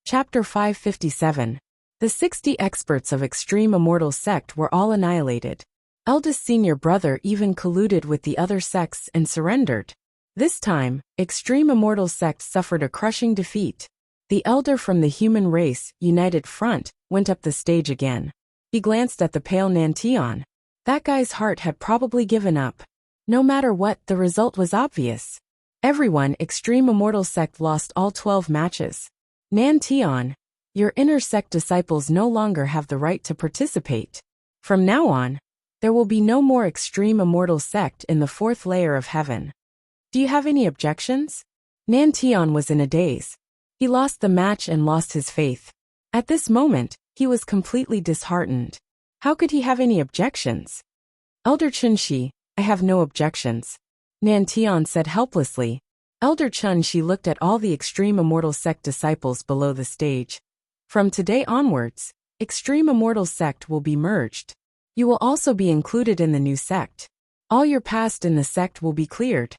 Chapter 557. The 60 experts of Extreme Immortal Sect were all annihilated. Eldest senior brother even colluded with the other sects and surrendered. This time, Extreme Immortal Sect suffered a crushing defeat. The elder from the human race, United Front, went up the stage again. He glanced at the pale Nantion. That guy's heart had probably given up. No matter what, the result was obvious. Everyone, Extreme Immortal Sect lost all 12 matches. Nantion, your inner sect disciples no longer have the right to participate. From now on, there will be no more Extreme Immortal Sect in the 4th layer of heaven. Do you have any objections? Nantion was in a daze. He lost the match and lost his faith. At this moment, he was completely disheartened. How could he have any objections? Elder Chunshi, I have no objections. Nantion said helplessly. Elder Chunshi looked at all the Extreme Immortal Sect disciples below the stage. From today onwards, Extreme Immortal Sect will be merged. You will also be included in the new sect. All your past in the sect will be cleared.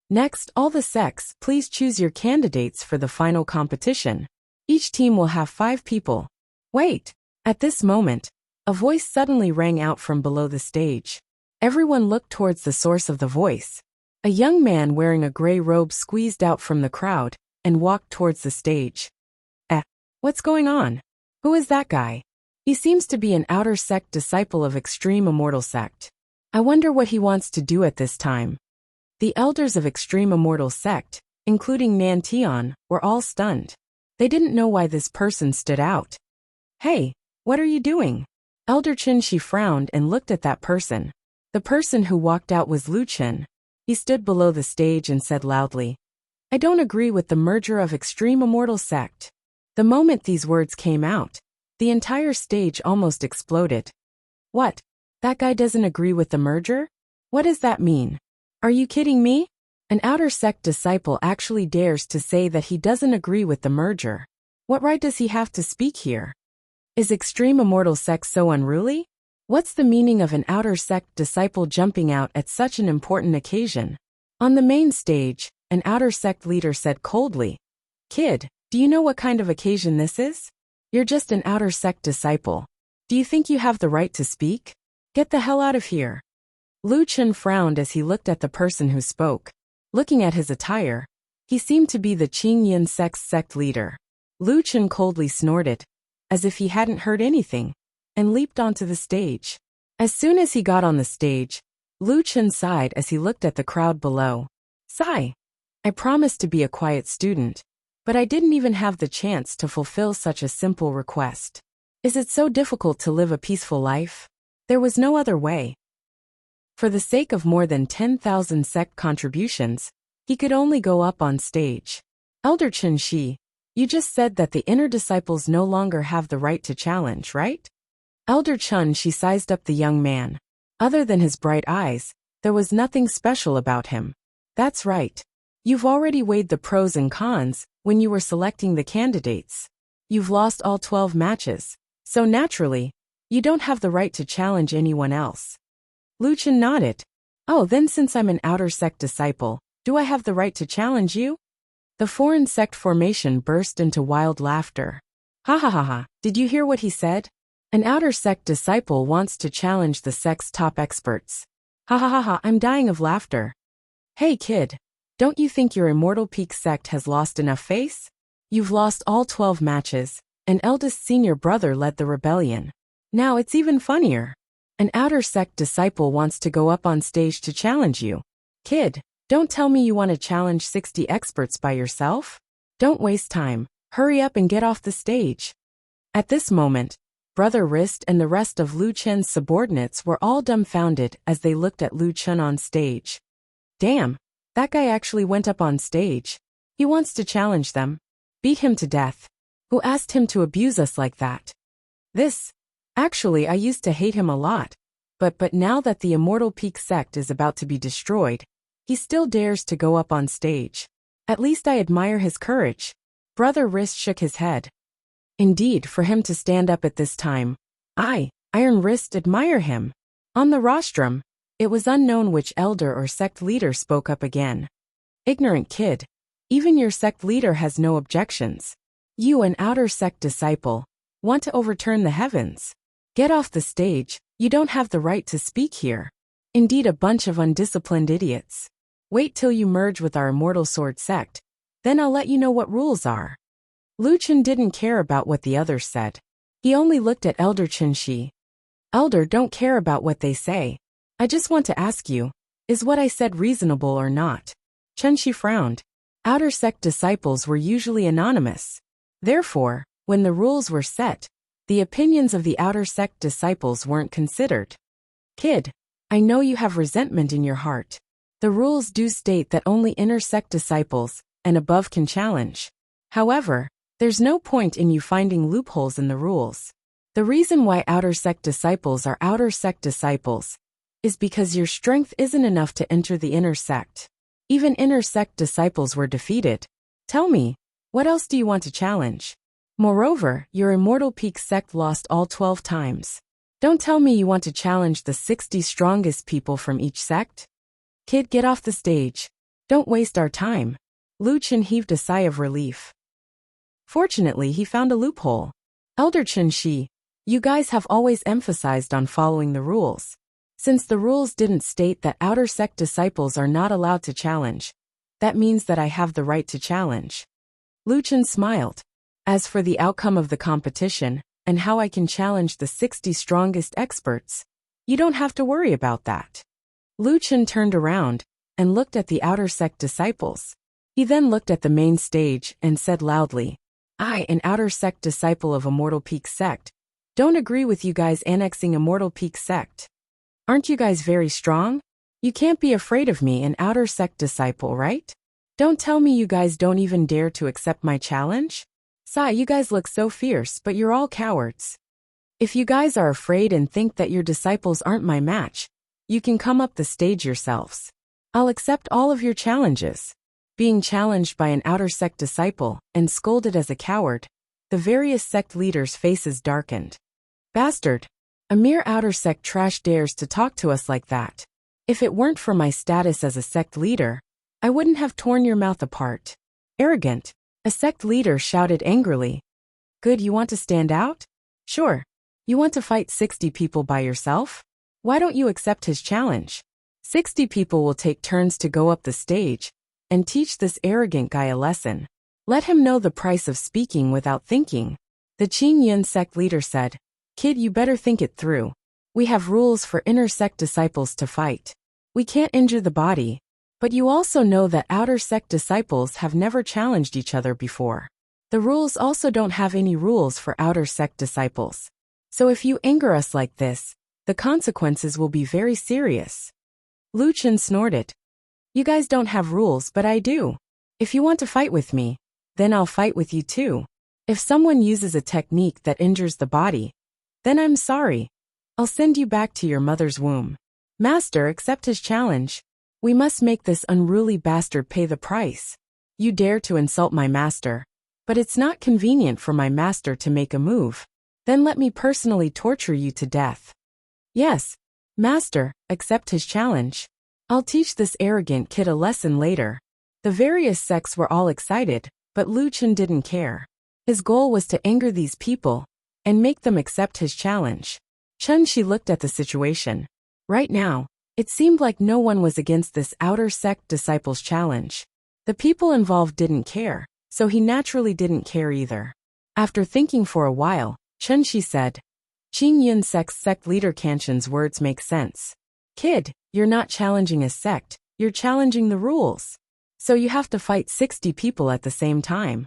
Next, all the sects, please choose your candidates for the final competition. Each team will have 5 people. Wait! At this moment, a voice suddenly rang out from below the stage. Everyone looked towards the source of the voice. A young man wearing a gray robe squeezed out from the crowd and walked towards the stage. What's going on? Who is that guy? He seems to be an outer sect disciple of Extreme Immortal Sect. I wonder what he wants to do at this time. The elders of Extreme Immortal Sect, including Nantion, were all stunned. They didn't know why this person stood out. Hey, what are you doing? Elder Chunshi frowned and looked at that person. The person who walked out was Lu Chen. He stood below the stage and said loudly, I don't agree with the merger of Extreme Immortal Sect. The moment these words came out, the entire stage almost exploded. What? That guy doesn't agree with the merger? What does that mean? Are you kidding me? An outer sect disciple actually dares to say that he doesn't agree with the merger. What right does he have to speak here? Is Extreme Immortal Sect so unruly? What's the meaning of an outer sect disciple jumping out at such an important occasion? On the main stage, an outer sect leader said coldly, Kid, do you know what kind of occasion this is? You're just an outer sect disciple. Do you think you have the right to speak? Get the hell out of here. Lu Chen frowned as he looked at the person who spoke. Looking at his attire, he seemed to be the Qingyan sect's sect leader. Lu Chen coldly snorted, as if he hadn't heard anything, and leaped onto the stage. As soon as he got on the stage, Lu Chen sighed as he looked at the crowd below. Sigh. I promised to be a quiet student, but I didn't even have the chance to fulfill such a simple request. Is it so difficult to live a peaceful life? There was no other way. For the sake of more than 10,000 sect contributions, he could only go up on stage. Elder Chunshi, you just said that the inner disciples no longer have the right to challenge, right? Elder Chunshi sized up the young man. Other than his bright eyes, there was nothing special about him. That's right. You've already weighed the pros and cons when you were selecting the candidates. You've lost all 12 matches, so naturally, you don't have the right to challenge anyone else. Lu Chen nodded. Oh, then since I'm an outer sect disciple, do I have the right to challenge you? The foreign sect formation burst into wild laughter. Ha ha ha ha, did you hear what he said? An outer sect disciple wants to challenge the sect's top experts. Ha ha ha ha, I'm dying of laughter. Hey kid, don't you think your Immortal Peak sect has lost enough face? You've lost all 12 matches, and eldest senior brother led the rebellion. Now it's even funnier. An outer sect disciple wants to go up on stage to challenge you. Kid, don't tell me you want to challenge 60 experts by yourself? Don't waste time, hurry up and get off the stage. At this moment, Brother Wrist and the rest of Lu Chen's subordinates were all dumbfounded as they looked at Lu Chen on stage. Damn, that guy actually went up on stage. He wants to challenge them. Beat him to death. Who asked him to abuse us like that? Actually, I used to hate him a lot. But now that the Immortal Peak sect is about to be destroyed, he still dares to go up on stage. At least I admire his courage. Brother Wrist shook his head. Indeed, for him to stand up at this time, I, Iron Wrist, admire him. On the rostrum, it was unknown which elder or sect leader spoke up again. Ignorant kid. Even your sect leader has no objections. You, an outer sect disciple, want to overturn the heavens? Get off the stage, you don't have the right to speak here. Indeed, a bunch of undisciplined idiots. Wait till you merge with our immortal sword sect, then I'll let you know what rules are. Lu Chen didn't care about what the others said. He only looked at Elder Chen Shi. Elder, don't care about what they say. I just want to ask you, is what I said reasonable or not? Chen Shi frowned. Outer sect disciples were usually anonymous. Therefore, when the rules were set, the opinions of the outer sect disciples weren't considered. Kid, I know you have resentment in your heart. The rules do state that only inner sect disciples and above can challenge. However, there's no point in you finding loopholes in the rules. The reason why outer sect disciples are outer sect disciples is because your strength isn't enough to enter the inner sect. Even inner sect disciples were defeated. Tell me, what else do you want to challenge? Moreover, your immortal peak sect lost all 12 times. Don't tell me you want to challenge the 60 strongest people from each sect? Kid, get off the stage. Don't waste our time. Lu Chen heaved a sigh of relief. Fortunately, he found a loophole. Elder Chen Shi, you guys have always emphasized on following the rules. Since the rules didn't state that outer sect disciples are not allowed to challenge, that means that I have the right to challenge. Lu Chen smiled. As for the outcome of the competition, and how I can challenge the 60 strongest experts, you don't have to worry about that. Lu Chen turned around and looked at the outer sect disciples. He then looked at the main stage and said loudly, I, an outer sect disciple of Immortal Peak sect, don't agree with you guys annexing Immortal Peak sect. Aren't you guys very strong? You can't be afraid of me, an outer sect disciple, right? Don't tell me you guys don't even dare to accept my challenge? Sai, you guys look so fierce, but you're all cowards. If you guys are afraid and think that your disciples aren't my match, you can come up the stage yourselves. I'll accept all of your challenges. Being challenged by an outer sect disciple and scolded as a coward, the various sect leaders' faces darkened. Bastard! A mere outer sect trash dares to talk to us like that. If it weren't for my status as a sect leader, I wouldn't have torn your mouth apart. Arrogant! A sect leader shouted angrily. Good, you want to stand out? Sure. You want to fight 60 people by yourself? Why don't you accept his challenge? 60 people will take turns to go up the stage and teach this arrogant guy a lesson. Let him know the price of speaking without thinking. The Qing Yun sect leader said, Kid, you better think it through. We have rules for inner sect disciples to fight. We can't injure the body. But you also know that outer sect disciples have never challenged each other before. The rules also don't have any rules for outer sect disciples. So if you anger us like this, the consequences will be very serious. Lu Chen snorted. You guys don't have rules, but I do. If you want to fight with me, then I'll fight with you too. If someone uses a technique that injures the body, then I'm sorry. I'll send you back to your mother's womb. Master, accept his challenge. We must make this unruly bastard pay the price. You dare to insult my master, but it's not convenient for my master to make a move. Then let me personally torture you to death. Yes, master, accept his challenge. I'll teach this arrogant kid a lesson later. The various sects were all excited, but Lu Chen didn't care. His goal was to anger these people and make them accept his challenge. Chen Shi looked at the situation. Right now, it seemed like no one was against this outer sect disciples challenge. The people involved didn't care, so he naturally didn't care either. After thinking for a while, Chen Shi said, Qing Yun sect's sect leader Kanshin's words make sense. Kid, you're not challenging a sect, you're challenging the rules. So you have to fight 60 people at the same time.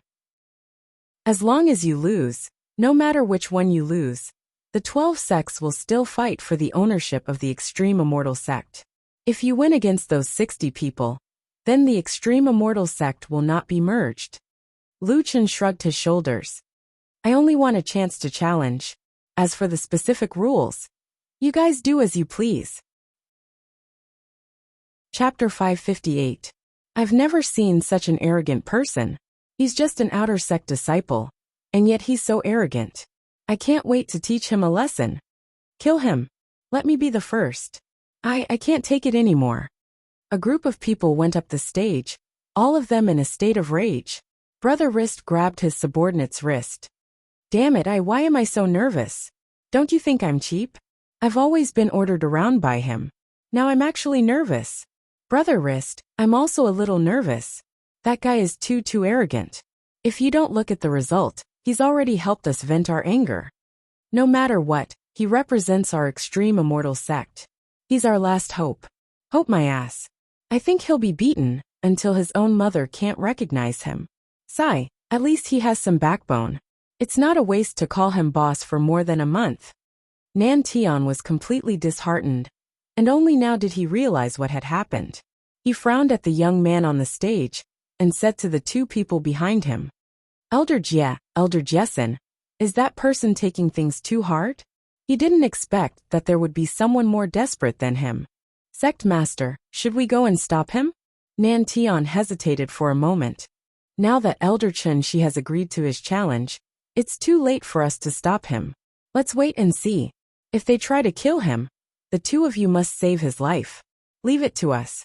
As long as you lose, no matter which one you lose, the 12 sects will still fight for the ownership of the Extreme Immortal Sect. If you win against those 60 people, then the Extreme Immortal Sect will not be merged. Lu Chen shrugged his shoulders. I only want a chance to challenge. As for the specific rules, you guys do as you please. Chapter 558. I've never seen such an arrogant person. He's just an outer sect disciple, and yet he's so arrogant. I can't wait to teach him a lesson. Kill him. Let me be the first. I can't take it anymore. A group of people went up the stage, all of them in a state of rage. Brother Wrist grabbed his subordinate's wrist. Damn it, why am I so nervous? Don't you think I'm cheap? I've always been ordered around by him. Now I'm actually nervous. Brother Wrist, I'm also a little nervous. That guy is too arrogant. If you don't look at the result, he's already helped us vent our anger. No matter what, he represents our extreme immortal sect. He's our last hope. Hope my ass. I think he'll be beaten until his own mother can't recognize him. Sigh, at least he has some backbone. It's not a waste to call him boss for more than a month. Nan Tian was completely disheartened, and only now did he realize what had happened. He frowned at the young man on the stage and said to the two people behind him, Elder Jie, Elder Jessen, is that person taking things too hard? He didn't expect that there would be someone more desperate than him. Sect Master, should we go and stop him? Nan Tian hesitated for a moment. Now that Elder Chen Shi has agreed to his challenge, it's too late for us to stop him. Let's wait and see. If they try to kill him, the two of you must save his life. Leave it to us.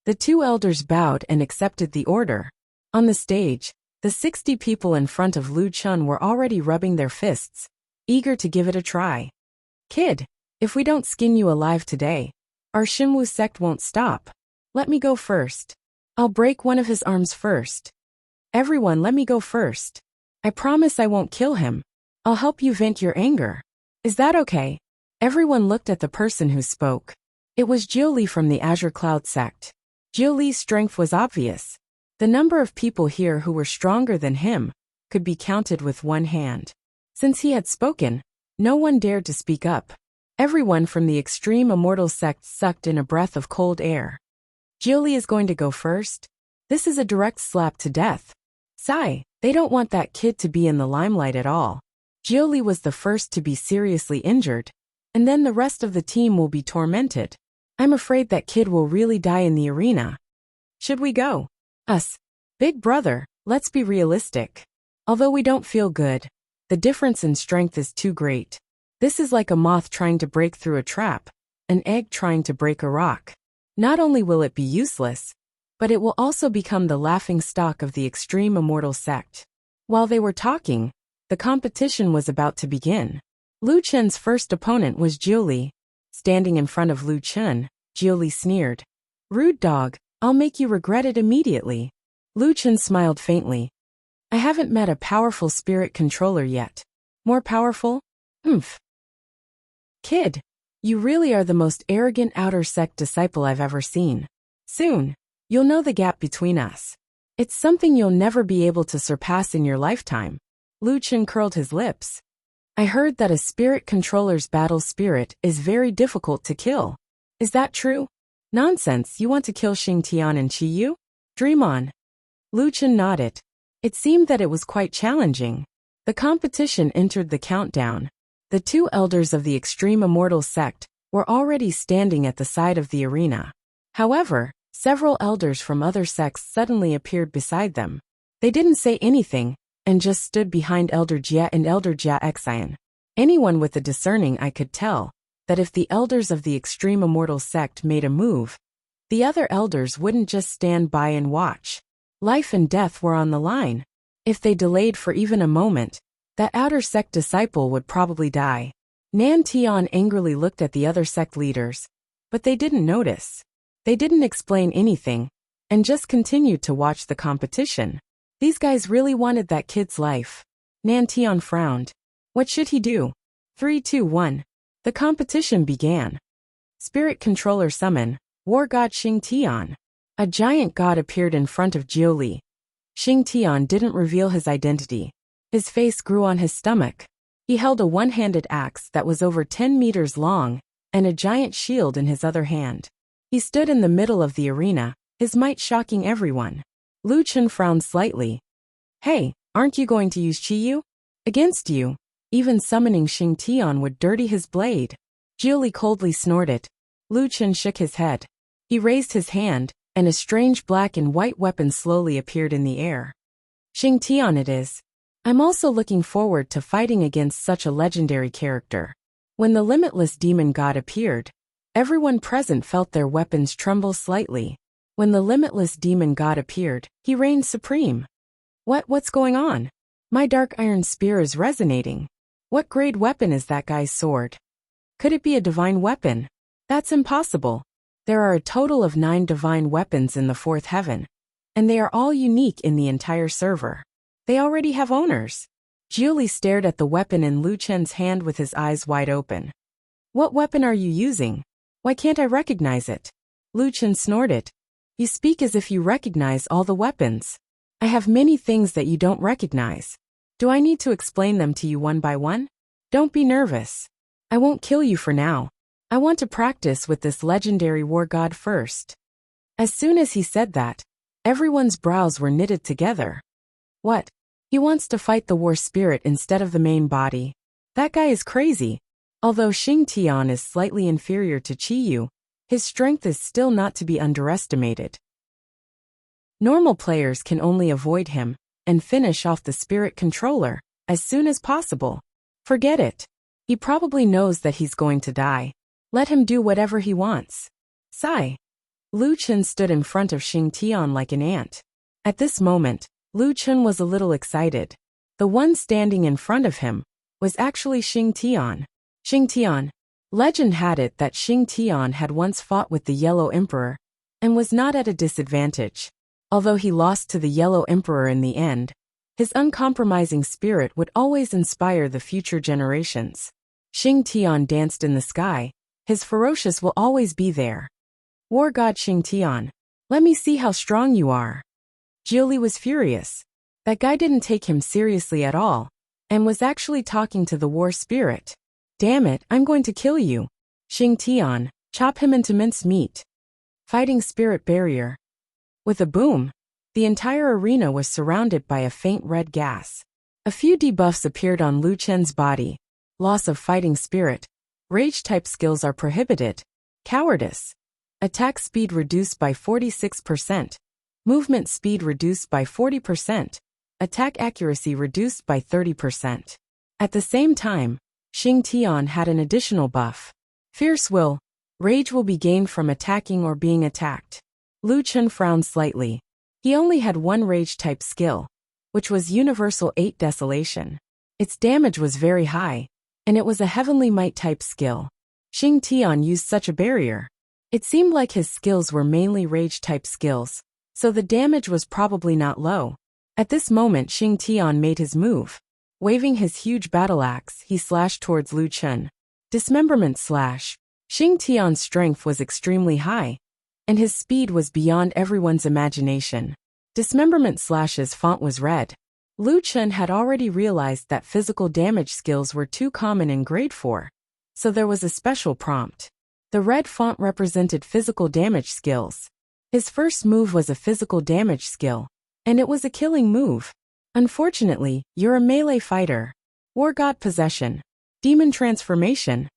The two elders bowed and accepted the order. On the stage, the 60 people in front of Lu Chun were already rubbing their fists, eager to give it a try. Kid, if we don't skin you alive today, our Xinwu sect won't stop. Let me go first. I'll break one of his arms first. Everyone, let me go first. I promise I won't kill him. I'll help you vent your anger. Is that okay? Everyone looked at the person who spoke. It was Jiuli from the Azure Cloud sect. Jiuli's strength was obvious. The number of people here who were stronger than him could be counted with one hand. Since he had spoken, no one dared to speak up. Everyone from the extreme immortal sect sucked in a breath of cold air. Jiuli is going to go first? This is a direct slap to death. Sigh, they don't want that kid to be in the limelight at all. Jiuli was the first to be seriously injured, and then the rest of the team will be tormented. I'm afraid that kid will really die in the arena. Should we go? Us. Big brother, let's be realistic. Although we don't feel good, the difference in strength is too great. This is like a moth trying to break through a trap, an egg trying to break a rock. Not only will it be useless, but it will also become the laughing stock of the extreme immortal sect. While they were talking, the competition was about to begin. Lu Chen's first opponent was Jiuli. Standing in front of Lu Chen, Jiuli sneered. Rude dog, I'll make you regret it immediately. Lu Chen smiled faintly. I haven't met a powerful spirit controller yet. More powerful? Oomph. Kid, you really are the most arrogant outer sect disciple I've ever seen. Soon, you'll know the gap between us. It's something you'll never be able to surpass in your lifetime. Lu Chen curled his lips. I heard that a spirit controller's battle spirit is very difficult to kill. Is that true? Nonsense, you want to kill Xing Tian and Qi Yu? Dream on. Lu Chen nodded. It seemed that it was quite challenging. The competition entered the countdown. The two elders of the extreme immortal sect were already standing at the side of the arena. However, several elders from other sects suddenly appeared beside them. They didn't say anything, and just stood behind Elder Jia and Elder Jia Xian. Anyone with a discerning eye could tell that if the elders of the extreme immortal sect made a move, the other elders wouldn't just stand by and watch. Life and death were on the line. If they delayed for even a moment, that outer sect disciple would probably die. Nan Tian angrily looked at the other sect leaders, but they didn't notice. They didn't explain anything, and just continued to watch the competition. These guys really wanted that kid's life. Nan Tian frowned. What should he do? 3, 2, 1. The competition began. Spirit Controller Summon, War God Xing Tian. A giant god appeared in front of Jiuli. Xing Tian didn't reveal his identity. His face grew on his stomach. He held a one-handed axe that was over 10 meters long, and a giant shield in his other hand. He stood in the middle of the arena, his might shocking everyone. Lu Chen frowned slightly. Hey, aren't you going to use Qi Yu? Against you, even summoning Xing Tian would dirty his blade. Jiuli coldly snorted. Lu Chen shook his head. He raised his hand, and a strange black and white weapon slowly appeared in the air. Xing Tian it is. I'm also looking forward to fighting against such a legendary character. When the limitless demon god appeared, everyone present felt their weapons tremble slightly. When the limitless demon god appeared, he reigned supreme. What's going on? My dark iron spear is resonating. What grade weapon is that guy's sword? Could it be a divine weapon? That's impossible. There are a total of 9 divine weapons in the 4th heaven, and they are all unique in the entire server. They already have owners. Jiuli stared at the weapon in Lu Chen's hand with his eyes wide open. What weapon are you using? Why can't I recognize it? Lu Chen snorted. You speak as if you recognize all the weapons. I have many things that you don't recognize. Do I need to explain them to you one by one? Don't be nervous. I won't kill you for now. I want to practice with this legendary war god first. As soon as he said that, everyone's brows were knitted together. What? He wants to fight the war spirit instead of the main body. That guy is crazy. Although Xing Tian is slightly inferior to Qi Yu, his strength is still not to be underestimated. Normal players can only avoid him and finish off the spirit controller as soon as possible. Forget it. He probably knows that he's going to die. Let him do whatever he wants. Sigh. Lu Chen stood in front of Xing Tian like an ant. At this moment, Lu Chen was a little excited. The one standing in front of him was actually Xing Tian. Xing Tian. Legend had it that Xing Tian had once fought with the Yellow Emperor and was not at a disadvantage. Although he lost to the Yellow Emperor in the end, his uncompromising spirit would always inspire the future generations. Xing Tian danced in the sky. His ferocious will always be there. War god Xing Tian, let me see how strong you are. Jiuli was furious. That guy didn't take him seriously at all, and was actually talking to the war spirit. Damn it, I'm going to kill you. Xing Tian, chop him into mincemeat. Fighting spirit barrier. With a boom, the entire arena was surrounded by a faint red gas. A few debuffs appeared on Lu Chen's body. Loss of fighting spirit. Rage-type skills are prohibited. Cowardice. Attack speed reduced by 46%. Movement speed reduced by 40%. Attack accuracy reduced by 30%. At the same time, Xing Tian had an additional buff. Fierce will. Rage will be gained from attacking or being attacked. Lu Chen frowned slightly. He only had one rage-type skill, which was Universal 8 Desolation. Its damage was very high, and it was a Heavenly Might-type skill. Xing Tian used such a barrier. It seemed like his skills were mainly rage-type skills, so the damage was probably not low. At this moment Xing Tian made his move. Waving his huge battle axe, he slashed towards Lu Chen. Dismemberment slash. Xing Tian's strength was extremely high, and his speed was beyond everyone's imagination. Dismemberment slash's font was red. Lu Chen had already realized that physical damage skills were too common in grade 4, so there was a special prompt. The red font represented physical damage skills. His first move was a physical damage skill, and it was a killing move. Unfortunately, you're a melee fighter. War God Possession. Demon Transformation.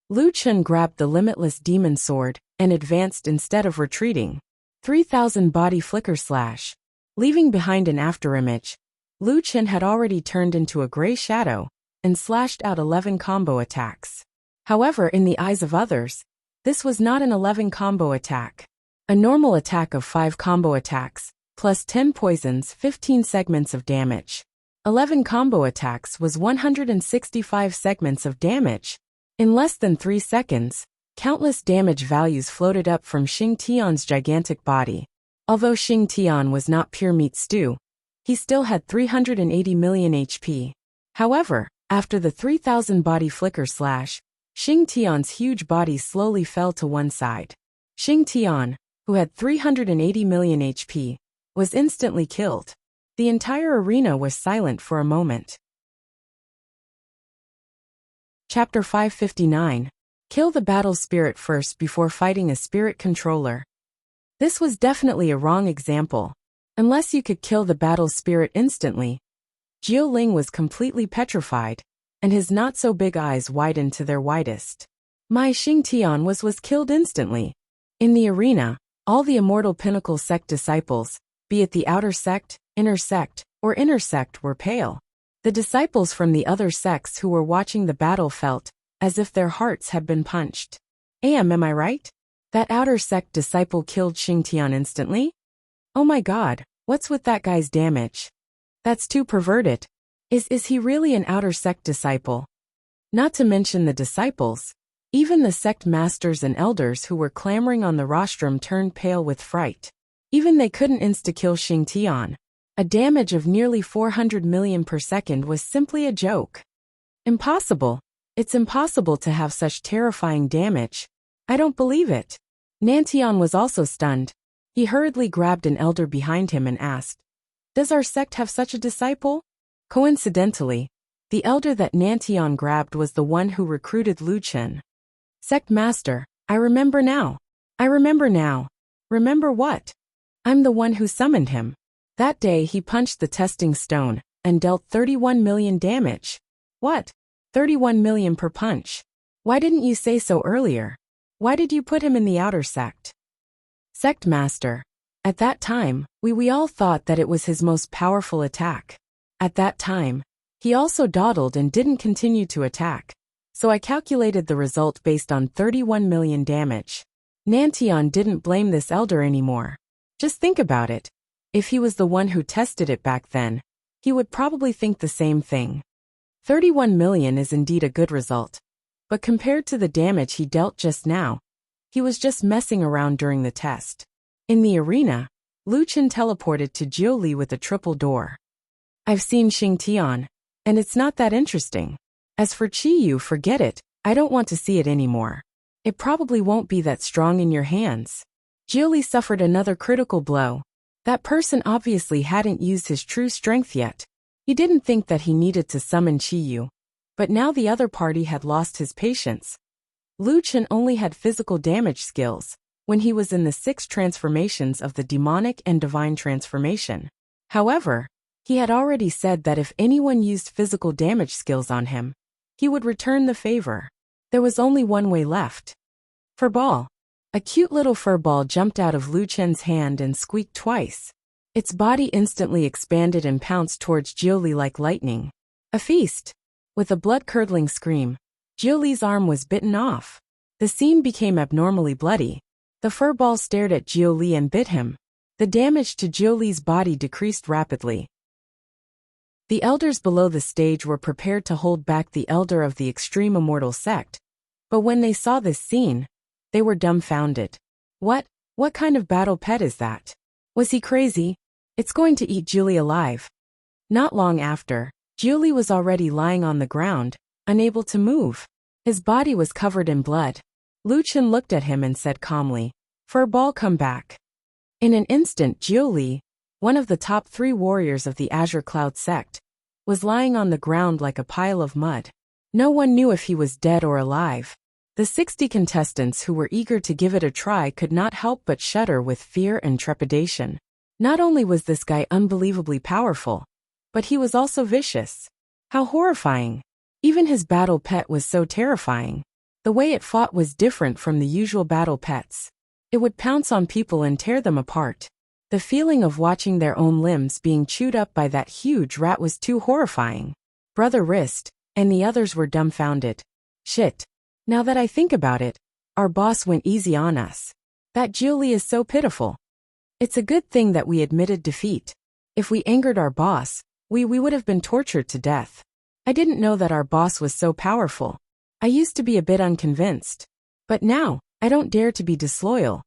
Lu Chen grabbed the limitless demon sword and advanced instead of retreating. 3000 body flicker slash. Leaving behind an afterimage, Lu Chen had already turned into a gray shadow and slashed out 11 combo attacks. However, in the eyes of others, this was not an 11 combo attack. A normal attack of 5 combo attacks, plus 10 poisons, 15 segments of damage. 11 combo attacks was 165 segments of damage. In less than 3 seconds, countless damage values floated up from Xing Tian's gigantic body. Although Xing Tian was not pure meat stew, he still had 380 million HP. However, after the 3000 body flicker slash, Xing Tian's huge body slowly fell to one side. Xing Tian, who had 380 million HP, was instantly killed. The entire arena was silent for a moment. Chapter 559. Kill the battle spirit first before fighting a spirit controller. This was definitely a wrong example. Unless you could kill the battle spirit instantly. Jiu Ling was completely petrified, and his not-so-big eyes widened to their widest. My Xing Tian was killed instantly. In the arena, all the Immortal Pinnacle Sect disciples, be it the Outer Sect, Inner Sect, or Inner Sect, were pale. The disciples from the other sects who were watching the battle felt as if their hearts had been punched. Am I right? That Outer Sect disciple killed Xing Tian instantly? Oh my god, what's with that guy's damage? That's too perverted. Is he really an outer sect disciple? Not to mention the disciples. Even the sect masters and elders who were clamoring on the rostrum turned pale with fright. Even they couldn't insta-kill Xingtian. A damage of nearly 400 million per second was simply a joke. Impossible. It's impossible to have such terrifying damage. I don't believe it. Nantian was also stunned. He hurriedly grabbed an elder behind him and asked, "Does our sect have such a disciple?" Coincidentally, the elder that Nantian grabbed was the one who recruited Lu Chen. "Sect master, I remember now. I remember now." "Remember what?" "I'm the one who summoned him. That day he punched the testing stone and dealt 31 million damage." "What? 31 million per punch? Why didn't you say so earlier? Why did you put him in the outer sect?" "Sect master. At that time, we all thought that it was his most powerful attack. At that time, he also dawdled and didn't continue to attack. So I calculated the result based on 31 million damage." Nantian didn't blame this elder anymore. Just think about it. If he was the one who tested it back then, he would probably think the same thing. 31 million is indeed a good result. But compared to the damage he dealt just now, he was just messing around during the test. In the arena, Lu Chen teleported to Jiuli with a triple door. "I've seen Xingtian, and it's not that interesting. As for Qiyu, forget it, I don't want to see it anymore. It probably won't be that strong in your hands." Jiuli suffered another critical blow. That person obviously hadn't used his true strength yet. He didn't think that he needed to summon Qiyu. But now the other party had lost his patience. Lu Chen only had physical damage skills when he was in the 6 transformations of the demonic and divine transformation. However, he had already said that if anyone used physical damage skills on him, he would return the favor. There was only one way left. Furball. A cute little furball jumped out of Lu Chen's hand and squeaked twice. Its body instantly expanded and pounced towards Jiuli like lightning. A feast! With a blood-curdling scream, Jiuli's arm was bitten off. The scene became abnormally bloody. The furball stared at Jiuli and bit him. The damage to Jiuli's body decreased rapidly. The elders below the stage were prepared to hold back the elder of the extreme immortal sect, but when they saw this scene, they were dumbfounded. What kind of battle pet is that? Was he crazy? It's going to eat Jiuli alive. Not long after, Jiuli was already lying on the ground, unable to move. His body was covered in blood. Lu Chen looked at him and said calmly, "Furball, come back." In an instant, Jiuli, one of the top 3 warriors of the Azure Cloud sect, was lying on the ground like a pile of mud. No one knew if he was dead or alive. The 60 contestants who were eager to give it a try could not help but shudder with fear and trepidation. Not only was this guy unbelievably powerful, but he was also vicious. How horrifying! Even his battle pet was so terrifying. The way it fought was different from the usual battle pets. It would pounce on people and tear them apart. The feeling of watching their own limbs being chewed up by that huge rat was too horrifying. Brother Wrist and the others were dumbfounded. Shit. Now that I think about it, our boss went easy on us. That Jiuli is so pitiful. It's a good thing that we admitted defeat. If we angered our boss, we would have been tortured to death. I didn't know that our boss was so powerful. I used to be a bit unconvinced. But now, I don't dare to be disloyal.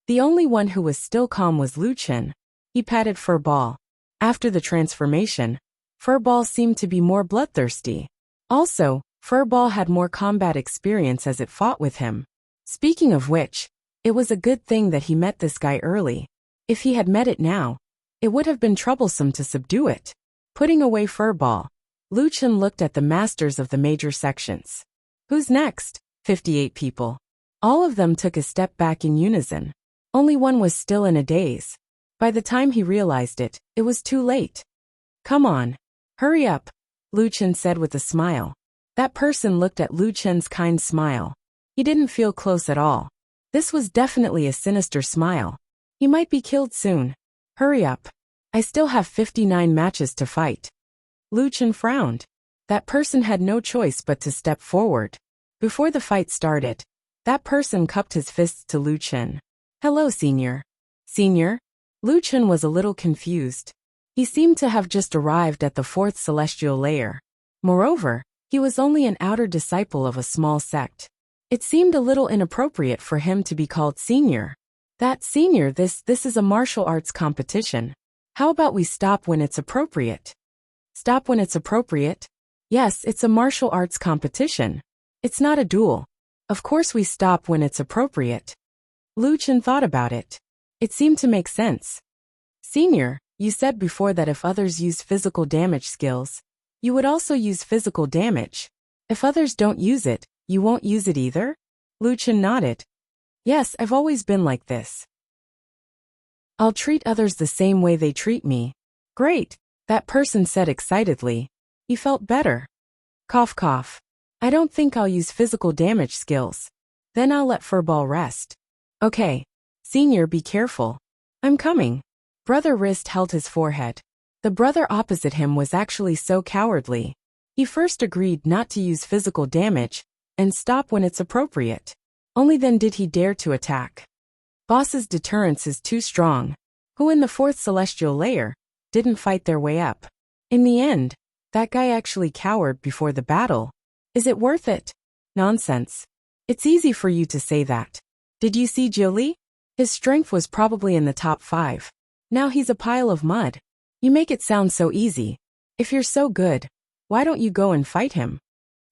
The only one who was still calm was Lu Chen. He patted Furball. After the transformation, Furball seemed to be more bloodthirsty. Also, Furball had more combat experience as it fought with him. Speaking of which, it was a good thing that he met this guy early. If he had met it now, it would have been troublesome to subdue it. Putting away Furball, Lu Chen looked at the masters of the major sections. Who's next? 58 people. All of them took a step back in unison. Only one was still in a daze. By the time he realized it, it was too late. Come on. Hurry up, Lu Chen said with a smile. That person looked at Lu Chen's kind smile. He didn't feel close at all. This was definitely a sinister smile. He might be killed soon. Hurry up. I still have 59 matches to fight. Lu Chen frowned. That person had no choice but to step forward. Before the fight started, that person cupped his fists to Lu Chen. Hello, Senior. Senior? Lu Chen was a little confused. He seemed to have just arrived at the fourth celestial layer. Moreover, he was only an outer disciple of a small sect. It seemed a little inappropriate for him to be called senior. That senior, this is a martial arts competition. How about we stop when it's appropriate? Stop when it's appropriate? Yes, it's a martial arts competition. It's not a duel. Of course we stop when it's appropriate. Lu Chen thought about it. It seemed to make sense. Senior, you said before that if others use physical damage skills, you would also use physical damage. If others don't use it, you won't use it either? Lu Chen nodded. Yes, I've always been like this. I'll treat others the same way they treat me. Great, that person said excitedly. He felt better. Cough cough. I don't think I'll use physical damage skills. Then I'll let Furball rest. Okay. Senior, be careful. I'm coming. Brother Wrist held his forehead. The brother opposite him was actually so cowardly. He first agreed not to use physical damage, and stop when it's appropriate. Only then did he dare to attack. Boss's deterrence is too strong. Who in the fourth celestial layer didn't fight their way up? In the end, that guy actually cowered before the battle. Is it worth it? Nonsense. It's easy for you to say that. Did you see Jiuli? His strength was probably in the top 5. Now he's a pile of mud. You make it sound so easy. If you're so good, why don't you go and fight him?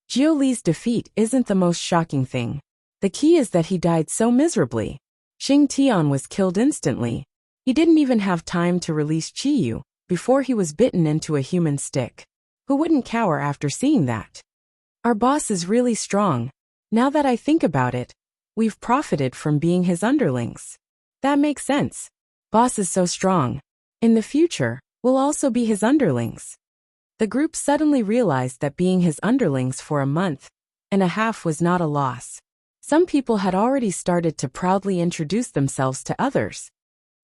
Jiuli's defeat isn't the most shocking thing. The key is that he died so miserably. Xing Tian was killed instantly. He didn't even have time to release Qiyu before he was bitten into a human stick. Who wouldn't cower after seeing that? Our boss is really strong. Now that I think about it, we've profited from being his underlings. That makes sense. Boss is so strong. In the future, we'll also be his underlings. The group suddenly realized that being his underlings for a month and a half was not a loss. Some people had already started to proudly introduce themselves to others.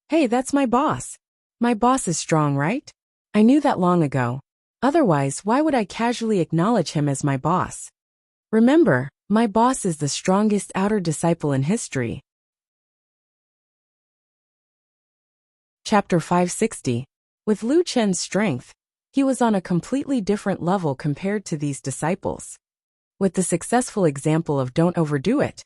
Hey, that's my boss. My boss is strong, right? I knew that long ago. Otherwise, why would I casually acknowledge him as my boss? Remember, my boss is the strongest outer disciple in history. Chapter 560. With Lu Chen's strength, he was on a completely different level compared to these disciples. With the successful example of don't overdo it,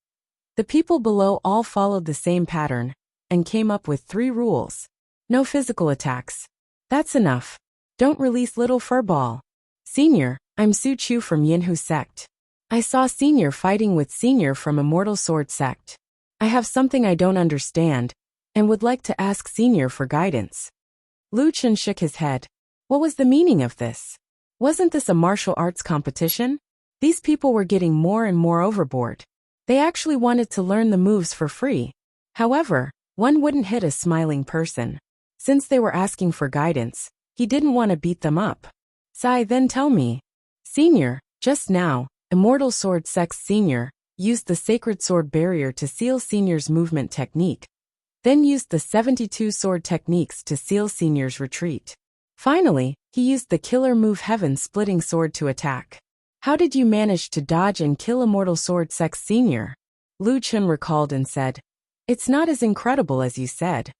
the people below all followed the same pattern and came up with 3 rules. No physical attacks. That's enough. Don't release little furball. Senior, I'm Su Chu from Yinhu sect. I saw Senior fighting with Senior from Immortal Sword sect. I have something I don't understand and would like to ask Senior for guidance. Lu Chen shook his head. What was the meaning of this? Wasn't this a martial arts competition? These people were getting more and more overboard. They actually wanted to learn the moves for free. However, one wouldn't hit a smiling person. Since they were asking for guidance, he didn't want to beat them up. Sai, then tell me. Senior, just now, Immortal Sword Sect's Senior used the Sacred Sword Barrier to seal Senior's movement technique, then used the 72 sword techniques to seal Senior's retreat. Finally, he used the killer move Heaven Splitting Sword to attack. How did you manage to dodge and kill Immortal Sword Sect's Senior? Lu Chen recalled and said, It's not as incredible as you said.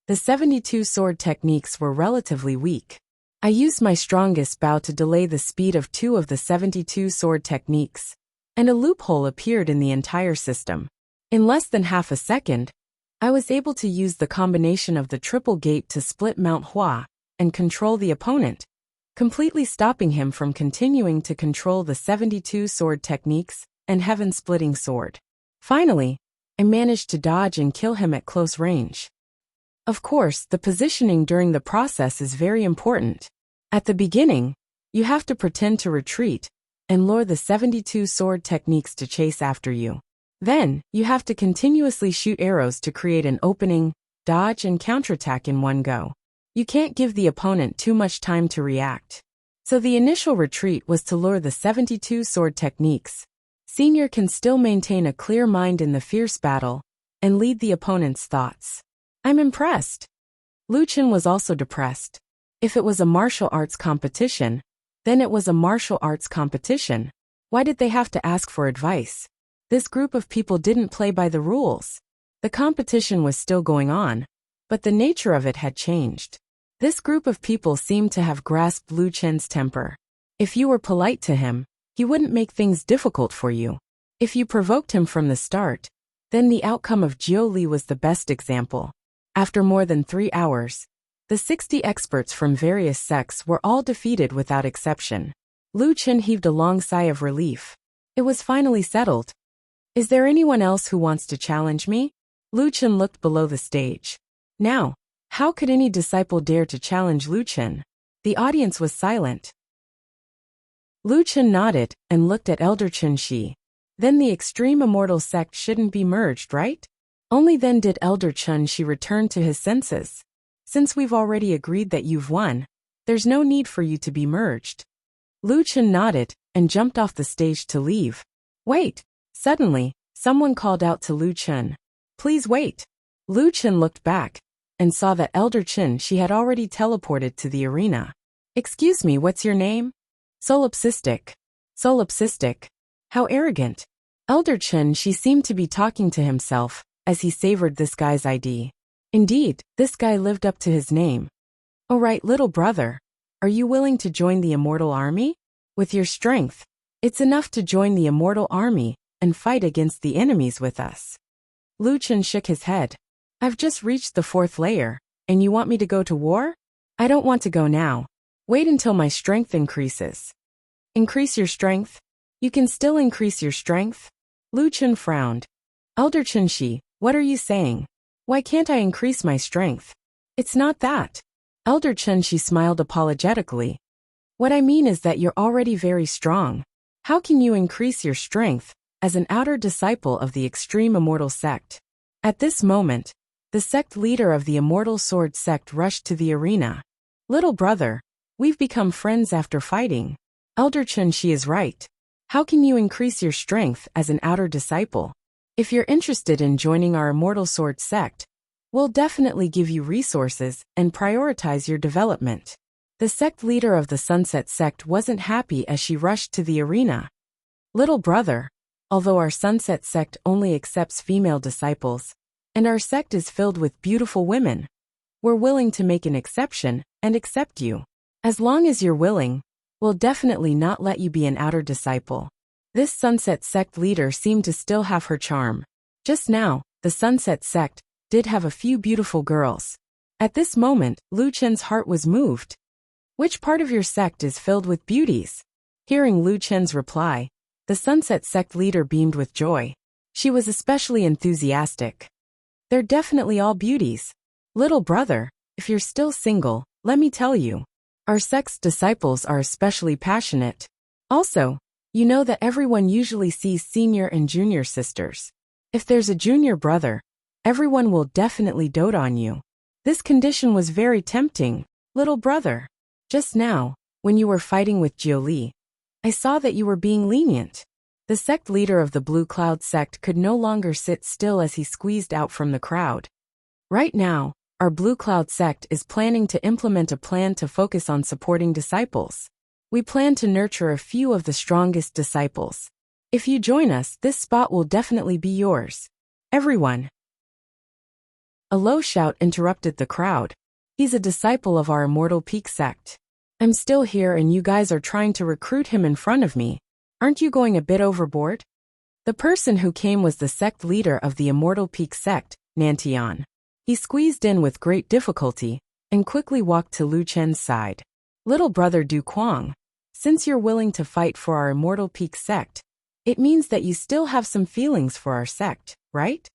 The 72 sword techniques were relatively weak. I used my strongest bow to delay the speed of 2 of the 72 sword techniques, and a loophole appeared in the entire system. In less than half a second, I was able to use the combination of the triple gate to split Mount Hua and control the opponent, completely stopping him from continuing to control the 72 sword techniques and Heaven Splitting Sword. Finally, I managed to dodge and kill him at close range. Of course, the positioning during the process is very important. At the beginning, you have to pretend to retreat and lure the 72 sword techniques to chase after you. Then, you have to continuously shoot arrows to create an opening, dodge and counterattack in one go. You can't give the opponent too much time to react. So the initial retreat was to lure the 72 sword techniques. Senior can still maintain a clear mind in the fierce battle and lead the opponent's thoughts. I'm impressed. Lu Chen was also depressed. If it was a martial arts competition, then it was a martial arts competition. Why did they have to ask for advice? This group of people didn't play by the rules. The competition was still going on, but the nature of it had changed. This group of people seemed to have grasped Lu Chen's temper. If you were polite to him, he wouldn't make things difficult for you. If you provoked him from the start, then the outcome of Jiu Li was the best example. After more than 3 hours, the 60 experts from various sects were all defeated without exception. Lu Chen heaved a long sigh of relief. It was finally settled. Is there anyone else who wants to challenge me? Lu Chen looked below the stage. Now, how could any disciple dare to challenge Lu Chen? The audience was silent. Lu Chen nodded and looked at Elder Chen Shi. Then the extreme immortal sect shouldn't be merged, right? Only then did Elder Chen Shi return to his senses. Since we've already agreed that you've won, there's no need for you to be merged. Lu Chen nodded and jumped off the stage to leave. Wait! Suddenly, someone called out to Lu Chen. Please wait. Lu Chen looked back and saw that Elder Chen Shi had already teleported to the arena. Excuse me, what's your name? Solipsistic. Solipsistic. How arrogant. Elder Chen Shi seemed to be talking to himself as he savored this guy's ID. Indeed, this guy lived up to his name. All right, little brother. Are you willing to join the immortal army? With your strength, it's enough to join the immortal army and fight against the enemies with us. Lu Chen shook his head. I've just reached the 4th layer, and you want me to go to war? I don't want to go now. Wait until my strength increases. Increase your strength? You can still increase your strength? Lu Chen frowned. Elder Chen Shi, what are you saying? Why can't I increase my strength? It's not that. Elder Chen Shi smiled apologetically. What I mean is that you're already very strong. How can you increase your strength as an outer disciple of the extreme immortal sect? At this moment, the sect leader of the Immortal Sword sect rushed to the arena. Little brother, we've become friends after fighting. Elder Chen Shi is right. How can you increase your strength as an outer disciple? If you're interested in joining our Immortal Sword sect, we'll definitely give you resources and prioritize your development. The sect leader of the Sunset sect wasn't happy as she rushed to the arena. Little brother, although our Sunset sect only accepts female disciples, and our sect is filled with beautiful women, we're willing to make an exception and accept you. As long as you're willing, we'll definitely not let you be an outer disciple. This Sunset sect leader seemed to still have her charm. Just now, the Sunset sect did have a few beautiful girls. At this moment, Lu Chen's heart was moved. Which part of your sect is filled with beauties? Hearing Lu Chen's reply, the Sunset sect leader beamed with joy. She was especially enthusiastic. They're definitely all beauties. Little brother, if you're still single, let me tell you, our sect's disciples are especially passionate. Also, you know that everyone usually sees senior and junior sisters. If there's a junior brother, everyone will definitely dote on you. This condition was very tempting, little brother. Just now, when you were fighting with Jiu Li, I saw that you were being lenient. The sect leader of the Blue Cloud sect could no longer sit still as he squeezed out from the crowd. Right now, our Blue Cloud sect is planning to implement a plan to focus on supporting disciples. We plan to nurture a few of the strongest disciples. If you join us, this spot will definitely be yours. Everyone. A low shout interrupted the crowd. He's a disciple of our Immortal Peak sect. I'm still here and you guys are trying to recruit him in front of me. Aren't you going a bit overboard? The person who came was the sect leader of the Immortal Peak sect, Nantian. He squeezed in with great difficulty and quickly walked to Lu Chen's side. Little brother Du Kuang, since you're willing to fight for our Immortal Peak sect, it means that you still have some feelings for our sect, right?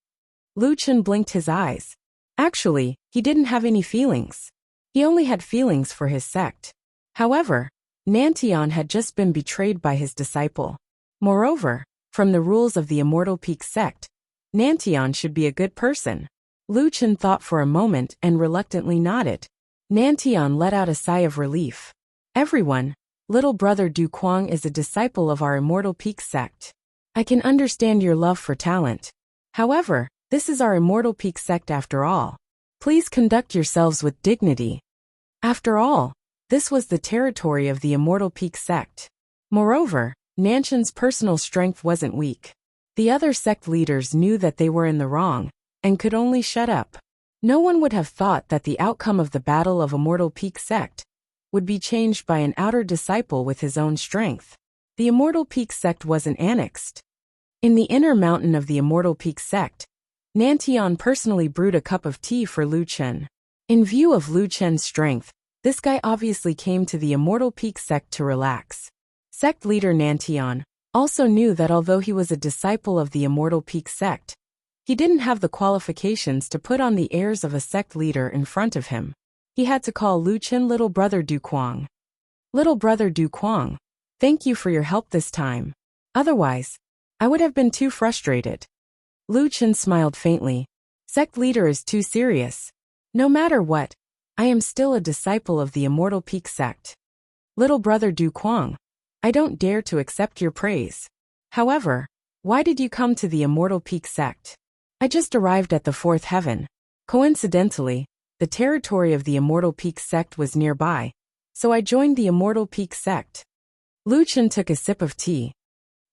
Lu Chen blinked his eyes. Actually, he didn't have any feelings. He only had feelings for his sect. However, Nantian had just been betrayed by his disciple. Moreover, from the rules of the Immortal Peak sect, Nantian should be a good person. Lu Chen thought for a moment and reluctantly nodded. Nantian let out a sigh of relief. Everyone, little brother Du Kuang is a disciple of our Immortal Peak sect. I can understand your love for talent. However, this is our Immortal Peak sect after all. Please conduct yourselves with dignity. After all, this was the territory of the Immortal Peak sect. Moreover, Nanshan's personal strength wasn't weak. The other sect leaders knew that they were in the wrong and could only shut up. No one would have thought that the outcome of the Battle of Immortal Peak sect would be changed by an outer disciple with his own strength. The Immortal Peak sect wasn't annexed. In the inner mountain of the Immortal Peak sect, Nantian personally brewed a cup of tea for Lu Chen. In view of Lu Chen's strength, this guy obviously came to the Immortal Peak sect to relax. Sect leader Nantian also knew that although he was a disciple of the Immortal Peak sect, he didn't have the qualifications to put on the airs of a sect leader in front of him. He had to call Lu Chen little brother Du Kuang. Little brother Du Kuang, thank you for your help this time. Otherwise, I would have been too frustrated. Lu Chen smiled faintly. Sect leader is too serious. No matter what, I am still a disciple of the Immortal Peak sect. Little brother Du Kuang, I don't dare to accept your praise. However, why did you come to the Immortal Peak sect? I just arrived at the fourth heaven. Coincidentally, the territory of the Immortal Peak sect was nearby, so I joined the Immortal Peak sect. Lu Chen took a sip of tea.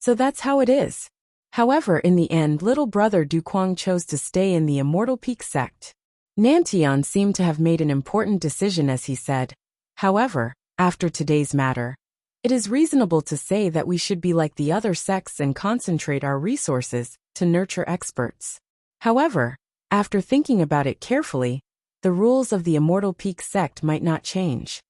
So that's how it is. However, in the end, little brother Du Kuang chose to stay in the Immortal Peak sect. Nantian seemed to have made an important decision as he said, however, after today's matter, it is reasonable to say that we should be like the other sects and concentrate our resources to nurture experts. However, after thinking about it carefully, the rules of the Immortal Peak sect might not change.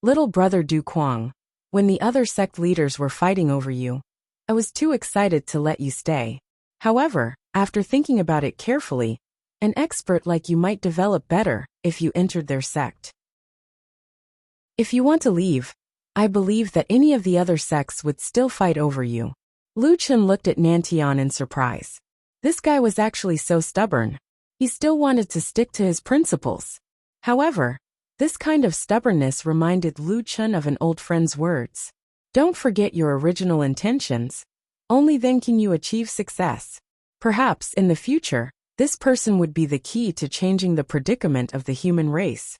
Little brother Du Kuang, when the other sect leaders were fighting over you, I was too excited to let you stay. However, after thinking about it carefully, an expert like you might develop better if you entered their sect. If you want to leave, I believe that any of the other sects would still fight over you. Lu Chen looked at Nantian in surprise. This guy was actually so stubborn. He still wanted to stick to his principles. However, this kind of stubbornness reminded Lu Chen of an old friend's words. Don't forget your original intentions. Only then can you achieve success. Perhaps in the future, this person would be the key to changing the predicament of the human race.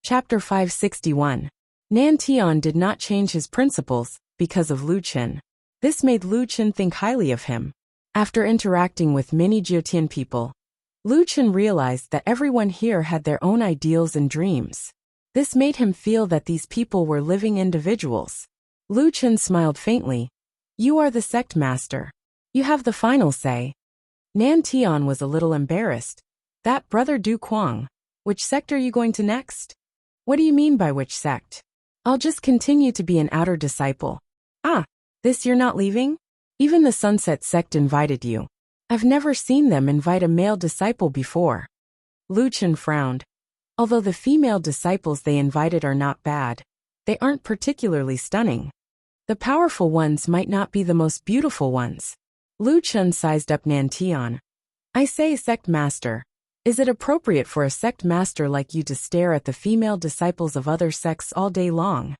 Chapter 561. Nantian did not change his principles because of Lu Chen. This made Lu Chen think highly of him. After interacting with many Jiotian people, Lu Chen realized that everyone here had their own ideals and dreams. This made him feel that these people were living individuals. Lu Chen smiled faintly. You are the sect master. You have the final say. Nantian was a little embarrassed. That brother Du Kuang. Which sect are you going to next? What do you mean by which sect? I'll just continue to be an outer disciple. Ah, this you're not leaving? Even the Sunset sect invited you. I've never seen them invite a male disciple before. Lu Chen frowned. Although the female disciples they invited are not bad, they aren't particularly stunning. The powerful ones might not be the most beautiful ones. Lu Chen sized up Nantian. I say, sect master, is it appropriate for a sect master like you to stare at the female disciples of other sects all day long?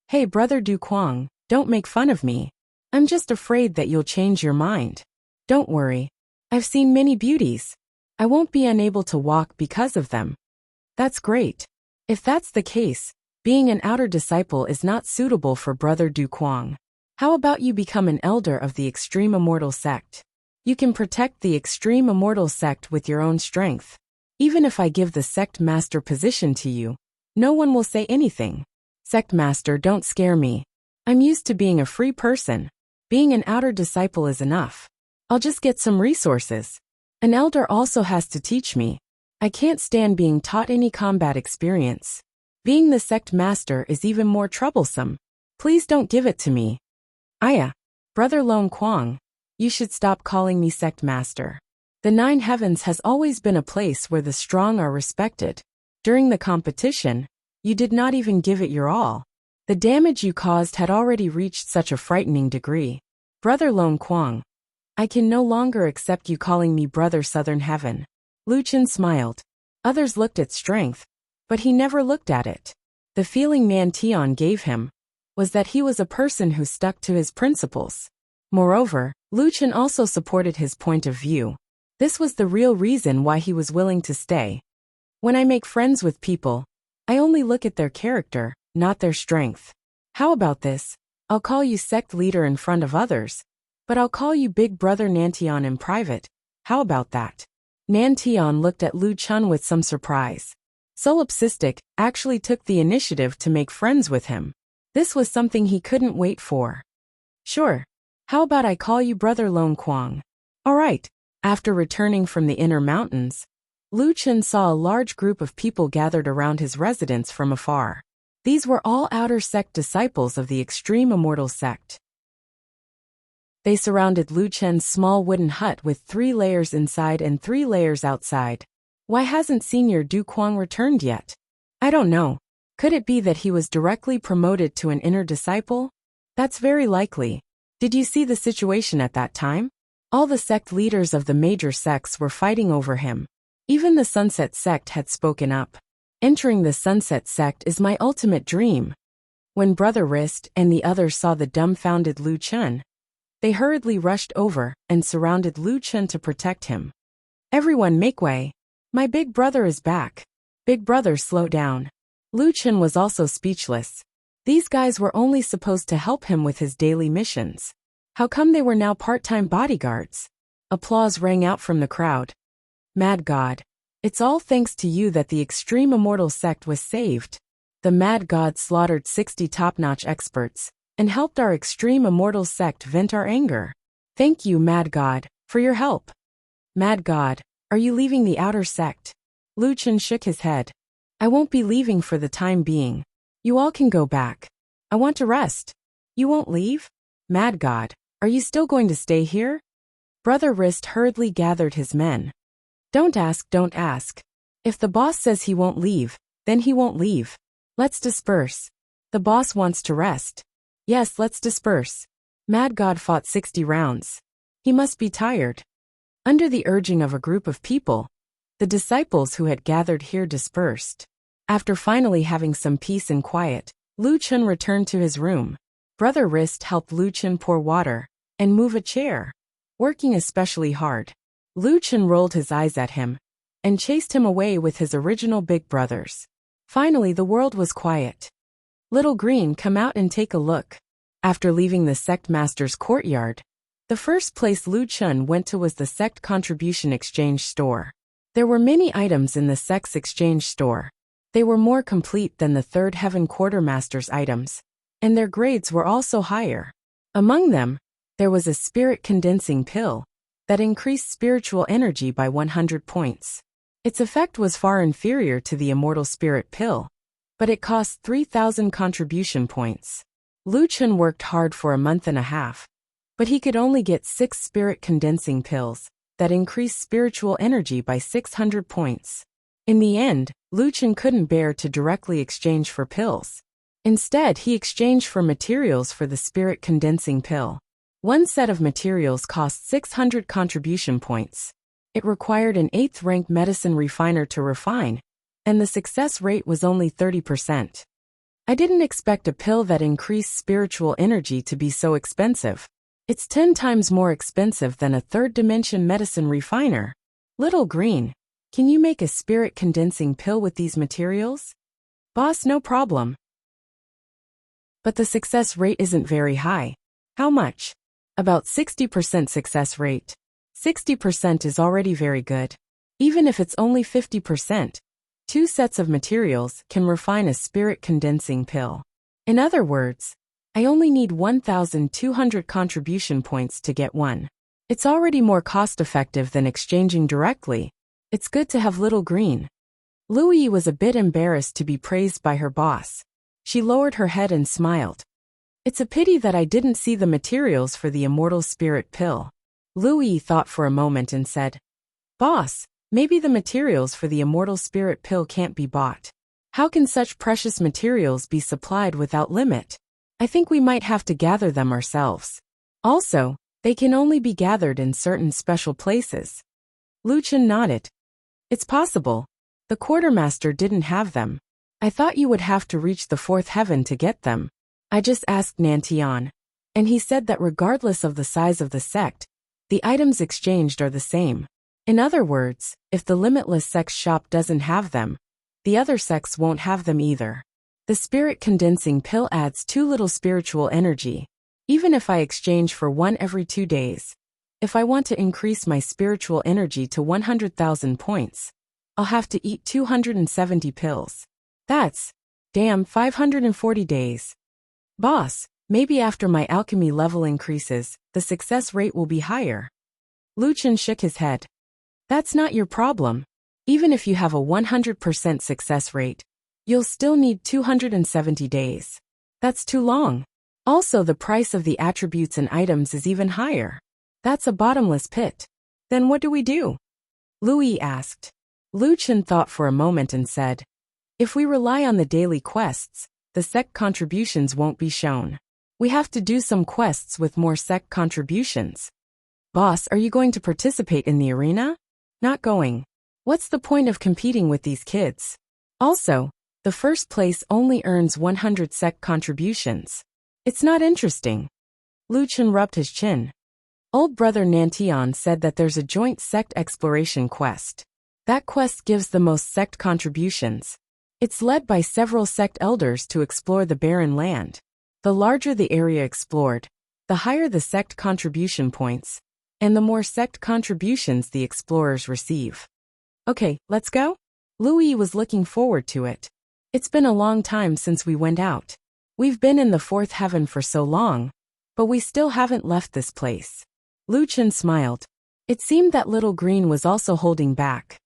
Hey brother Du Kuang, don't make fun of me. I'm just afraid that you'll change your mind. Don't worry. I've seen many beauties. I won't be unable to walk because of them. That's great. If that's the case, being an outer disciple is not suitable for brother Du Kuang. How about you become an elder of the Extreme Immortal sect? You can protect the Extreme Immortal sect with your own strength. Even if I give the sect master position to you, no one will say anything. Sect master, don't scare me. I'm used to being a free person. Being an outer disciple is enough. I'll just get some resources. An elder also has to teach me. I can't stand being taught any combat experience. Being the sect master is even more troublesome. Please don't give it to me. Brother Lone Kuang, you should stop calling me sect master. The Nine Heavens has always been a place where the strong are respected. During the competition, you did not even give it your all. The damage you caused had already reached such a frightening degree. Brother Lone Kuang, I can no longer accept you calling me Brother Southern Heaven. Lu Chen smiled. Others looked at strength, but he never looked at it. The feeling Nantian gave him was that he was a person who stuck to his principles. Moreover, Lu Chen also supported his point of view. This was the real reason why he was willing to stay. When I make friends with people, I only look at their character, not their strength. How about this? I'll call you sect leader in front of others, but I'll call you Big Brother Nantian in private. How about that? Nantian looked at Lu Chun with some surprise. Solipsistic actually took the initiative to make friends with him. This was something he couldn't wait for. Sure. How about I call you Brother Lone Quang? All right. After returning from the inner mountains, Lu Chun saw a large group of people gathered around his residence from afar. These were all outer sect disciples of the extreme immortal sect. They surrounded Lu Chun's small wooden hut with 3 layers inside and 3 layers outside. Why hasn't Senior Du Quang returned yet? I don't know. Could it be that he was directly promoted to an inner disciple? That's very likely. Did you see the situation at that time? All the sect leaders of the major sects were fighting over him. Even the Sunset sect had spoken up. Entering the Sunset sect is my ultimate dream. When Brother Wrist and the others saw the dumbfounded Lu Chun, they hurriedly rushed over and surrounded Lu Chun to protect him. Everyone make way. My big brother is back. Big brother, slow down. Lu Chun was also speechless. These guys were only supposed to help him with his daily missions. How come they were now part-time bodyguards? Applause rang out from the crowd. Mad God. It's all thanks to you that the extreme immortal sect was saved. The Mad God slaughtered 60 top-notch experts and helped our extreme immortal sect vent our anger. Thank you, Mad God, for your help. Mad God, are you leaving the outer sect? Lu Chun shook his head. I won't be leaving for the time being. You all can go back. I want to rest. You won't leave? Mad God, are you still going to stay here? Brother Wrist hurriedly gathered his men. Don't ask, don't ask. If the boss says he won't leave, then he won't leave. Let's disperse. The boss wants to rest. Yes, let's disperse. Mad God fought 60 rounds. He must be tired. Under the urging of a group of people, the disciples who had gathered here dispersed. After finally having some peace and quiet, Lu Chun returned to his room. Brother Wrist helped Lu Chun pour water and move a chair. Working especially hard, Lu Chun rolled his eyes at him and chased him away with his original big brothers. Finally, the world was quiet. Little Green, come out and take a look. After leaving the sect master's courtyard, the first place Lu Chun went to was the sect contribution exchange store. There were many items in the sect's exchange store. They were more complete than the Third Heaven Quartermaster's items, and their grades were also higher. Among them, there was a spirit condensing pill that increased spiritual energy by 100 points. Its effect was far inferior to the immortal spirit pill, but it cost 3,000 contribution points. Lu Chun worked hard for a month and a half, but he could only get 6 spirit condensing pills that increased spiritual energy by 600 points. In the end, Lu Chun couldn't bear to directly exchange for pills. Instead, he exchanged for materials for the spirit condensing pill. One set of materials cost 600 contribution points. It required an 8th rank medicine refiner to refine, and the success rate was only 30%. I didn't expect a pill that increased spiritual energy to be so expensive. It's 10 times more expensive than a 3rd dimension medicine refiner. Little Green, can you make a spirit condensing pill with these materials? Boss, no problem. But the success rate isn't very high. How much? About 60% success rate. 60% is already very good. Even if it's only 50%, 2 sets of materials can refine a spirit condensing pill. In other words, I only need 1,200 contribution points to get one. It's already more cost-effective than exchanging directly. It's good to have Little Green. Louie was a bit embarrassed to be praised by her boss. She lowered her head and smiled. It's a pity that I didn't see the materials for the immortal spirit pill. Louie thought for a moment and said, Boss, maybe the materials for the immortal spirit pill can't be bought. How can such precious materials be supplied without limit? I think we might have to gather them ourselves. Also, they can only be gathered in certain special places. Lu Chun nodded. It's possible. The quartermaster didn't have them. I thought you would have to reach the 4th heaven to get them. I just asked Nantian, and he said that regardless of the size of the sect, the items exchanged are the same. In other words, if the Limitless Sect's shop doesn't have them, the other sects won't have them either. The spirit condensing pill adds too little spiritual energy. Even if I exchange for one every 2 days, If I want to increase my spiritual energy to 100,000 points, I'll have to eat 270 pills. That's, damn, 540 days. Boss, maybe after my alchemy level increases, the success rate will be higher. Luchin shook his head. That's not your problem. Even if you have a 100% success rate, you'll still need 270 days. That's too long. Also, the price of the attributes and items is even higher. That's a bottomless pit. Then what do we do? Louis asked. Luchin thought for a moment and said, if we rely on the daily quests, the sect contributions won't be shown. We have to do some quests with more sect contributions. Boss, are you going to participate in the arena? Not going. What's the point of competing with these kids? Also, the first place only earns 100 sect contributions. It's not interesting. Luchin rubbed his chin. Old brother Nantion said that there's a joint sect exploration quest. That quest gives the most sect contributions. It's led by several sect elders to explore the barren land. The larger the area explored, the higher the sect contribution points, and the more sect contributions the explorers receive. Okay, let's go? Louis was looking forward to it. It's been a long time since we went out. We've been in the fourth heaven for so long, but we still haven't left this place. Luchin smiled. It seemed that Little Green was also holding back.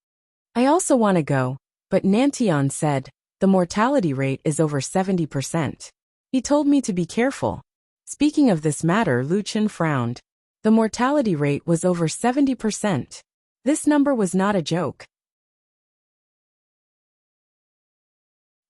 I also want to go, but Nantion said, the mortality rate is over 70%. He told me to be careful. Speaking of this matter, Luchin frowned. The mortality rate was over 70%. This number was not a joke.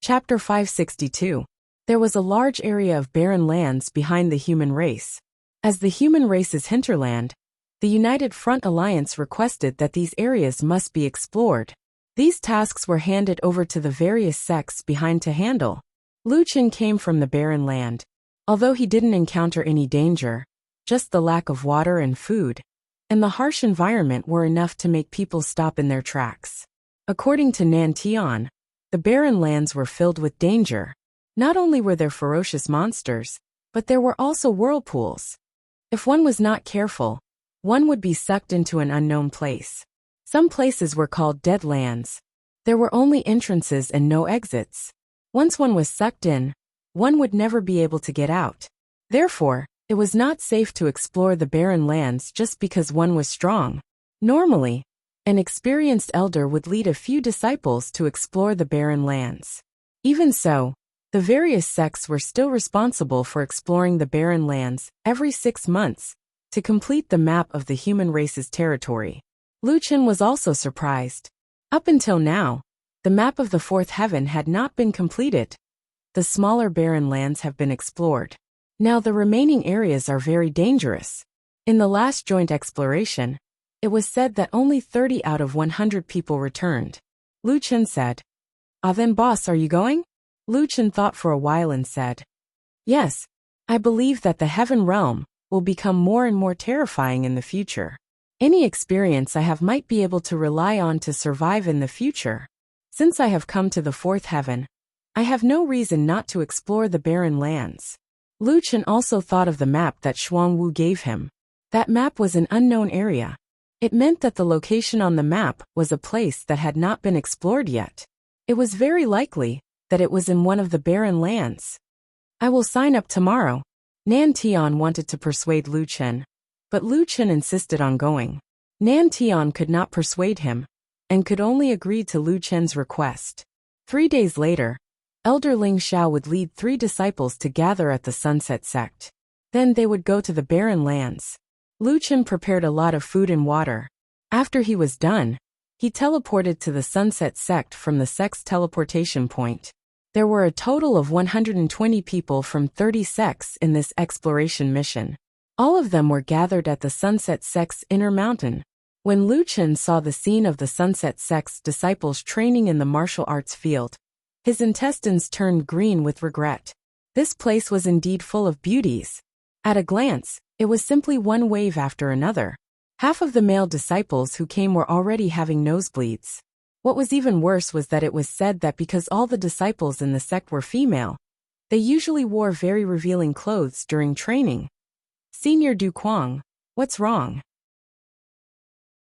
Chapter 562. There was a large area of barren lands behind the human race. As the human race's hinterland, the United Front Alliance requested that these areas must be explored. These tasks were handed over to the various sects behind to handle. Luchin came from the barren land. Although he didn't encounter any danger, just the lack of water and food, and the harsh environment were enough to make people stop in their tracks. According to Nantion, the barren lands were filled with danger. Not only were there ferocious monsters, but there were also whirlpools. If one was not careful, one would be sucked into an unknown place. Some places were called dead lands. There were only entrances and no exits. Once one was sucked in, one would never be able to get out. Therefore, it was not safe to explore the barren lands just because one was strong. Normally, an experienced elder would lead a few disciples to explore the barren lands. Even so, the various sects were still responsible for exploring the barren lands every 6 months to complete the map of the human race's territory. Luchin was also surprised. Up until now, the map of the fourth heaven had not been completed. The smaller barren lands have been explored. Now the remaining areas are very dangerous. In the last joint exploration, it was said that only 30 out of 100 people returned. Luchin said, "Ah then boss, are you going?" Luchin thought for a while and said, "Yes, I believe that the heaven realm will become more and more terrifying in the future. Any experience I have might be able to rely on to survive in the future. Since I have come to the fourth heaven, I have no reason not to explore the barren lands." Luchin also thought of the map that Xuangwu gave him. That map was an unknown area. It meant that the location on the map was a place that had not been explored yet. It was very likely that it was in one of the barren lands. "I will sign up tomorrow." Nantion wanted to persuade Luchin, but Luchin insisted on going. Nantion could not persuade him, and could only agree to Luchin's request. 3 days later, Elder Ling Xiao would lead 3 disciples to gather at the Sunset Sect. Then they would go to the barren lands. Luchin prepared a lot of food and water. After he was done, he teleported to the Sunset Sect from the sect's teleportation point. There were a total of 120 people from 30 sects in this exploration mission. All of them were gathered at the Sunset Sect's inner mountain. When Luchin saw the scene of the Sunset Sect's disciples training in the martial arts field, his intestines turned green with regret. This place was indeed full of beauties. At a glance, it was simply one wave after another. Half of the male disciples who came were already having nosebleeds. What was even worse was that it was said that because all the disciples in the sect were female, they usually wore very revealing clothes during training. "Senior Du Kuang, what's wrong?"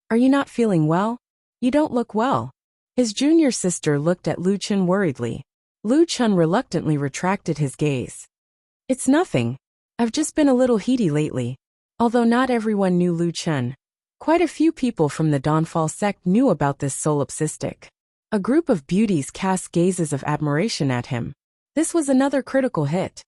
Are you not feeling well? You don't look well. His junior sister looked at Lu Chen worriedly. Lu Chen reluctantly retracted his gaze. It's nothing. I've just been a little heaty lately. Although not everyone knew Lu Chen, quite a few people from the Dawnfall sect knew about this solipsistic. A group of beauties cast gazes of admiration at him. This was another critical hit.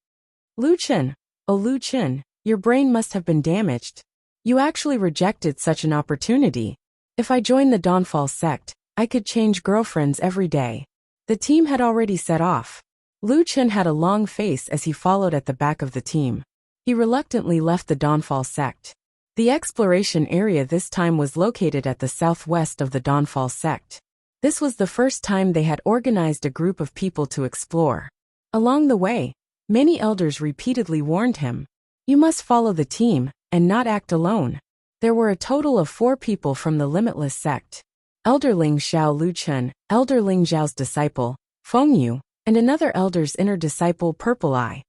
Lu Chen, oh Lu Chen, your brain must have been damaged. You actually rejected such an opportunity. If I joined the Dawnfall sect, I could change girlfriends every day. The team had already set off. Lu Chen had a long face as he followed at the back of the team. He reluctantly left the Dawnfall sect. The exploration area this time was located at the southwest of the Dawnfall sect. This was the first time they had organized a group of people to explore. Along the way, many elders repeatedly warned him, "You must follow the team, and not act alone." There were a total of 4 people from the Limitless sect. Elderling Xiao Lu Chen, Elderling Zhao's disciple, Feng Yu, and another elder's inner disciple Purple Eye.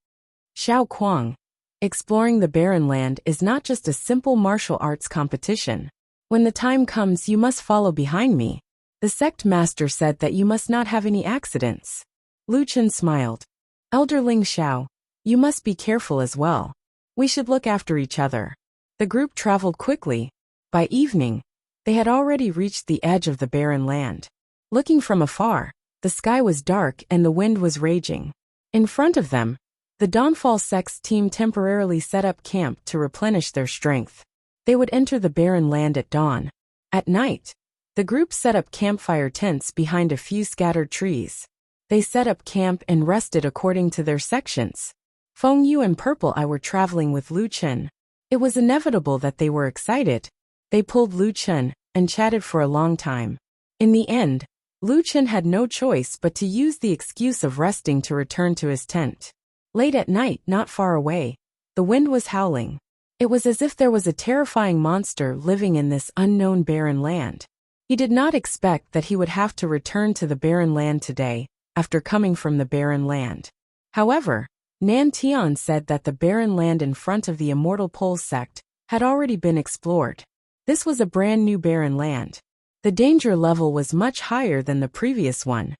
Xiao Kuang. Exploring the Barren Land is not just a simple martial arts competition. When the time comes, you must follow behind me. The sect master said that you must not have any accidents. Lu Chen smiled. Elderling Xiao, you must be careful as well. We should look after each other. The group traveled quickly. By evening, they had already reached the edge of the Barren Land. Looking from afar, the sky was dark and the wind was raging. In front of them, the Dawnfall sect's team temporarily set up camp to replenish their strength. They would enter the Barren Land at dawn. At night, the group set up campfire tents behind a few scattered trees. They set up camp and rested according to their sections. Feng Yu and Purple Eye were traveling with Lu Chen. It was inevitable that they were excited. They pulled Lu Chen and chatted for a long time. In the end, Lu Chen had no choice but to use the excuse of resting to return to his tent. Late at night, not far away, the wind was howling. It was as if there was a terrifying monster living in this unknown barren land. He did not expect that he would have to return to the Barren Land today, after coming from the Barren Land. However, Nan Tian said that the Barren Land in front of the Immortal Pole sect had already been explored. This was a brand new Barren Land. The danger level was much higher than the previous one.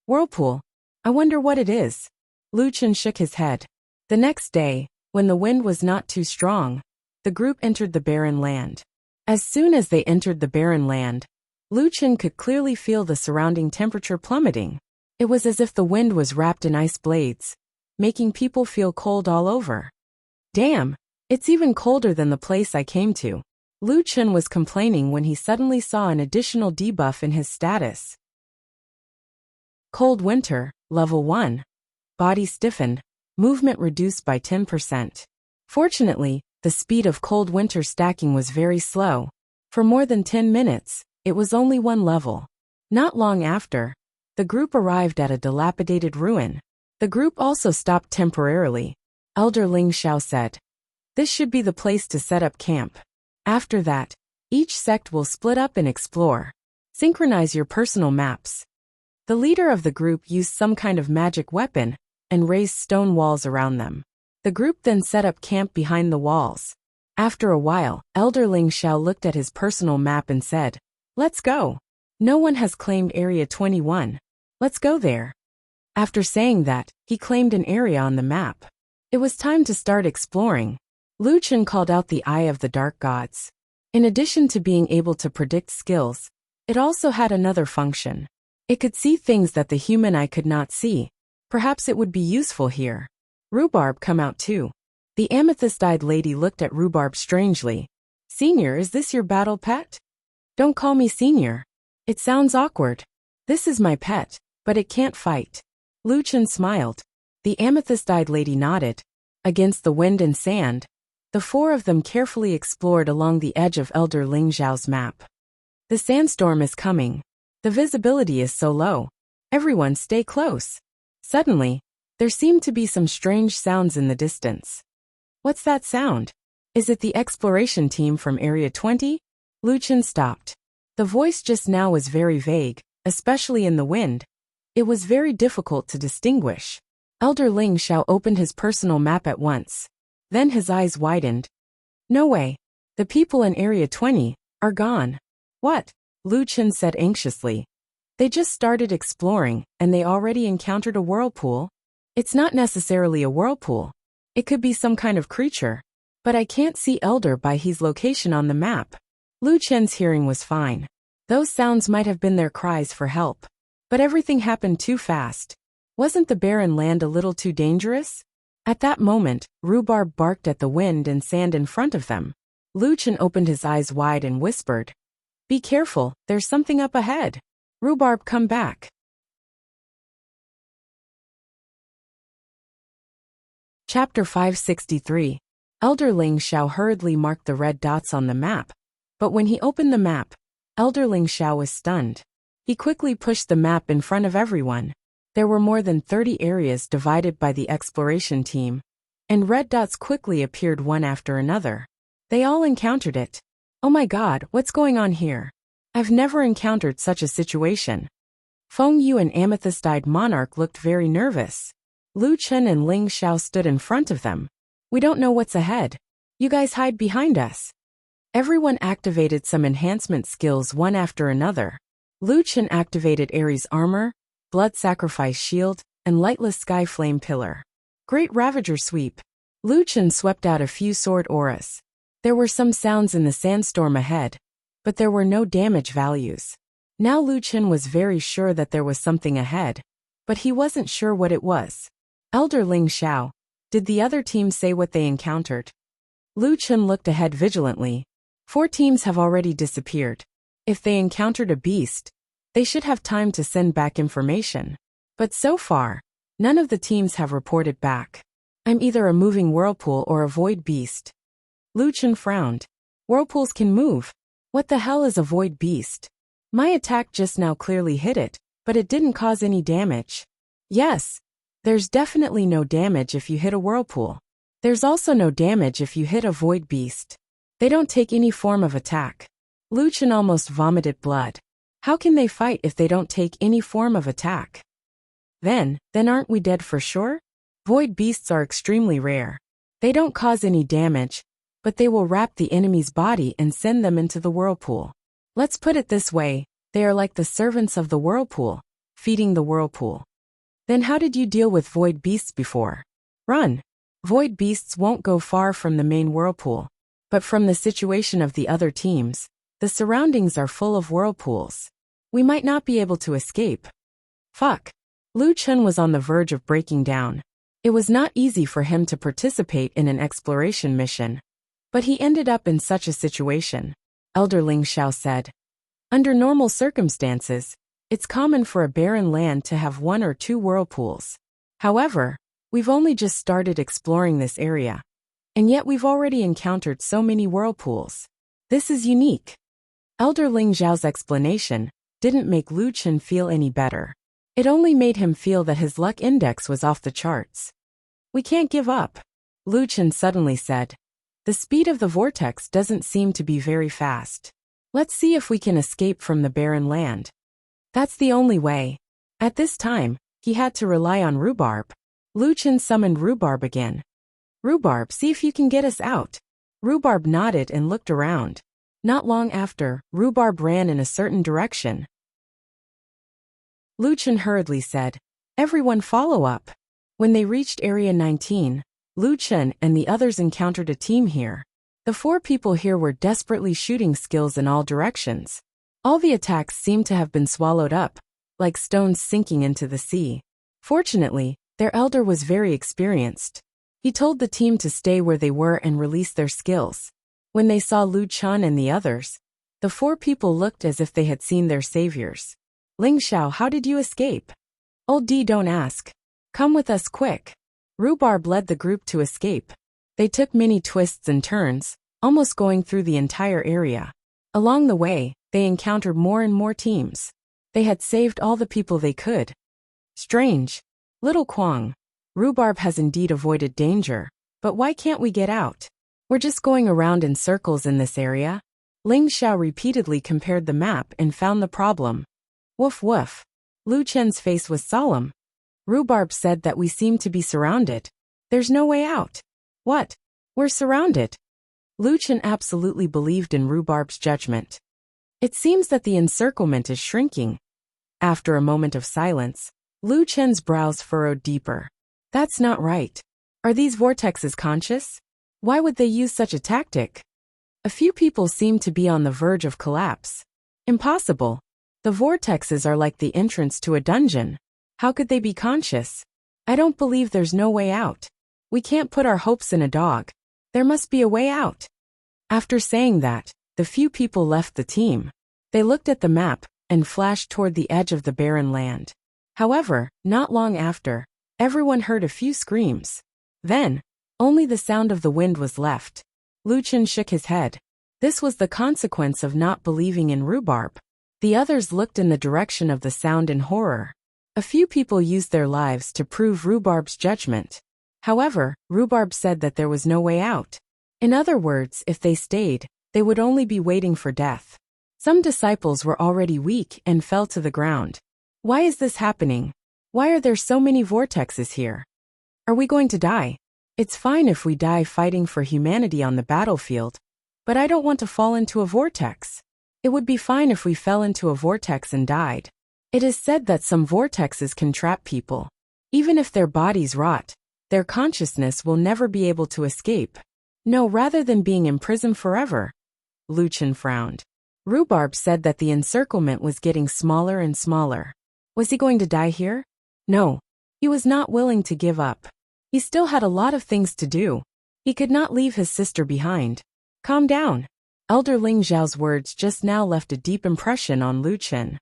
Whirlpool. I wonder what it is. Lu Chen shook his head. The next day, when the wind was not too strong, the group entered the Barren Land. As soon as they entered the Barren Land, Lu Chen could clearly feel the surrounding temperature plummeting. It was as if the wind was wrapped in ice blades, making people feel cold all over. Damn, it's even colder than the place I came to. Lu Chen was complaining when he suddenly saw an additional debuff in his status. Cold Winter, Level 1. Body stiffened, movement reduced by 10%. Fortunately, the speed of Cold Winter stacking was very slow. For more than 10 minutes, it was only 1 level. Not long after, the group arrived at a dilapidated ruin. The group also stopped temporarily. Elder Ling Xiao said, "This should be the place to set up camp. After that, each sect will split up and explore. Synchronize your personal maps." The leader of the group used some kind of magic weapon and raised stone walls around them. The group then set up camp behind the walls. After a while, Elder Ling Xiao looked at his personal map and said, "Let's go. No one has claimed Area 21. Let's go there." After saying that, he claimed an area on the map. It was time to start exploring. Lu Chen called out the Eye of the Dark Gods. In addition to being able to predict skills, it also had another function. It could see things that the human eye could not see. Perhaps it would be useful here. Rhubarb come out too. The amethyst-eyed lady looked at Rhubarb strangely. "Senior, is this your battle pet?" "Don't call me senior. It sounds awkward. This is my pet, but it can't fight." Lu Chen smiled. The amethyst-eyed lady nodded. Against the wind and sand, the 4 of them carefully explored along the edge of Elder Ling Zhao's map. The sandstorm is coming. The visibility is so low. Everyone stay close. Suddenly, there seemed to be some strange sounds in the distance. What's that sound? Is it the exploration team from Area 20? Lu Chen stopped. The voice just now was very vague, especially in the wind. It was very difficult to distinguish. Elder Ling Xiao opened his personal map at once. Then his eyes widened. No way. The people in Area 20 are gone. What? Lu Chen said anxiously. They just started exploring, and they already encountered a whirlpool? It's not necessarily a whirlpool. It could be some kind of creature. But I can't see Elder by his location on the map. Lu Chen's hearing was fine. Those sounds might have been their cries for help. But everything happened too fast. Wasn't the barren land a little too dangerous? At that moment, Rhubarb barked at the wind and sand in front of them. Lu Chen opened his eyes wide and whispered, "Be careful, there's something up ahead. Rhubarb, come back." Chapter 563. Elder Ling Xiao hurriedly marked the red dots on the map. But when he opened the map, Elder Ling Xiao was stunned. He quickly pushed the map in front of everyone. There were more than 30 areas divided by the exploration team, and red dots quickly appeared one after another. They all encountered it. Oh my god, what's going on here? I've never encountered such a situation. Feng Yu and Amethyst-eyed Monarch looked very nervous. Lu Chen and Ling Xiao stood in front of them. We don't know what's ahead. You guys hide behind us. Everyone activated some enhancement skills one after another. Lu Chen activated Ares Armor, Blood Sacrifice Shield, and Lightless Sky Flame Pillar. Great Ravager Sweep. Lu Chen swept out a few sword auras. There were some sounds in the sandstorm ahead, but there were no damage values. Now Lu Chen was very sure that there was something ahead, but he wasn't sure what it was. Elder Ling Xiao, did the other team say what they encountered? Lu Chen looked ahead vigilantly. 4 teams have already disappeared. If they encountered a beast, they should have time to send back information. But so far, none of the teams have reported back. I'm either a moving whirlpool or a void beast. Lu Chen frowned. Whirlpools can move. What the hell is a void beast? My attack just now clearly hit it, but it didn't cause any damage. Yes, there's definitely no damage if you hit a whirlpool. There's also no damage if you hit a void beast. They don't take any form of attack. Lu Chen almost vomited blood. How can they fight if they don't take any form of attack? Then aren't we dead for sure? Void beasts are extremely rare. They don't cause any damage, but they will wrap the enemy's body and send them into the whirlpool. Let's put it this way, they are like the servants of the whirlpool, feeding the whirlpool. Then how did you deal with void beasts before? Run. Void beasts won't go far from the main whirlpool. But from the situation of the other teams, the surroundings are full of whirlpools. We might not be able to escape. Fuck. Lu Chen was on the verge of breaking down. It was not easy for him to participate in an exploration mission. But he ended up in such a situation. Elder Ling Xiao said, under normal circumstances, it's common for a barren land to have 1 or 2 whirlpools. However, we've only just started exploring this area. And yet we've already encountered so many whirlpools. This is unique. Elder Ling Xiao's explanation didn't make Lu Chen feel any better. It only made him feel that his luck index was off the charts. We can't give up, Lu Chen suddenly said. The speed of the vortex doesn't seem to be very fast. Let's see if we can escape from the barren land. That's the only way. At this time, he had to rely on Rhubarb. Lu Chen summoned Rhubarb again. Rhubarb, see if you can get us out. Rhubarb nodded and looked around. Not long after, Rhubarb ran in a certain direction. Lu Chen hurriedly said, everyone follow up. When they reached Area 19, Lu Chen and the others encountered a team here. The 4 people here were desperately shooting skills in all directions. All the attacks seemed to have been swallowed up, like stones sinking into the sea. Fortunately, their elder was very experienced. He told the team to stay where they were and release their skills. When they saw Lu Chen and the others, the 4 people looked as if they had seen their saviors. Ling Xiao, how did you escape? Old D, don't ask. Come with us quick. Rhubarb led the group to escape. They took many twists and turns, almost going through the entire area. Along the way, they encountered more and more teams. They had saved all the people they could. Strange. Little Kwang. Rhubarb has indeed avoided danger, but why can't we get out? We're just going around in circles in this area. Ling Xiao repeatedly compared the map and found the problem. Woof woof. Lu Chen's face was solemn. Rhubarb said that we seem to be surrounded. There's no way out. What? We're surrounded. Lu Chen absolutely believed in Rhubarb's judgment. It seems that the encirclement is shrinking. After a moment of silence, Lu Chen's brows furrowed deeper. That's not right. Are these vortexes conscious? Why would they use such a tactic? A few people seem to be on the verge of collapse. Impossible. The vortexes are like the entrance to a dungeon. How could they be conscious? I don't believe there's no way out. We can't put our hopes in a dog. There must be a way out. After saying that, the few people left the team. They looked at the map and flashed toward the edge of the barren land. However, not long after, everyone heard a few screams. Then, only the sound of the wind was left. Lu Chen shook his head. This was the consequence of not believing in rhubarb. The others looked in the direction of the sound in horror. A few people used their lives to prove rhubarb's judgment. However, rhubarb said that there was no way out. In other words, if they stayed, they would only be waiting for death. Some disciples were already weak and fell to the ground. Why is this happening? Why are there so many vortexes here? Are we going to die? It's fine if we die fighting for humanity on the battlefield, but I don't want to fall into a vortex. It would be fine if we fell into a vortex and died. It is said that some vortexes can trap people. Even if their bodies rot, their consciousness will never be able to escape. No, rather than being imprisoned forever. Lu Chen frowned. Rhubarb said that the encirclement was getting smaller and smaller. Was he going to die here? No. He was not willing to give up. He still had a lot of things to do. He could not leave his sister behind. Calm down. Elder Ling Zhao's words just now left a deep impression on Lu Chen.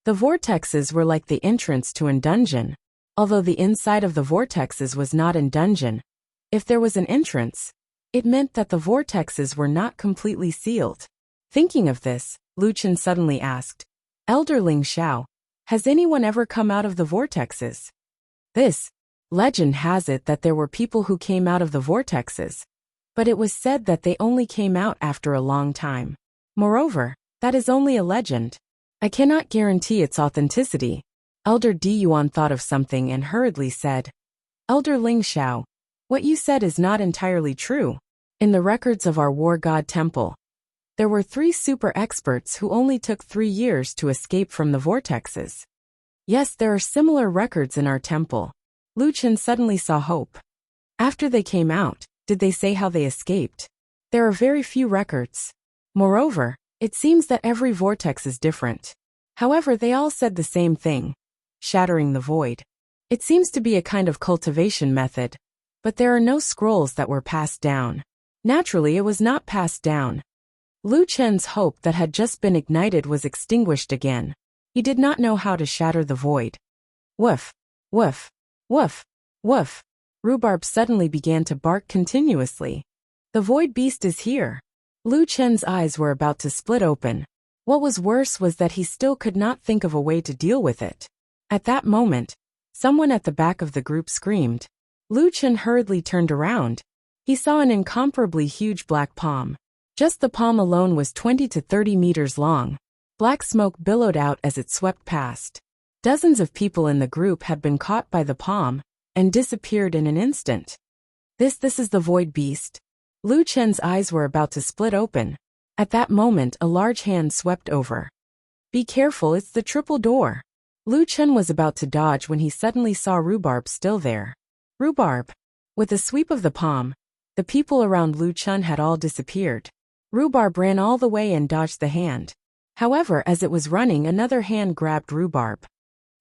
The vortexes were like the entrance to a dungeon. Although the inside of the vortexes was not a dungeon, if there was an entrance, it meant that the vortexes were not completely sealed. Thinking of this, Lu Chen suddenly asked, Elder Ling Zhao, has anyone ever come out of the vortexes? This legend has it that there were people who came out of the vortexes, but it was said that they only came out after a long time. Moreover, that is only a legend. I cannot guarantee its authenticity. Elder Di Yuan thought of something and hurriedly said, Elder Ling Zhao, what you said is not entirely true. In the records of our war god temple, there were 3 super experts who only took 3 years to escape from the vortexes. Yes, there are similar records in our temple. Lu Chen suddenly saw hope. After they came out, did they say how they escaped? There are very few records. Moreover, it seems that every vortex is different. However, they all said the same thing. Shattering the void. It seems to be a kind of cultivation method, but there are no scrolls that were passed down. Naturally, it was not passed down. Lu Chen's hope that had just been ignited was extinguished again. He did not know how to shatter the void. Woof, woof, woof, woof. Rhubarb suddenly began to bark continuously. The void beast is here. Lu Chen's eyes were about to split open. What was worse was that he still could not think of a way to deal with it. At that moment, someone at the back of the group screamed. Lu Chen hurriedly turned around. He saw an incomparably huge black palm. Just the palm alone was 20 to 30 meters long. Black smoke billowed out as it swept past. Dozens of people in the group had been caught by the palm and disappeared in an instant. This is the void beast. Lu Chen's eyes were about to split open. At that moment, a large hand swept over. Be careful, it's the triple door. Lu Chen was about to dodge when he suddenly saw Rhubarb still there. Rhubarb. With a sweep of the palm, the people around Lu Chen had all disappeared. Rhubarb ran all the way and dodged the hand. However, as it was running, another hand grabbed Rhubarb.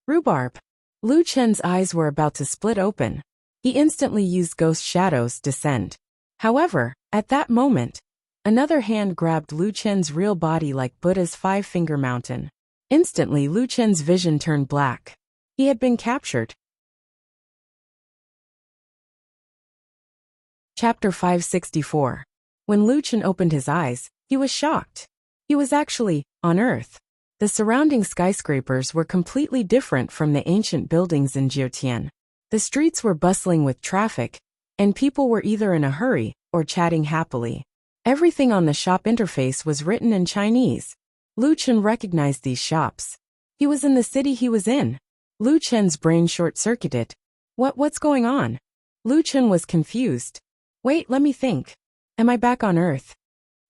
Rhubarb. Lu Chen's eyes were about to split open. He instantly used Ghost Shadow's Descend. However, at that moment, another hand grabbed Lu Chen's real body like Buddha's 5-finger mountain. Instantly, Lu Chen's vision turned black. He had been captured. Chapter 564. When Lu Chen opened his eyes, he was shocked. He was actually on Earth. The surrounding skyscrapers were completely different from the ancient buildings in Jiutian. The streets were bustling with traffic, and people were either in a hurry or chatting happily. Everything on the shop interface was written in Chinese. Lu Chen recognized these shops. He was in the city he was in. Lu Chen's brain short-circuited. What's going on? Lu Chen was confused. Wait, let me think. Am I back on Earth?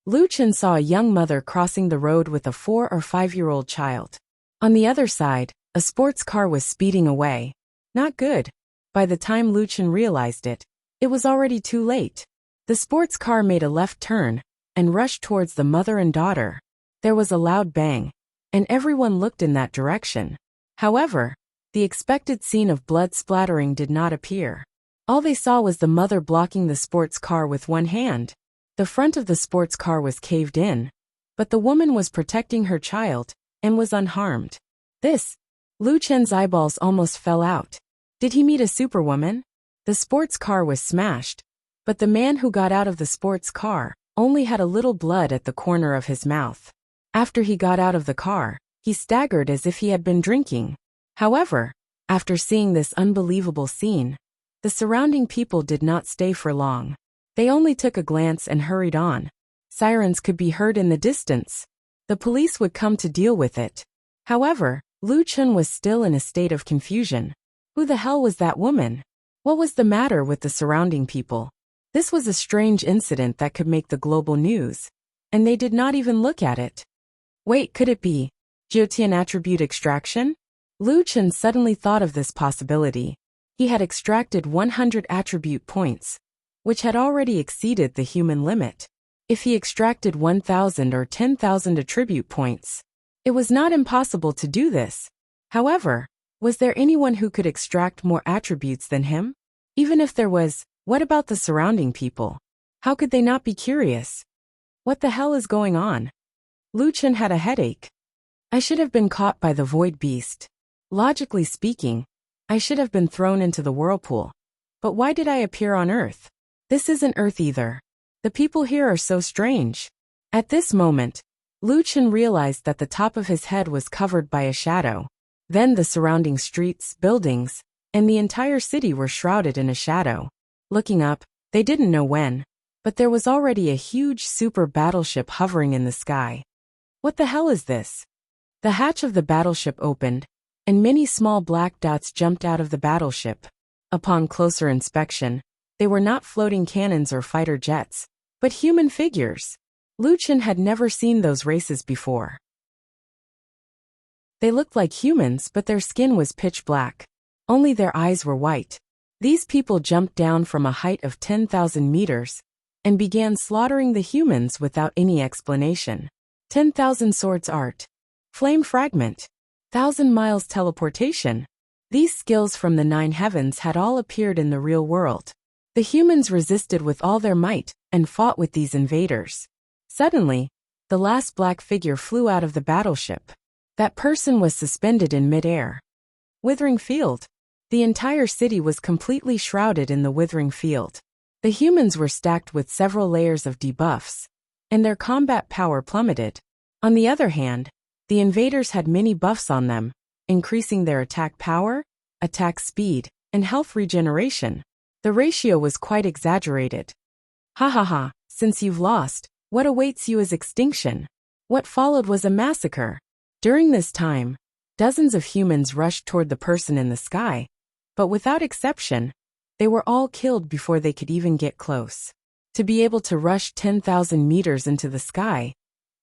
Lu Chen saw a young mother crossing the road with a 4 or 5-year-old child. On the other side, a sports car was speeding away. Not good. By the time Lu Chen realized it, it was already too late. The sports car made a left turn and rushed towards the mother and daughter. There was a loud bang, and everyone looked in that direction. However, the expected scene of blood splattering did not appear. All they saw was the mother blocking the sports car with one hand. The front of the sports car was caved in, but the woman was protecting her child and was unharmed. Lu Chen's eyeballs almost fell out. Did he meet a superwoman? The sports car was smashed, but the man who got out of the sports car only had a little blood at the corner of his mouth. After he got out of the car, he staggered as if he had been drinking. However, after seeing this unbelievable scene, the surrounding people did not stay for long. They only took a glance and hurried on. Sirens could be heard in the distance. The police would come to deal with it. However, Lu Chen was still in a state of confusion. Who the hell was that woman? What was the matter with the surrounding people? This was a strange incident that could make the global news, and they did not even look at it. Wait, could it be Jiutian attribute extraction? Lu Chen suddenly thought of this possibility. He had extracted 100 attribute points, which had already exceeded the human limit. If he extracted 1,000 or 10,000 attribute points, it was not impossible to do this. However, was there anyone who could extract more attributes than him? Even if there was, what about the surrounding people? How could they not be curious? What the hell is going on? Lu Chen had a headache. I should have been caught by the void beast. Logically speaking, I should have been thrown into the whirlpool. But why did I appear on Earth? This isn't Earth either. The people here are so strange. At this moment, Lu Chen realized that the top of his head was covered by a shadow. Then the surrounding streets, buildings, and the entire city were shrouded in a shadow. Looking up, they didn't know when, but there was already a huge super battleship hovering in the sky. What the hell is this? The hatch of the battleship opened, and many small black dots jumped out of the battleship. Upon closer inspection, they were not floating cannons or fighter jets, but human figures. Lu Chen had never seen those races before. They looked like humans, but their skin was pitch black. Only their eyes were white. These people jumped down from a height of 10,000 meters and began slaughtering the humans without any explanation. 10,000 swords art. Flame fragment. 1,000 miles teleportation. These skills from the 9 heavens had all appeared in the real world. The humans resisted with all their might and fought with these invaders. Suddenly, the last black figure flew out of the battleship. That person was suspended in midair. Withering field. The entire city was completely shrouded in the withering field. The humans were stacked with several layers of debuffs, and their combat power plummeted. On the other hand, the invaders had many buffs on them, increasing their attack power, attack speed, and health regeneration. The ratio was quite exaggerated. Ha ha ha, since you've lost, what awaits you is extinction. What followed was a massacre. During this time, dozens of humans rushed toward the person in the sky, but without exception, they were all killed before they could even get close. To be able to rush 10,000 meters into the sky,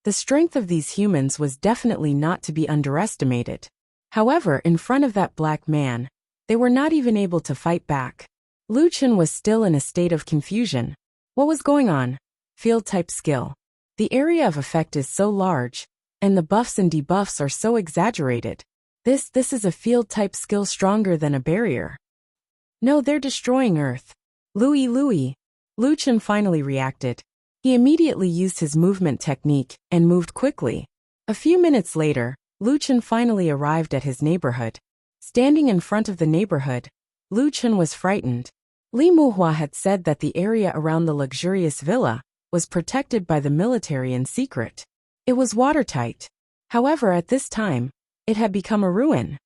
the strength of these humans was definitely not to be underestimated. However, in front of that black man, they were not even able to fight back. Lu Chen was still in a state of confusion. What was going on? Field type skill. The area of effect is so large, and the buffs and debuffs are so exaggerated. This is a field type skill stronger than a barrier. No, they're destroying Earth. Louis. Lu Chen finally reacted. He immediately used his movement technique and moved quickly. A few minutes later, Lu Chen finally arrived at his neighborhood. Standing in front of the neighborhood, Lu Chen was frightened. Li Muhua had said that the area around the luxurious villa was protected by the military in secret. It was watertight. However, at this time, it had become a ruin.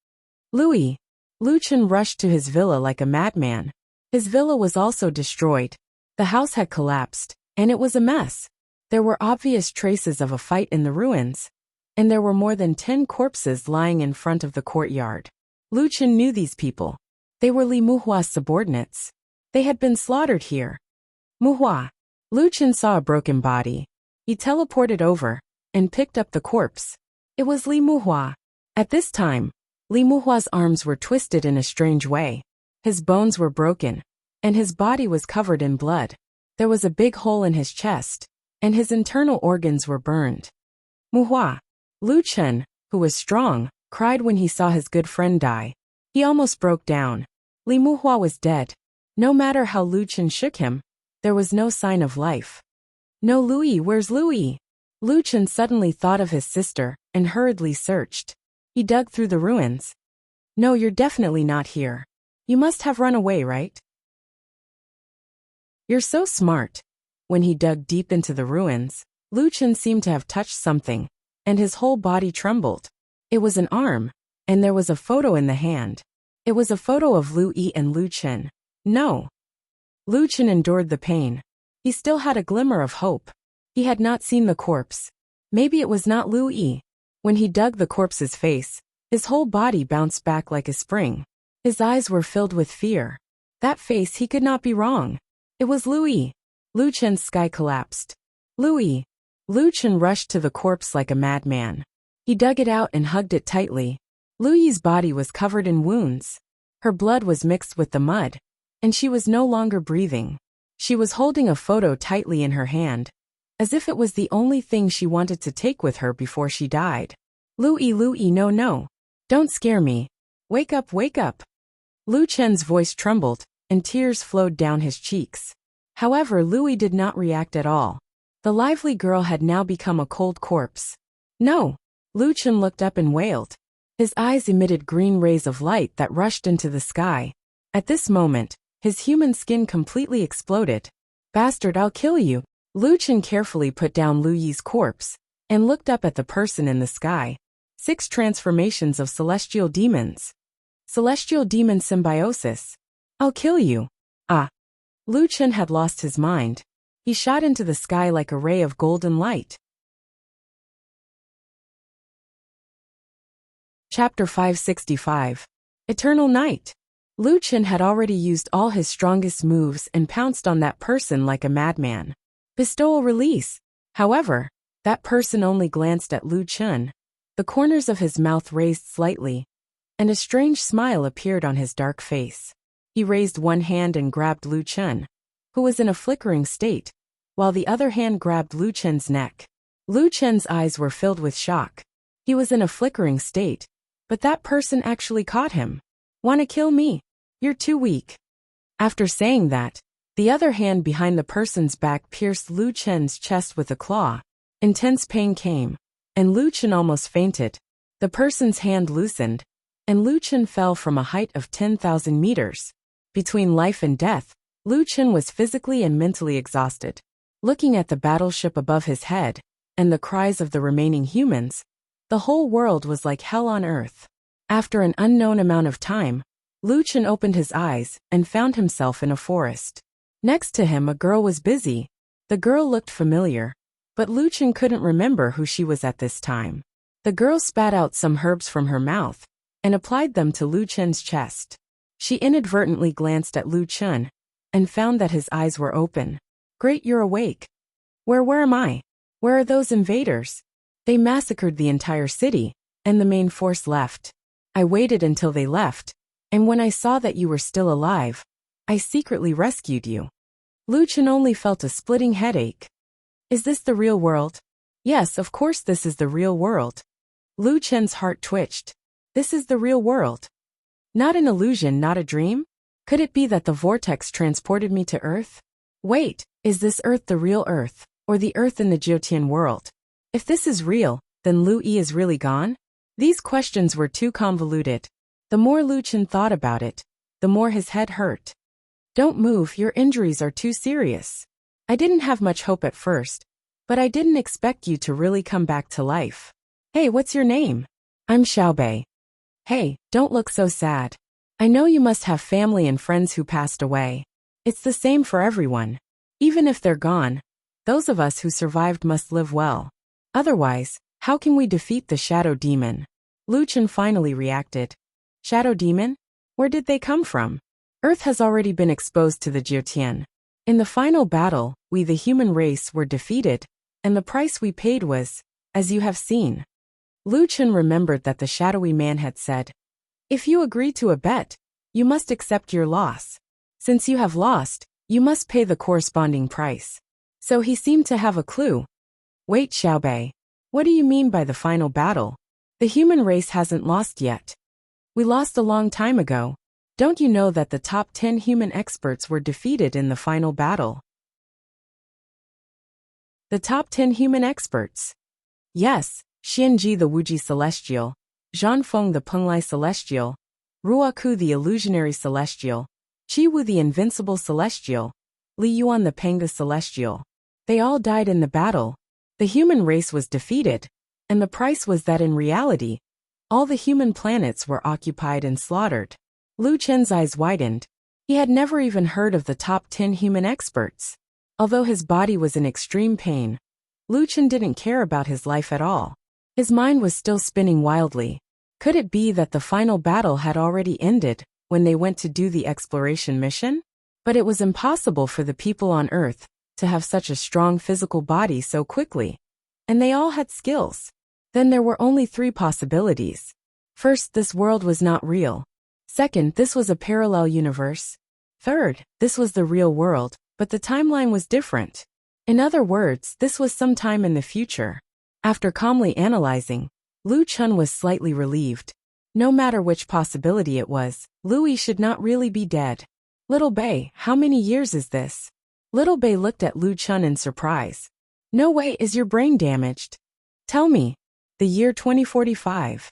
Louis. Lu Chen rushed to his villa like a madman. His villa was also destroyed. The house had collapsed, and it was a mess. There were obvious traces of a fight in the ruins, and there were more than 10 corpses lying in front of the courtyard. Lu Chen knew these people. They were Li Muhua's subordinates. They had been slaughtered here. Muhua. Lu Chen saw a broken body. He teleported over and picked up the corpse. It was Li Muhua. At this time, Li Muhua's arms were twisted in a strange way. His bones were broken, and his body was covered in blood. There was a big hole in his chest, and his internal organs were burned. Muhua. Lu Chen, who was strong, cried when he saw his good friend die. He almost broke down. Li Muhua was dead. No matter how Lu Chen shook him, there was no sign of life. No Louis, where's Louis? Lu Chen suddenly thought of his sister and hurriedly searched. He dug through the ruins. No, you're definitely not here. You must have run away, right? You're so smart. When he dug deep into the ruins, Lu Chen seemed to have touched something, and his whole body trembled. It was an arm, and there was a photo in the hand. It was a photo of Lu Yi and Lu Chen. No. Lu Chen endured the pain. He still had a glimmer of hope. He had not seen the corpse. Maybe it was not Lu Yi. When he dug the corpse's face, his whole body bounced back like a spring. His eyes were filled with fear. That face, he could not be wrong. It was Lu Yi. Lu Chen's sky collapsed. Lu Yi. Lu Chen rushed to the corpse like a madman. He dug it out and hugged it tightly. Lu Yi's body was covered in wounds. Her blood was mixed with the mud, and she was no longer breathing. She was holding a photo tightly in her hand, as if it was the only thing she wanted to take with her before she died. Lu Yi, no. Don't scare me. Wake up, wake up. Lu Chen's voice trembled, and tears flowed down his cheeks. However, Lu Yi did not react at all. The lively girl had now become a cold corpse. No. Lu Chen looked up and wailed. His eyes emitted green rays of light that rushed into the sky. At this moment, his human skin completely exploded. Bastard, I'll kill you. Lu Chen carefully put down Lu Yi's corpse and looked up at the person in the sky. 6 transformations of celestial demons. Celestial demon symbiosis. I'll kill you. Ah. Lu Chen had lost his mind. He shot into the sky like a ray of golden light. Chapter 565. Eternal Night. Lu Chen had already used all his strongest moves and pounced on that person like a madman. Bestowal release. However, that person only glanced at Lu Chen. The corners of his mouth raised slightly, and a strange smile appeared on his dark face. He raised one hand and grabbed Lu Chen, who was in a flickering state, while the other hand grabbed Lu Chen's neck. Lu Chen's eyes were filled with shock. He was in a flickering state, but that person actually caught him. Wanna kill me? You're too weak. After saying that, the other hand behind the person's back pierced Lu Chen's chest with a claw. Intense pain came, and Lu Chen almost fainted. The person's hand loosened, and Lu Chen fell from a height of 10,000 meters. Between life and death, Lu Chen was physically and mentally exhausted. Looking at the battleship above his head, and the cries of the remaining humans, the whole world was like hell on earth. After an unknown amount of time, Lu Chen opened his eyes and found himself in a forest. Next to him, a girl was busy. The girl looked familiar, but Lu Chen couldn't remember who she was at this time. The girl spat out some herbs from her mouth and applied them to Lu Chen's chest. She inadvertently glanced at Lu Chen and found that his eyes were open. Great, you're awake. Where am I? Where are those invaders? They massacred the entire city, and the main force left. I waited until they left, and when I saw that you were still alive, I secretly rescued you. Lu Chen only felt a splitting headache. Is this the real world? Yes, of course this is the real world. Lu Chen's heart twitched. This is the real world. Not an illusion, not a dream? Could it be that the vortex transported me to Earth? Wait, is this Earth the real Earth, or the Earth in the Jiotian world? If this is real, then Lu Yi is really gone? These questions were too convoluted. The more Lu Chen thought about it, the more his head hurt. Don't move, your injuries are too serious. I didn't have much hope at first, but I didn't expect you to really come back to life. Hey, what's your name? I'm Xiaobei. Hey, don't look so sad. I know you must have family and friends who passed away. It's the same for everyone. Even if they're gone, those of us who survived must live well. Otherwise, how can we defeat the shadow demon? Lu Chen finally reacted. Shadow demon? Where did they come from? Earth has already been exposed to the Jiotian. In the final battle, we the human race were defeated, and the price we paid was, as you have seen. Lu Chen remembered that the shadowy man had said, "If you agree to a bet, you must accept your loss. Since you have lost, you must pay the corresponding price." So he seemed to have a clue. "Wait, Xiaobei. What do you mean by the final battle? The human race hasn't lost yet. We lost a long time ago. Don't you know that the top 10 human experts were defeated in the final battle?" The top 10 human experts. Yes, Xianji the Wuji Celestial, Zhanfeng the Penglai Celestial, Ruoku the Illusionary Celestial, Qiwu the Invincible Celestial, Li Yuan the Panga Celestial. They all died in the battle. The human race was defeated, and the price was that in reality, all the human planets were occupied and slaughtered. Lu Chen's eyes widened. He had never even heard of the top 10 human experts. Although his body was in extreme pain, Lu Chen didn't care about his life at all. His mind was still spinning wildly. Could it be that the final battle had already ended when they went to do the exploration mission? But it was impossible for the people on Earth to have such a strong physical body so quickly. And they all had skills. Then there were only 3 possibilities. First, this world was not real. Second, this was a parallel universe. Third, this was the real world, but the timeline was different. In other words, this was some time in the future. After calmly analyzing, Lu Chen was slightly relieved. No matter which possibility it was, Louis should not really be dead. "Little Bei, how many years is this?" Little Bei looked at Lu Chen in surprise. "No way, is your brain damaged? Tell me." "The year 2045.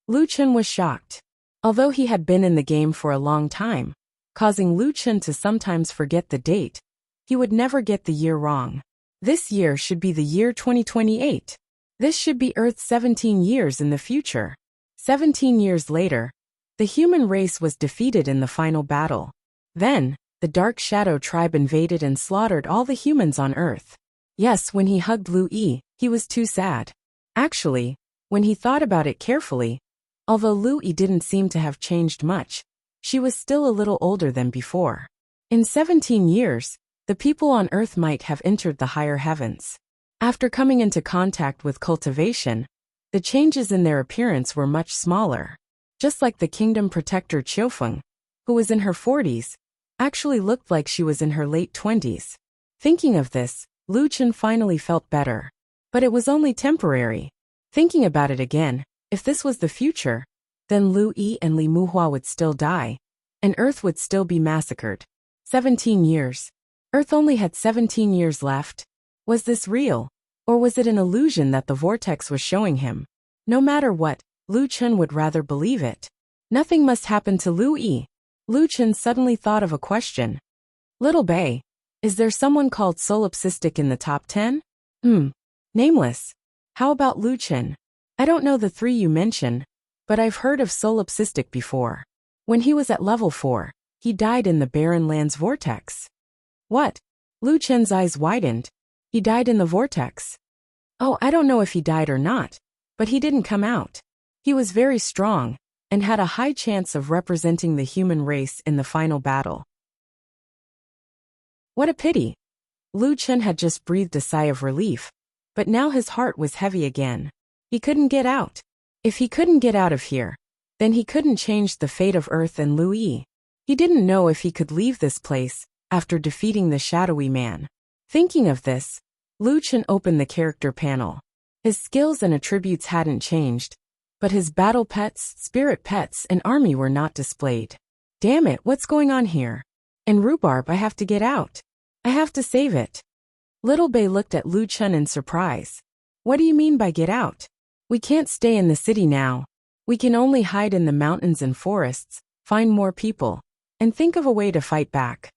Lu Chen was shocked. Although he had been in the game for a long time, causing Lu Chen to sometimes forget the date, he would never get the year wrong. This year should be the year 2028. This should be Earth's 17 years in the future. 17 years later, the human race was defeated in the final battle. Then, the Dark Shadow tribe invaded and slaughtered all the humans on Earth. Yes, when he hugged Lu Yi, he was too sad. Actually, when he thought about it carefully, although Lu Yi didn't seem to have changed much, she was still a little older than before. In 17 years, the people on Earth might have entered the higher heavens. After coming into contact with cultivation, the changes in their appearance were much smaller. Just like the kingdom protector Qiufeng, who was in her 40s, actually looked like she was in her late 20s. Thinking of this, Lu Chen finally felt better. But it was only temporary. Thinking about it again, if this was the future, then Lu Yi and Li Muhua would still die, and Earth would still be massacred. 17 years. Earth only had 17 years left. Was this real? Or was it an illusion that the vortex was showing him? No matter what, Lu Chen would rather believe it. Nothing must happen to Lu Yi. Lu Chen suddenly thought of a question. "Little Bei, is there someone called Solipsistic in the top 10? Nameless. How about Lu Chen? I don't know the 3 you mention, but I've heard of Solipsistic before. When he was at level 4, he died in the Barren Lands vortex." "What?" Lu Chen's eyes widened. "He died in the vortex?" "Oh, I don't know if he died or not, but he didn't come out. He was very strong, and had a high chance of representing the human race in the final battle." What a pity. Lu Chen had just breathed a sigh of relief, but now his heart was heavy again. He couldn't get out. If he couldn't get out of here, then he couldn't change the fate of Earth and Lu Yi. He didn't know if he could leave this place after defeating the shadowy man. Thinking of this, Lu Chen opened the character panel. His skills and attributes hadn't changed, but his battle pets, spirit pets, and army were not displayed. Damn it, what's going on here? And rhubarb, I have to get out. I have to save it. Little Bei looked at Lu Chen in surprise. What do you mean by get out? We can't stay in the city now. We can only hide in the mountains and forests, find more people, and think of a way to fight back.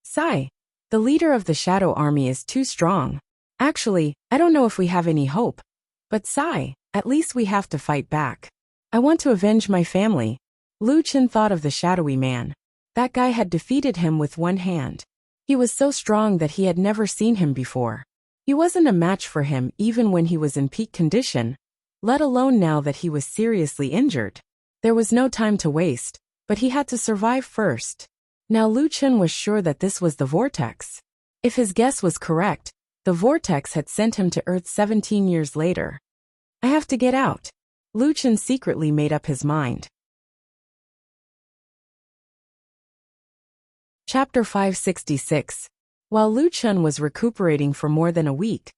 Sai, the leader of the Shadow Army is too strong. Actually, I don't know if we have any hope. But Sai, at least we have to fight back. I want to avenge my family. Lu Chen thought of the shadowy man. That guy had defeated him with one hand. He was so strong that he had never seen him before. He wasn't a match for him even when he was in peak condition, let alone now that he was seriously injured. There was no time to waste, but he had to survive first. Now Lu Chen was sure that this was the vortex. If his guess was correct, The vortex had sent him to Earth 17 years later. I have to get out. Lu Chen secretly made up his mind. Chapter 566. While Lu Chen was recuperating for more than a week,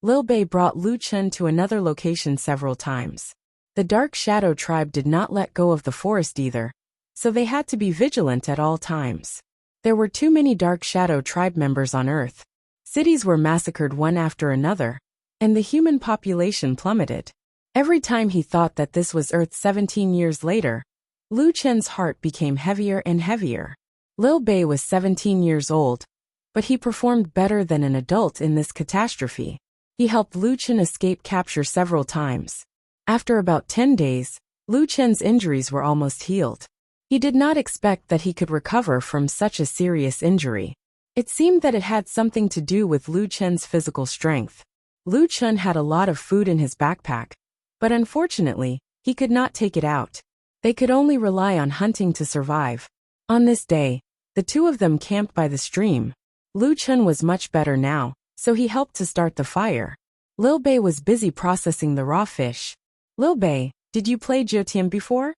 Liu Bei brought Lu Chen to another location several times. The Dark Shadow tribe did not let go of the forest either, so they had to be vigilant at all times. There were too many Dark Shadow tribe members on Earth. Cities were massacred one after another, and the human population plummeted. Every time he thought that this was Earth 17 years later, Lu Chen's heart became heavier and heavier. Liu Bei was 17 years old, but he performed better than an adult in this catastrophe. He helped Lu Chen escape capture several times. After about 10 days, Lu Chen's injuries were almost healed. He did not expect that he could recover from such a serious injury. It seemed that it had something to do with Lu Chen's physical strength. Lu Chen had a lot of food in his backpack, but unfortunately, he could not take it out. They could only rely on hunting to survive. On this day, the two of them camped by the stream. Lu Chen was much better now, so he helped to start the fire. Liu Bei was busy processing the raw fish. Liu Bei, did you play Jiutian before?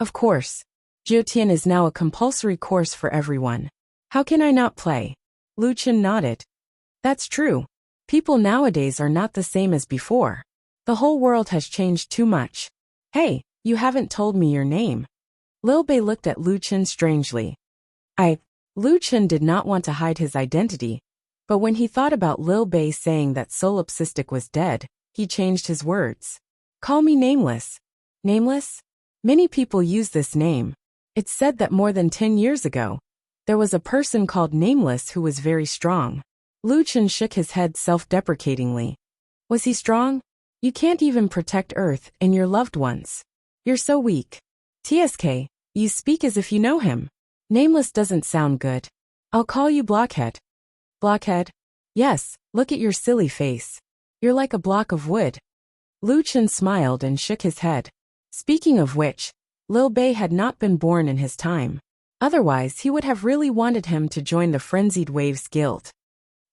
Of course. Jiutian is now a compulsory course for everyone. How can I not play? Lu Chen nodded. That's true. People nowadays are not the same as before. The whole world has changed too much. Hey, you haven't told me your name. Liu Bei looked at Lu Chen strangely. Lu Chen did not want to hide his identity, but when he thought about Liu Bei saying that Solipsistic was dead, he changed his words. Call me Nameless. Nameless? Many people use this name. It's said that more than 10 years ago, there was a person called Nameless who was very strong. Lu Chen shook his head self-deprecatingly. Was he strong? You can't even protect Earth and your loved ones. You're so weak. TSK, you speak as if you know him. Nameless doesn't sound good. I'll call you Blockhead. Blockhead? Yes, look at your silly face. You're like a block of wood. Lu Chen smiled and shook his head. Speaking of which, Liu Bei had not been born in his time. Otherwise, he would have really wanted him to join the Frenzied Waves Guild.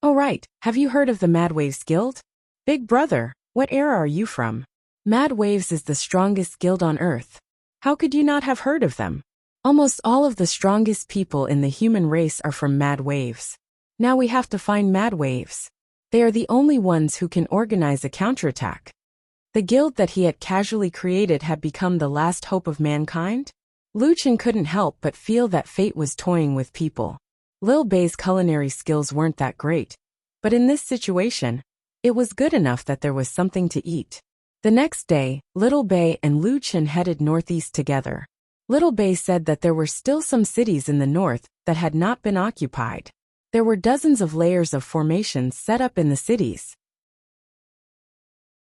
Oh right, have you heard of the Mad Waves Guild? Big brother, what era are you from? Mad Waves is the strongest guild on Earth. How could you not have heard of them? Almost all of the strongest people in the human race are from Mad Waves. Now we have to find Mad Waves. They are the only ones who can organize a counterattack. The guild that he had casually created had become the last hope of mankind? Lu Chen couldn't help but feel that fate was toying with people. Liu Bei's culinary skills weren't that great, but in this situation, it was good enough that there was something to eat. The next day, Liu Bei and Lu Chen headed northeast together. Liu Bei said that there were still some cities in the north that had not been occupied. There were dozens of layers of formations set up in the cities.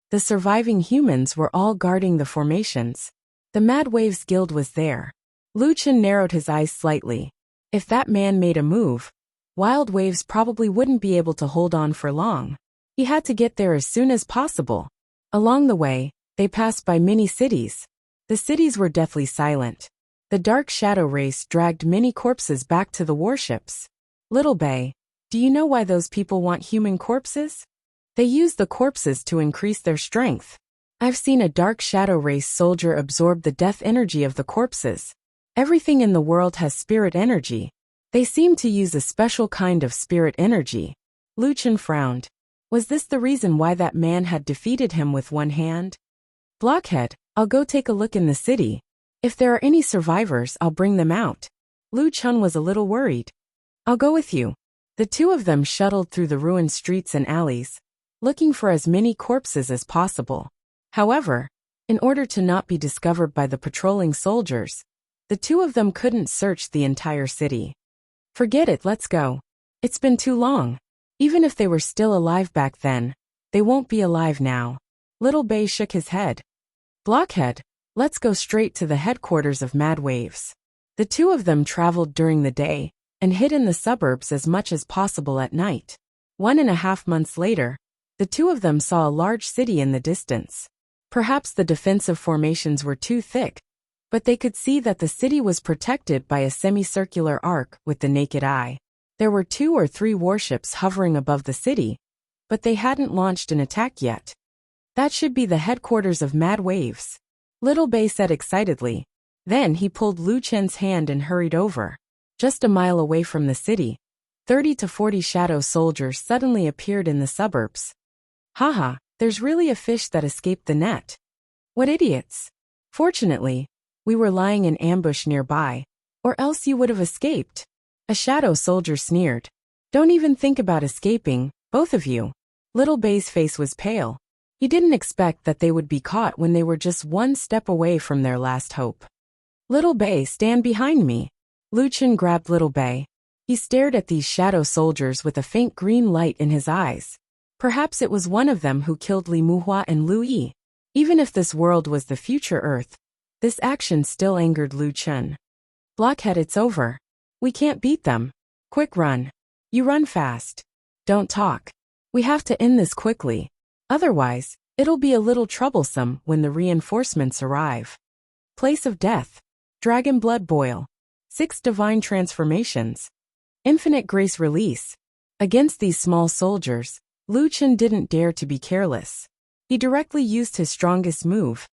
The surviving humans were all guarding the formations. The Mad Waves Guild was there. Lu Chen narrowed his eyes slightly. If that man made a move, Wild Waves probably wouldn't be able to hold on for long. He had to get there as soon as possible. Along the way, they passed by many cities. The cities were deathly silent. The Dark Shadow race dragged many corpses back to the warships. Liu Bei, do you know why those people want human corpses? They use the corpses to increase their strength. I've seen a Dark Shadow race soldier absorb the death energy of the corpses. Everything in the world has spirit energy. They seem to use a special kind of spirit energy. Lu Chen frowned. Was this the reason why that man had defeated him with one hand? Blockhead, I'll go take a look in the city. If there are any survivors, I'll bring them out. Lu Chen was a little worried. I'll go with you. The two of them shuttled through the ruined streets and alleys, looking for as many corpses as possible. However, in order to not be discovered by the patrolling soldiers, the two of them couldn't search the entire city. Forget it, let's go. It's been too long. Even if they were still alive back then, they won't be alive now. Liu Bei shook his head. Blockhead, let's go straight to the headquarters of Mad Waves. The two of them traveled during the day and hid in the suburbs as much as possible at night. 1.5 months later, the two of them saw a large city in the distance. Perhaps the defensive formations were too thick, but they could see that the city was protected by a semicircular arc with the naked eye. There were 2 or 3 warships hovering above the city, but they hadn't launched an attack yet. That should be the headquarters of Mad Waves, Little Bei said excitedly. Then he pulled Lu Chen's hand and hurried over. Just a mile away from the city, 30 to 40 shadow soldiers suddenly appeared in the suburbs. Haha, there's really a fish that escaped the net. What idiots. Fortunately, we were lying in ambush nearby, or else you would have escaped. A shadow soldier sneered. Don't even think about escaping, both of you. Little Bei's face was pale. He didn't expect that they would be caught when they were just one step away from their last hope. Little Bei, stand behind me. Lu Chen grabbed Little Bei. He stared at these shadow soldiers with a faint green light in his eyes. Perhaps it was one of them who killed Li Muhua and Lu Yi. Even if this world was the future Earth, this action still angered Lu Chen. Blockhead, it's over. We can't beat them. Quick run. You run fast. Don't talk. We have to end this quickly. Otherwise, it'll be a little troublesome when the reinforcements arrive. Place of death. Dragon blood boil. 6 divine transformations. Infinite grace release. Against these small soldiers, Lu Chen didn't dare to be careless. He directly used his strongest move.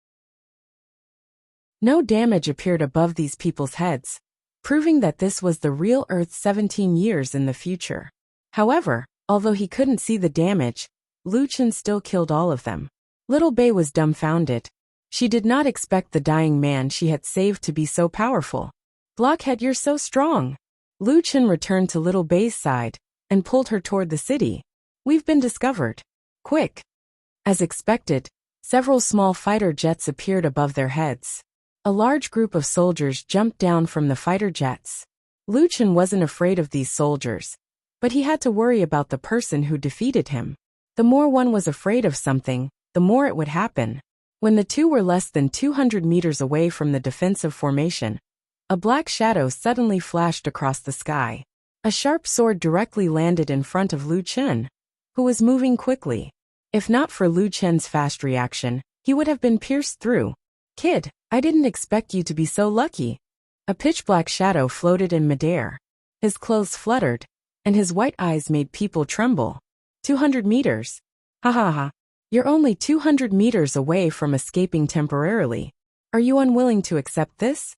No damage appeared above these people's heads, proving that this was the real Earth 17 years in the future. However, although he couldn't see the damage, Lu Chen still killed all of them. Little Bei was dumbfounded. She did not expect the dying man she had saved to be so powerful. Blockhead, you're so strong. Lu Chen returned to Little Bei's side and pulled her toward the city. We've been discovered. Quick. As expected, several small fighter jets appeared above their heads. A large group of soldiers jumped down from the fighter jets. Lu Chen wasn't afraid of these soldiers, but he had to worry about the person who defeated him. The more one was afraid of something, the more it would happen. When the two were less than 200 meters away from the defensive formation, a black shadow suddenly flashed across the sky. A sharp sword directly landed in front of Lu Chen, who was moving quickly. If not for Lu Chen's fast reaction, he would have been pierced through. Kid, I didn't expect you to be so lucky. A pitch-black shadow floated in midair. His clothes fluttered, and his white eyes made people tremble. 200 meters. Ha ha ha. You're only 200 meters away from escaping temporarily. Are you unwilling to accept this?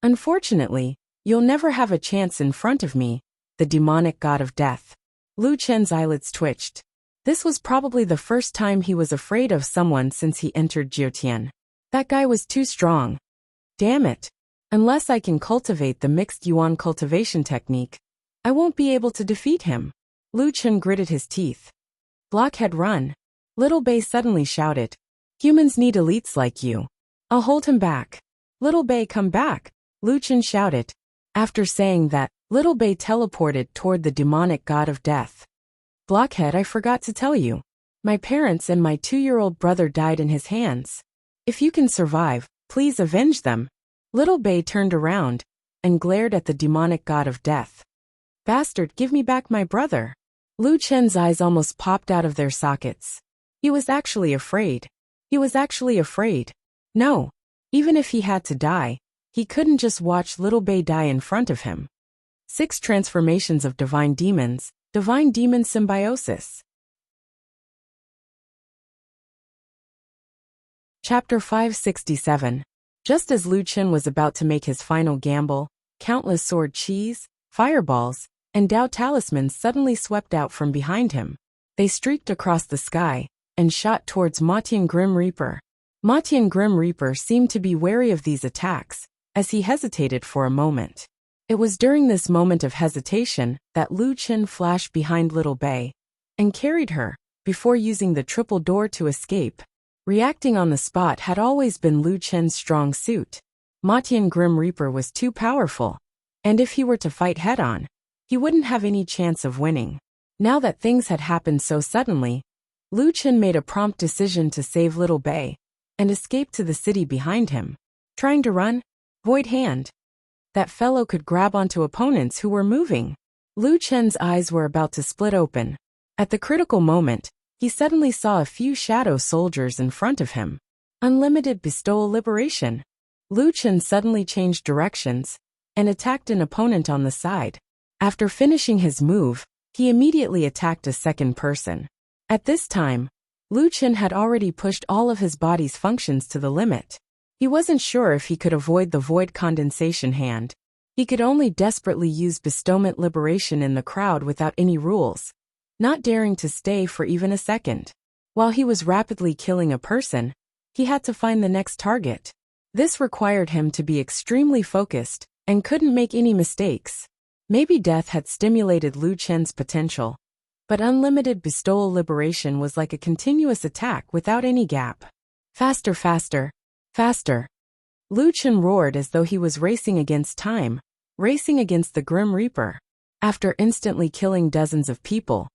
Unfortunately, you'll never have a chance in front of me, the demonic god of death. Lu Chen's eyelids twitched. This was probably the first time he was afraid of someone since he entered Jiotian. That guy was too strong. Damn it. Unless I can cultivate the mixed yuan cultivation technique, I won't be able to defeat him. Lu Chen gritted his teeth. Blockhead, run. Little Bei suddenly shouted. Humans need elites like you. I'll hold him back. Little Bei, come back, Lu Chen shouted. After saying that, Little Bei teleported toward the demonic god of death. Blockhead, I forgot to tell you. My parents and my 2-year-old brother died in his hands. If you can survive, please avenge them. Little Bei turned around and glared at the demonic god of death. Bastard, give me back my brother. Lu Chen's eyes almost popped out of their sockets. He was actually afraid. He was actually afraid. No. Even if he had to die, he couldn't just watch Little Bei die in front of him. 6 transformations of divine demon symbiosis. Chapter 567. Just as Lu Chen was about to make his final gamble, countless sword cheese, fireballs, and Dao talismans suddenly swept out from behind him. They streaked across the sky and shot towards Matian Grim Reaper. Matian Grim Reaper seemed to be wary of these attacks, as he hesitated for a moment. It was during this moment of hesitation that Lu Chen flashed behind Little Bei and carried her, before using the triple door to escape. Reacting on the spot had always been Lu Chen's strong suit. Matian Grim Reaper was too powerful, and if he were to fight head-on, he wouldn't have any chance of winning. Now that things had happened so suddenly, Lu Chen made a prompt decision to save Little Bei and escape to the city behind him. Trying to run? Void hand. That fellow could grab onto opponents who were moving. Lu Chen's eyes were about to split open. At the critical moment, he suddenly saw a few shadow soldiers in front of him. Unlimited bestowal liberation. Lu Chen suddenly changed directions and attacked an opponent on the side. After finishing his move, he immediately attacked a second person. At this time, Lu Chen had already pushed all of his body's functions to the limit. He wasn't sure if he could avoid the void condensation hand. He could only desperately use bestowment liberation in the crowd without any rules, not daring to stay for even a second. While he was rapidly killing a person, he had to find the next target. This required him to be extremely focused and couldn't make any mistakes. Maybe death had stimulated Lu Chen's potential, but unlimited bestowal liberation was like a continuous attack without any gap. Faster, faster, faster. Lu Chen roared as though he was racing against time, racing against the Grim Reaper. After instantly killing dozens of people,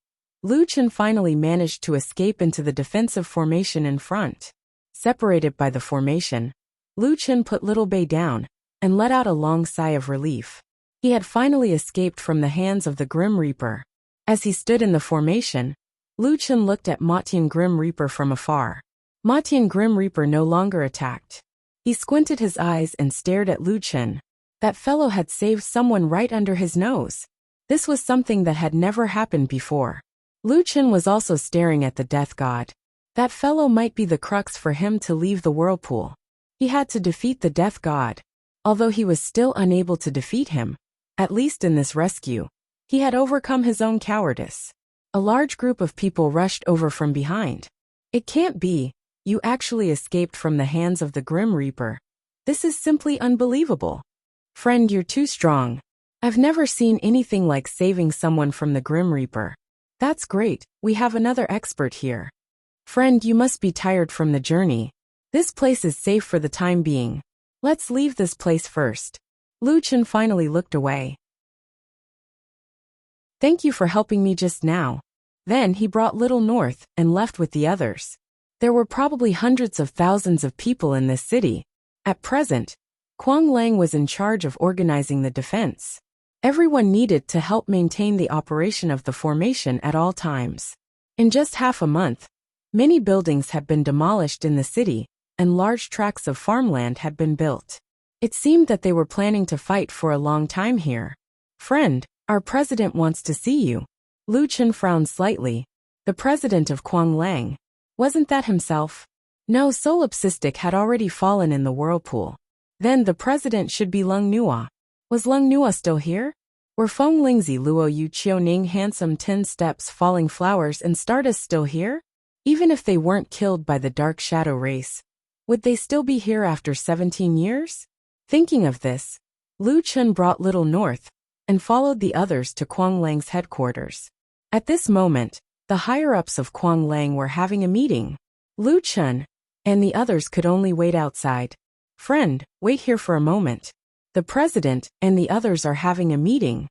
Lu Chen finally managed to escape into the defensive formation in front. Separated by the formation, Lu Chen put Little Bei down and let out a long sigh of relief. He had finally escaped from the hands of the Grim Reaper. As he stood in the formation, Lu Chen looked at Matian Grim Reaper from afar. Matian Grim Reaper no longer attacked. He squinted his eyes and stared at Lu Chen. That fellow had saved someone right under his nose. This was something that had never happened before. Lu Chen was also staring at the death god. That fellow might be the crux for him to leave the whirlpool. He had to defeat the death god. Although he was still unable to defeat him, at least in this rescue, he had overcome his own cowardice. A large group of people rushed over from behind. It can't be. You actually escaped from the hands of the Grim Reaper. This is simply unbelievable. Friend, you're too strong. I've never seen anything like saving someone from the Grim Reaper. That's great, we have another expert here. Friend, you must be tired from the journey. This place is safe for the time being. Let's leave this place first. Lu Chen finally looked away. Thank you for helping me just now. Then he brought Little North and left with the others. There were probably hundreds of thousands of people in this city. At present, Kuang Lang was in charge of organizing the defense. Everyone needed to help maintain the operation of the formation at all times. In just half a month, many buildings had been demolished in the city, and large tracts of farmland had been built. It seemed that they were planning to fight for a long time here. Friend, our president wants to see you. Lu Chen frowned slightly. The president of Kuang Lang. Wasn't that himself? No, Solipsistic had already fallen in the whirlpool. Then the president should be Lung Nua. Was Lung Nua still here? Were Feng Lingzi Luo Yu Ning handsome 10 steps falling flowers and Stardust still here? Even if they weren't killed by the Dark Shadow race, would they still be here after 17 years? Thinking of this, Lu Chen brought Little North and followed the others to Kuang Lang's headquarters. At this moment, the higher-ups of Kuang Lang were having a meeting. Lu Chen and the others could only wait outside. Friend, wait here for a moment. The president and the others are having a meeting.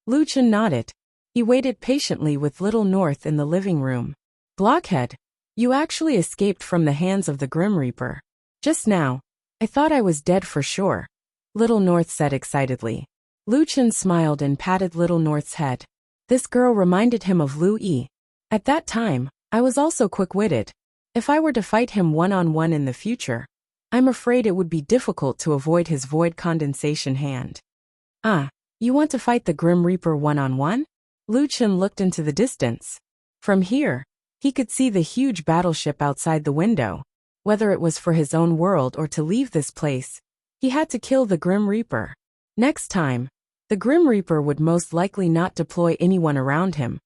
Lu Chen nodded. He waited patiently with Little North in the living room. Blockhead, you actually escaped from the hands of the Grim Reaper. Just now, I thought I was dead for sure. Little North said excitedly. Lu Chen smiled and patted Little North's head. This girl reminded him of Lu Yi. At that time, I was also quick-witted. If I were to fight him one-on-one in the future, I'm afraid it would be difficult to avoid his void condensation hand. Ah, you want to fight the Grim Reaper one-on-one? Lu Chen looked into the distance. From here, he could see the huge battleship outside the window. Whether it was for his own world or to leave this place, he had to kill the Grim Reaper. Next time, the Grim Reaper would most likely not deploy anyone around him,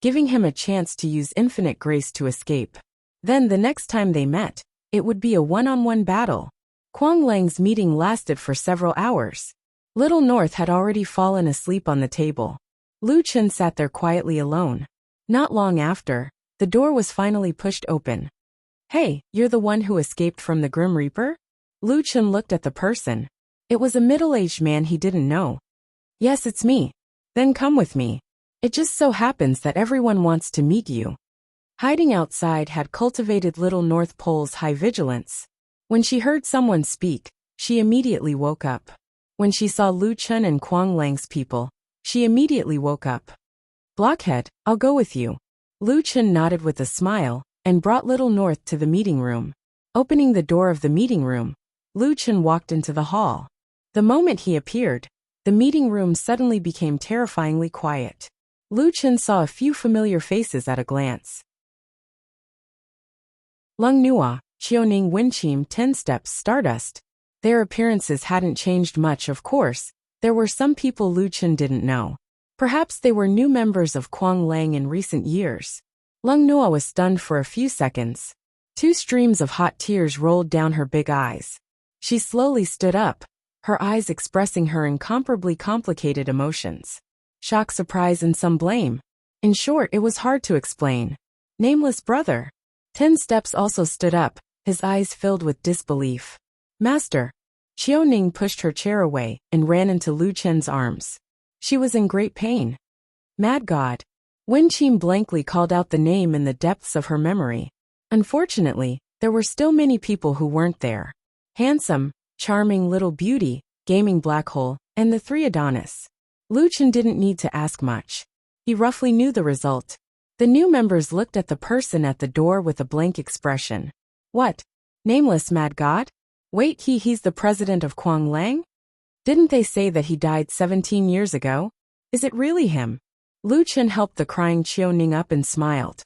giving him a chance to use infinite grace to escape. Then the next time they met, it would be a one-on-one battle. Kuang Lang's meeting lasted for several hours. Little North had already fallen asleep on the table. Lu Chen sat there quietly alone. Not long after, the door was finally pushed open. Hey, you're the one who escaped from the Grim Reaper? Lu Chen looked at the person. It was a middle-aged man he didn't know. Yes, it's me. Then come with me. It just so happens that everyone wants to meet you. Hiding outside had cultivated Little North Pole's high vigilance. When she heard someone speak, she immediately woke up. When she saw Lu Chen and Kuang Lang's people, she immediately woke up. Blockhead, I'll go with you. Lu Chen nodded with a smile and brought Little North to the meeting room. Opening the door of the meeting room, Lu Chen walked into the hall. The moment he appeared, the meeting room suddenly became terrifyingly quiet. Lu Chen saw a few familiar faces at a glance. Lung Nua, Xiaoning Wenqim 10 Steps Stardust. Their appearances hadn't changed much, of course. There were some people Lu Chen didn't know. Perhaps they were new members of Kuang Lang in recent years. Lung Nua was stunned for a few seconds. 2 streams of hot tears rolled down her big eyes. She slowly stood up, her eyes expressing her incomparably complicated emotions. Shock, surprise, and some blame. In short, it was hard to explain. Nameless brother. 10 Steps also stood up, his eyes filled with disbelief. Master. Xiaoning pushed her chair away and ran into Lu Chen's arms. She was in great pain. Mad God. Wenqim blankly called out the name in the depths of her memory. Unfortunately, there were still many people who weren't there. Handsome, charming little beauty, gaming black hole, and the 3 Adonis. Lu Chen didn't need to ask much. He roughly knew the result. The new members looked at the person at the door with a blank expression. What? Nameless Mad God? Wait, he's the president of Kuang Lang? Didn't they say that he died 17 years ago? Is it really him? Lu Chen helped the crying Xiaoning up and smiled.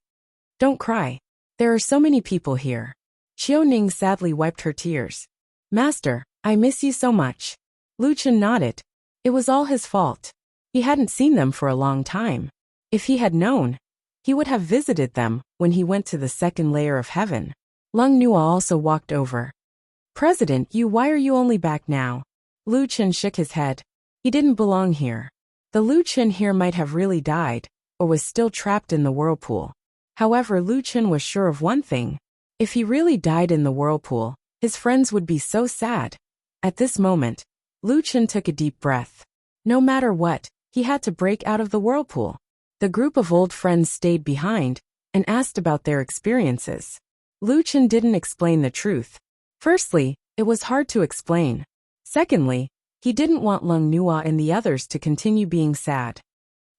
Don't cry. There are so many people here. Xiaoning sadly wiped her tears. Master, I miss you so much. Lu Chen nodded. It was all his fault. He hadn't seen them for a long time. If he had known, he would have visited them when he went to the second layer of heaven. Lung Nua also walked over. President, why are you only back now? Lu Chen shook his head. He didn't belong here. The Lu Chen here might have really died, or was still trapped in the whirlpool. However, Lu Chen was sure of one thing. If he really died in the whirlpool, his friends would be so sad. At this moment, Lu Chen took a deep breath. No matter what, he had to break out of the whirlpool. The group of old friends stayed behind and asked about their experiences. Lu Chen didn't explain the truth. Firstly, it was hard to explain. Secondly, he didn't want Lung Nua and the others to continue being sad.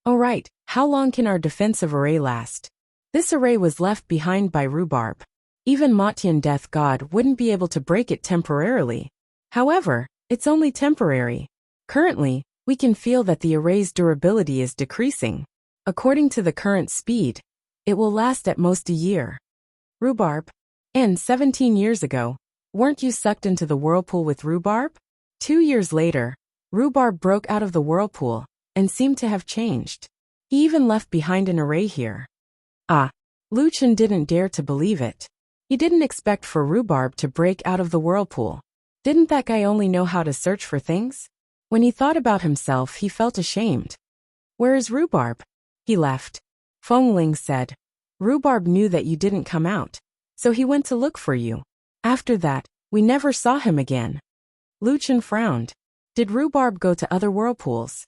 Alright, how long can our defensive array last? This array was left behind by rhubarb. Even Matian Death God wouldn't be able to break it temporarily. However, it's only temporary. Currently, we can feel that the array's durability is decreasing. According to the current speed, it will last at most a year. Rhubarb. And 17 years ago, weren't you sucked into the whirlpool with rhubarb? 2 years later, rhubarb broke out of the whirlpool and seemed to have changed. He even left behind an array here. Ah, Lu Chen didn't dare to believe it. He didn't expect for rhubarb to break out of the whirlpool. Didn't that guy only know how to search for things? When he thought about himself, he felt ashamed. Where is rhubarb? He left. Feng Ling said. Rhubarb knew that you didn't come out, so he went to look for you. After that, we never saw him again. Lu Chen frowned. Did rhubarb go to other whirlpools?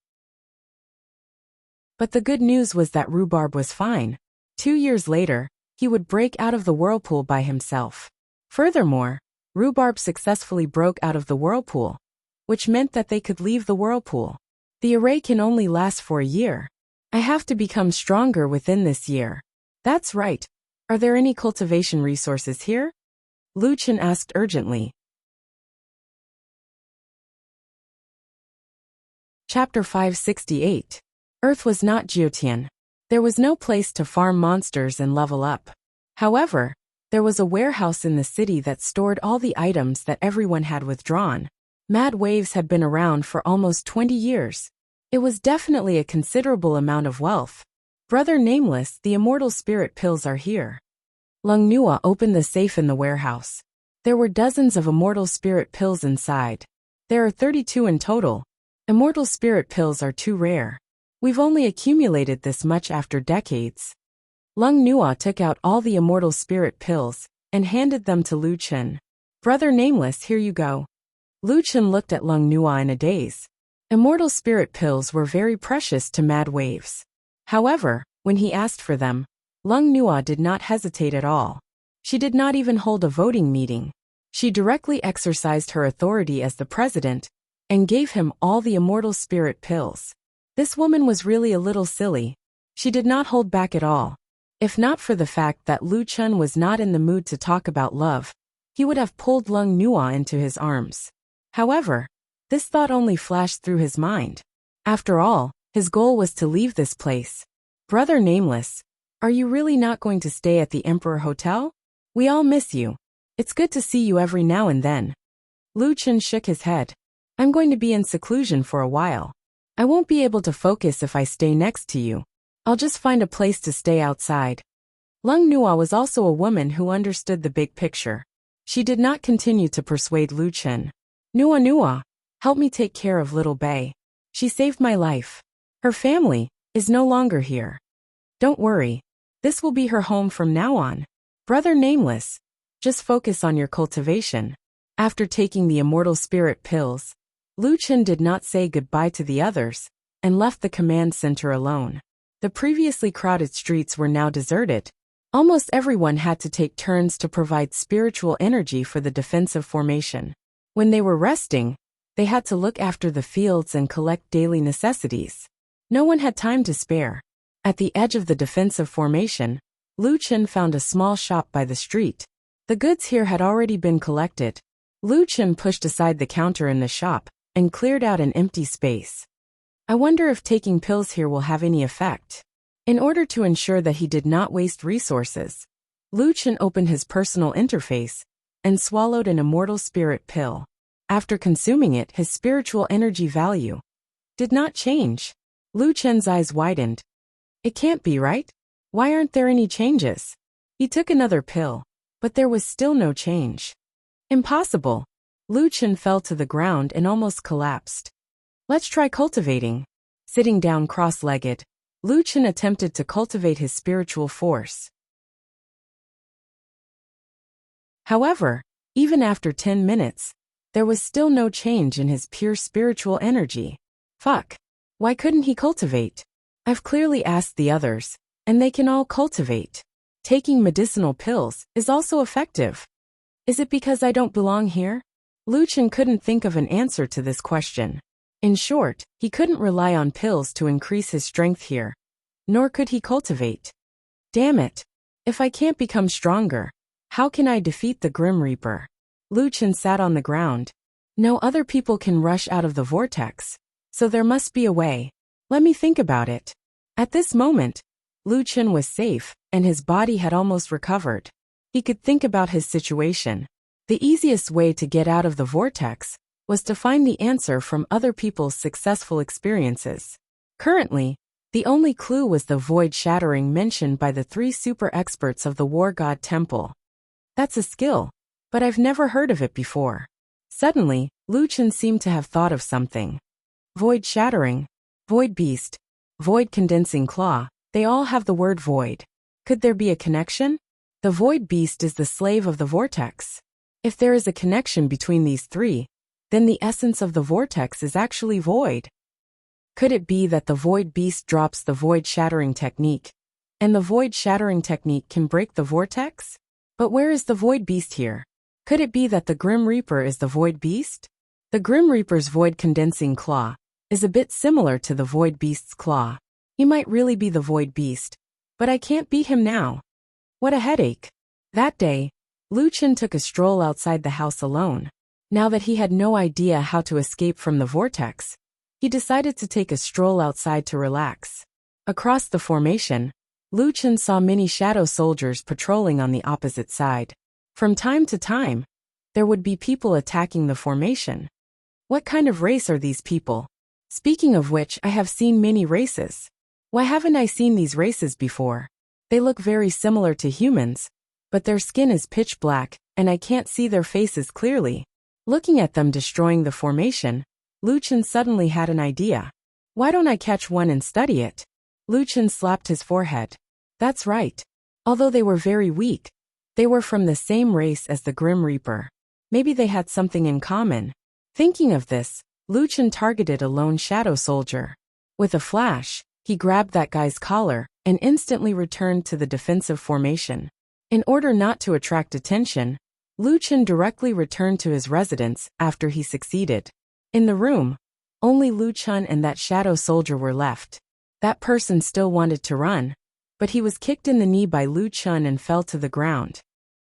But the good news was that rhubarb was fine. 2 years later, he would break out of the whirlpool by himself. Furthermore, rhubarb successfully broke out of the whirlpool, which meant that they could leave the whirlpool. The array can only last for a year. I have to become stronger within this year. That's right. Are there any cultivation resources here? Lu Chen asked urgently. Chapter 568. Earth was not Jiotian. There was no place to farm monsters and level up. However, there was a warehouse in the city that stored all the items that everyone had withdrawn. Mad waves had been around for almost 20 years. It was definitely a considerable amount of wealth. Brother Nameless, the immortal spirit pills are here. Lung Nua opened the safe in the warehouse. There were dozens of immortal spirit pills inside. There are 32 in total. Immortal spirit pills are too rare. We've only accumulated this much after decades. Lung Nua took out all the immortal spirit pills and handed them to Lu Chen. Brother Nameless, here you go. Lu Chen looked at Lung Nua in a daze. Immortal spirit pills were very precious to Mad Waves. However, when he asked for them, Lung Nua did not hesitate at all. She did not even hold a voting meeting. She directly exercised her authority as the president and gave him all the immortal spirit pills. This woman was really a little silly. She did not hold back at all. If not for the fact that Lu Chen was not in the mood to talk about love, he would have pulled Lung Nua into his arms. However, this thought only flashed through his mind. After all, his goal was to leave this place. Brother Nameless, are you really not going to stay at the Emperor Hotel? We all miss you. It's good to see you every now and then. Lu Chen shook his head. I'm going to be in seclusion for a while. I won't be able to focus if I stay next to you. I'll just find a place to stay outside. Lung Nua was also a woman who understood the big picture. She did not continue to persuade Lu Chen. Nua Nua, help me take care of little Bei. She saved my life. Her family is no longer here. Don't worry. This will be her home from now on. Brother Nameless, just focus on your cultivation. After taking the immortal spirit pills, Lu Chen did not say goodbye to the others and left the command center alone. The previously crowded streets were now deserted. Almost everyone had to take turns to provide spiritual energy for the defensive formation. When they were resting, they had to look after the fields and collect daily necessities. No one had time to spare. At the edge of the defensive formation, Lu Chen found a small shop by the street. The goods here had already been collected. Lu Chen pushed aside the counter in the shop and cleared out an empty space. I wonder if taking pills here will have any effect. In order to ensure that he did not waste resources, Lu Chen opened his personal interface and swallowed an immortal spirit pill. After consuming it, his spiritual energy value did not change. Lu Chen's eyes widened. It can't be right? Why aren't there any changes? He took another pill, but there was still no change. Impossible. Lu Chen fell to the ground and almost collapsed. Let's try cultivating. Sitting down cross-legged, Lu Chen attempted to cultivate his spiritual force. However, even after 10 minutes, there was still no change in his pure spiritual energy. Fuck. Why couldn't he cultivate? I've clearly asked the others, and they can all cultivate. Taking medicinal pills is also effective. Is it because I don't belong here? Lu Chen couldn't think of an answer to this question. In short, he couldn't rely on pills to increase his strength here. Nor could he cultivate. Damn it. If I can't become stronger, how can I defeat the Grim Reaper? Lu Chen sat on the ground. No other people can rush out of the vortex, so there must be a way. Let me think about it. At this moment, Lu Chen was safe, and his body had almost recovered. He could think about his situation. The easiest way to get out of the vortex was to find the answer from other people's successful experiences. Currently, the only clue was the void shattering mentioned by the 3 super experts of the War God Temple. That's a skill, but I've never heard of it before. Suddenly, Lu Chen seemed to have thought of something. Void shattering, void beast, void condensing claw, they all have the word void. Could there be a connection? The void beast is the slave of the vortex. If there is a connection between these 3, then the essence of the vortex is actually void. Could it be that the void beast drops the void shattering technique, and the void shattering technique can break the vortex? But where is the void beast here? Could it be that the Grim Reaper is the void beast? The Grim Reaper's void condensing claw is a bit similar to the void beast's claw. He might really be the void beast, but I can't beat him now. What a headache. That day, Lu Chen took a stroll outside the house alone. Now that he had no idea how to escape from the vortex, he decided to take a stroll outside to relax. Across the formation, Lu Chen saw many shadow soldiers patrolling on the opposite side. From time to time, there would be people attacking the formation. What kind of race are these people? Speaking of which, I have seen many races. Why haven't I seen these races before? They look very similar to humans, but their skin is pitch black, and I can't see their faces clearly. Looking at them destroying the formation, Lu Chen suddenly had an idea. Why don't I catch one and study it? Lu Chen slapped his forehead. That's right. Although they were very weak, they were from the same race as the Grim Reaper. Maybe they had something in common. Thinking of this, Lu Chen targeted a lone shadow soldier. With a flash, he grabbed that guy's collar and instantly returned to the defensive formation. In order not to attract attention, Lu Chen directly returned to his residence after he succeeded. In the room, only Lu Chen and that shadow soldier were left. That person still wanted to run, but he was kicked in the knee by Lu Chen and fell to the ground.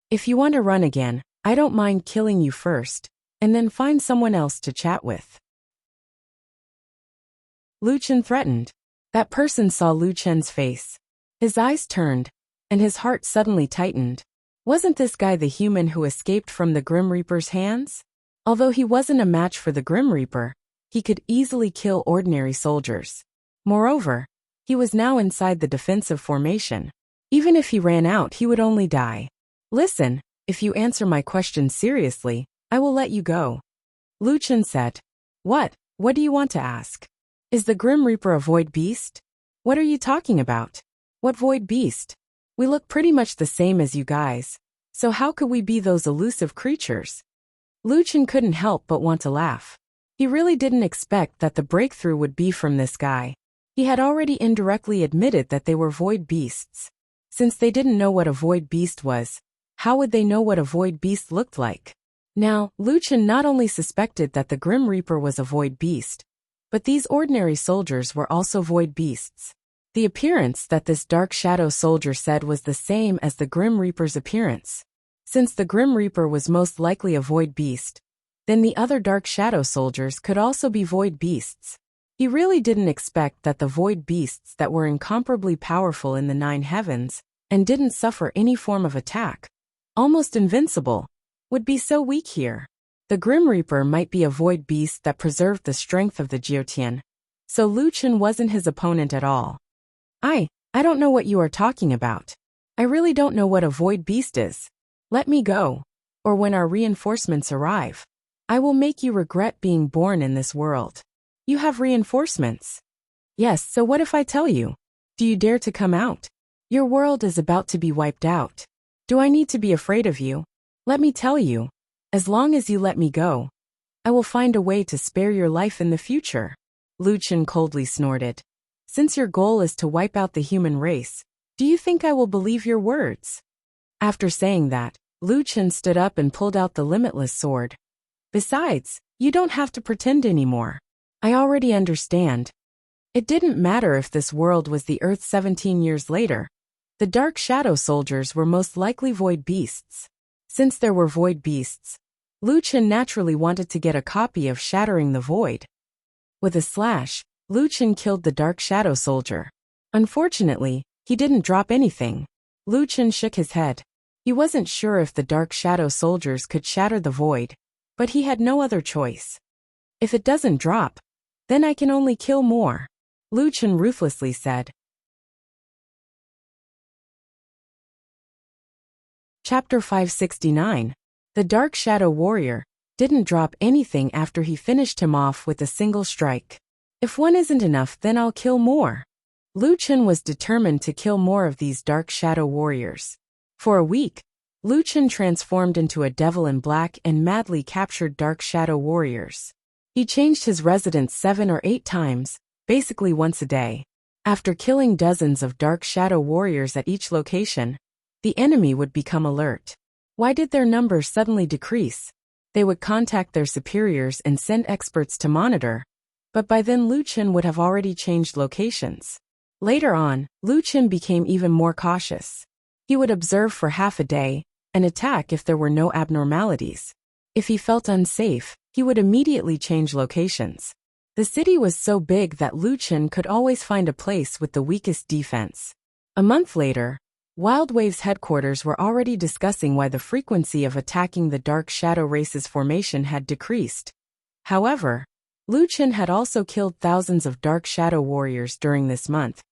If you want to run again, I don't mind killing you first, and then find someone else to chat with. Lu Chen threatened. That person saw Lu Chen's face. His eyes turned, and his heart suddenly tightened. Wasn't this guy the human who escaped from the Grim Reaper's hands? Although he wasn't a match for the Grim Reaper, he could easily kill ordinary soldiers. Moreover, he was now inside the defensive formation. Even if he ran out, he would only die. Listen, if you answer my question seriously, I will let you go. Lu Chen said. What do you want to ask? Is the Grim Reaper a void beast? What are you talking about? What void beast? We look pretty much the same as you guys, so how could we be those elusive creatures? Lu Chen couldn't help but want to laugh. He really didn't expect that the breakthrough would be from this guy. He had already indirectly admitted that they were void beasts. Since they didn't know what a void beast was, how would they know what a void beast looked like? Now, Lu Chen not only suspected that the Grim Reaper was a void beast, but these ordinary soldiers were also void beasts. The appearance that this Dark Shadow soldier said was the same as the Grim Reaper's appearance. Since the Grim Reaper was most likely a void beast, then the other Dark Shadow soldiers could also be void beasts. He really didn't expect that the void beasts that were incomparably powerful in the 9 heavens and didn't suffer any form of attack, almost invincible, would be so weak here. The Grim Reaper might be a void beast that preserved the strength of the Jiutian, so Lu Chen wasn't his opponent at all. I don't know what you are talking about. I really don't know what a void beast is. Let me go, or when our reinforcements arrive, I will make you regret being born in this world. You have reinforcements? Yes, so what if I tell you? Do you dare to come out? Your world is about to be wiped out. Do I need to be afraid of you? Let me tell you, as long as you let me go, I will find a way to spare your life in the future. Lu Chen coldly snorted. Since your goal is to wipe out the human race, do you think I will believe your words? After saying that, Lu Chen stood up and pulled out the limitless sword. Besides, you don't have to pretend anymore. I already understand. It didn't matter if this world was the Earth 17 years later. The Dark Shadow soldiers were most likely void beasts. Since there were void beasts, Lu Chen naturally wanted to get a copy of Shattering the Void. With a slash, Lu Chen killed the Dark Shadow soldier. Unfortunately, he didn't drop anything. Lu Chen shook his head. He wasn't sure if the Dark Shadow soldiers could shatter the void, but he had no other choice. If it doesn't drop, then I can only kill more, Lu Chen ruthlessly said. Chapter 569. The Dark Shadow Warrior didn't drop anything after he finished him off with a single strike. If one isn't enough, then I'll kill more. Lu Chen was determined to kill more of these Dark Shadow warriors. For a week, Lu Chen transformed into a devil in black and madly captured Dark Shadow warriors. He changed his residence 7 or 8 times, basically once a day. After killing dozens of Dark Shadow warriors at each location, the enemy would become alert. Why did their numbers suddenly decrease? They would contact their superiors and send experts to monitor, but by then Lu Chen would have already changed locations. Later on, Lu Chen became even more cautious. He would observe for half a day and attack if there were no abnormalities. If he felt unsafe, he would immediately change locations. The city was so big that Lu Chen could always find a place with the weakest defense. A month later, Wild Wave's headquarters were already discussing why the frequency of attacking the Dark Shadow race's formation had decreased. However, Lu Chen had also killed thousands of Dark Shadow warriors during this month,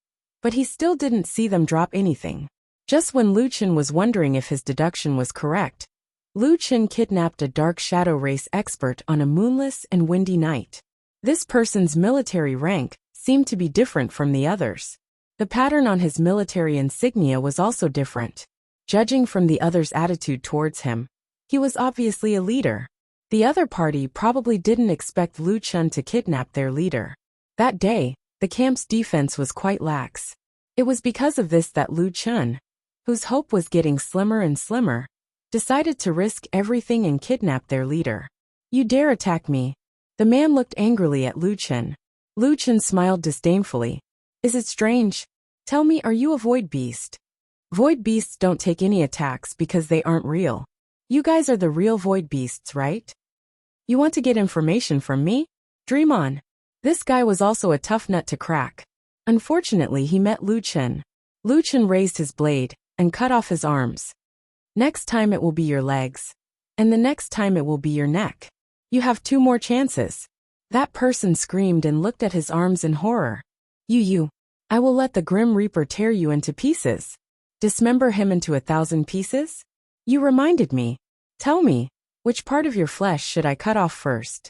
but he still didn't see them drop anything. Just when Lu Chen was wondering if his deduction was correct, Lu Chen kidnapped a Dark Shadow race expert on a moonless and windy night. This person's military rank seemed to be different from the others. The pattern on his military insignia was also different. Judging from the other's attitude towards him, he was obviously a leader. The other party probably didn't expect Lu Chen to kidnap their leader. That day, the camp's defense was quite lax. It was because of this that Lu Chen, whose hope was getting slimmer and slimmer, decided to risk everything and kidnap their leader. You dare attack me? The man looked angrily at Lu Chen. Lu Chen smiled disdainfully. Is it strange? Tell me, are you a void beast? Void beasts don't take any attacks because they aren't real. You guys are the real void beasts, right? You want to get information from me? Dream on. This guy was also a tough nut to crack. Unfortunately, he met Lu Chen. Lu Chen raised his blade and cut off his arms. Next time it will be your legs. And the next time it will be your neck. You have 2 more chances. That person screamed and looked at his arms in horror. You. I will let the Grim Reaper tear you into pieces. Dismember him into 1,000 pieces? You reminded me. Tell me, which part of your flesh should I cut off first?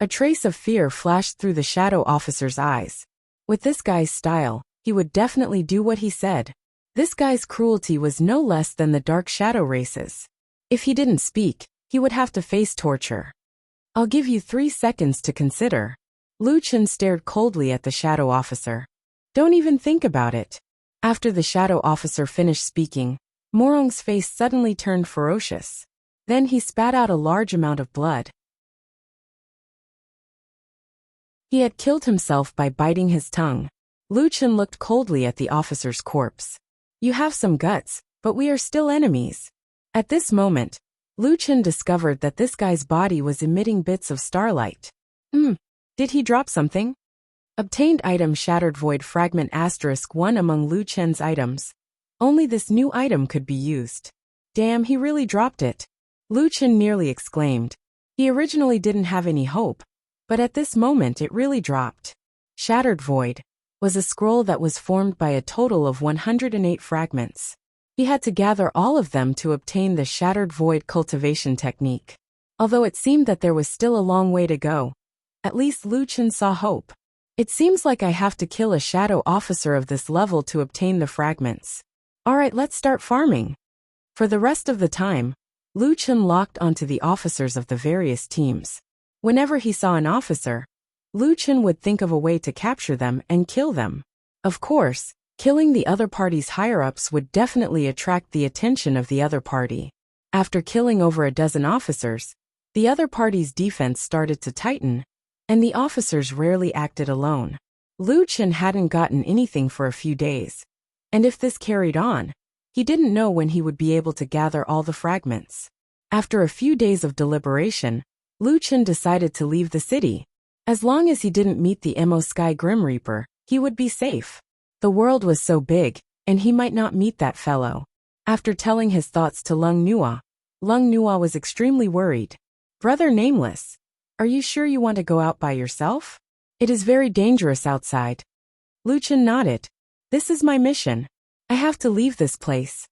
A trace of fear flashed through the shadow officer's eyes. With this guy's style, he would definitely do what he said. This guy's cruelty was no less than the dark shadow races. If he didn't speak, he would have to face torture. I'll give you 3 seconds to consider. Lu Chen stared coldly at the shadow officer. Don't even think about it. After the shadow officer finished speaking, Morong's face suddenly turned ferocious. Then he spat out a large amount of blood. He had killed himself by biting his tongue. Lu Chen looked coldly at the officer's corpse. You have some guts, but we are still enemies. At this moment, Lu Chen discovered that this guy's body was emitting bits of starlight. Did he drop something? Obtained item Shattered Void Fragment *1 among Lu Chen's items. Only this new item could be used. Damn, he really dropped it. Lu Chen nearly exclaimed. He originally didn't have any hope, but at this moment it really dropped. Shattered Void was a scroll that was formed by a total of 108 fragments. He had to gather all of them to obtain the Shattered Void cultivation technique. Although it seemed that there was still a long way to go, at least Lu Chen saw hope. It seems like I have to kill a shadow officer of this level to obtain the fragments. Alright, let's start farming. For the rest of the time, Lu Chen locked onto the officers of the various teams. Whenever he saw an officer, Lu Chen would think of a way to capture them and kill them. Of course, killing the other party's higher-ups would definitely attract the attention of the other party. After killing over a dozen officers, the other party's defense started to tighten, and the officers rarely acted alone. Lu Chen hadn't gotten anything for a few days, and if this carried on, he didn't know when he would be able to gather all the fragments. After a few days of deliberation, Lu Chen decided to leave the city. As long as he didn't meet the Emo Sky Grim Reaper, he would be safe. The world was so big, and he might not meet that fellow. After telling his thoughts to Lung Nua was extremely worried. Brother Nameless, are you sure you want to go out by yourself? It is very dangerous outside. Lu Chen nodded. This is my mission. I have to leave this place.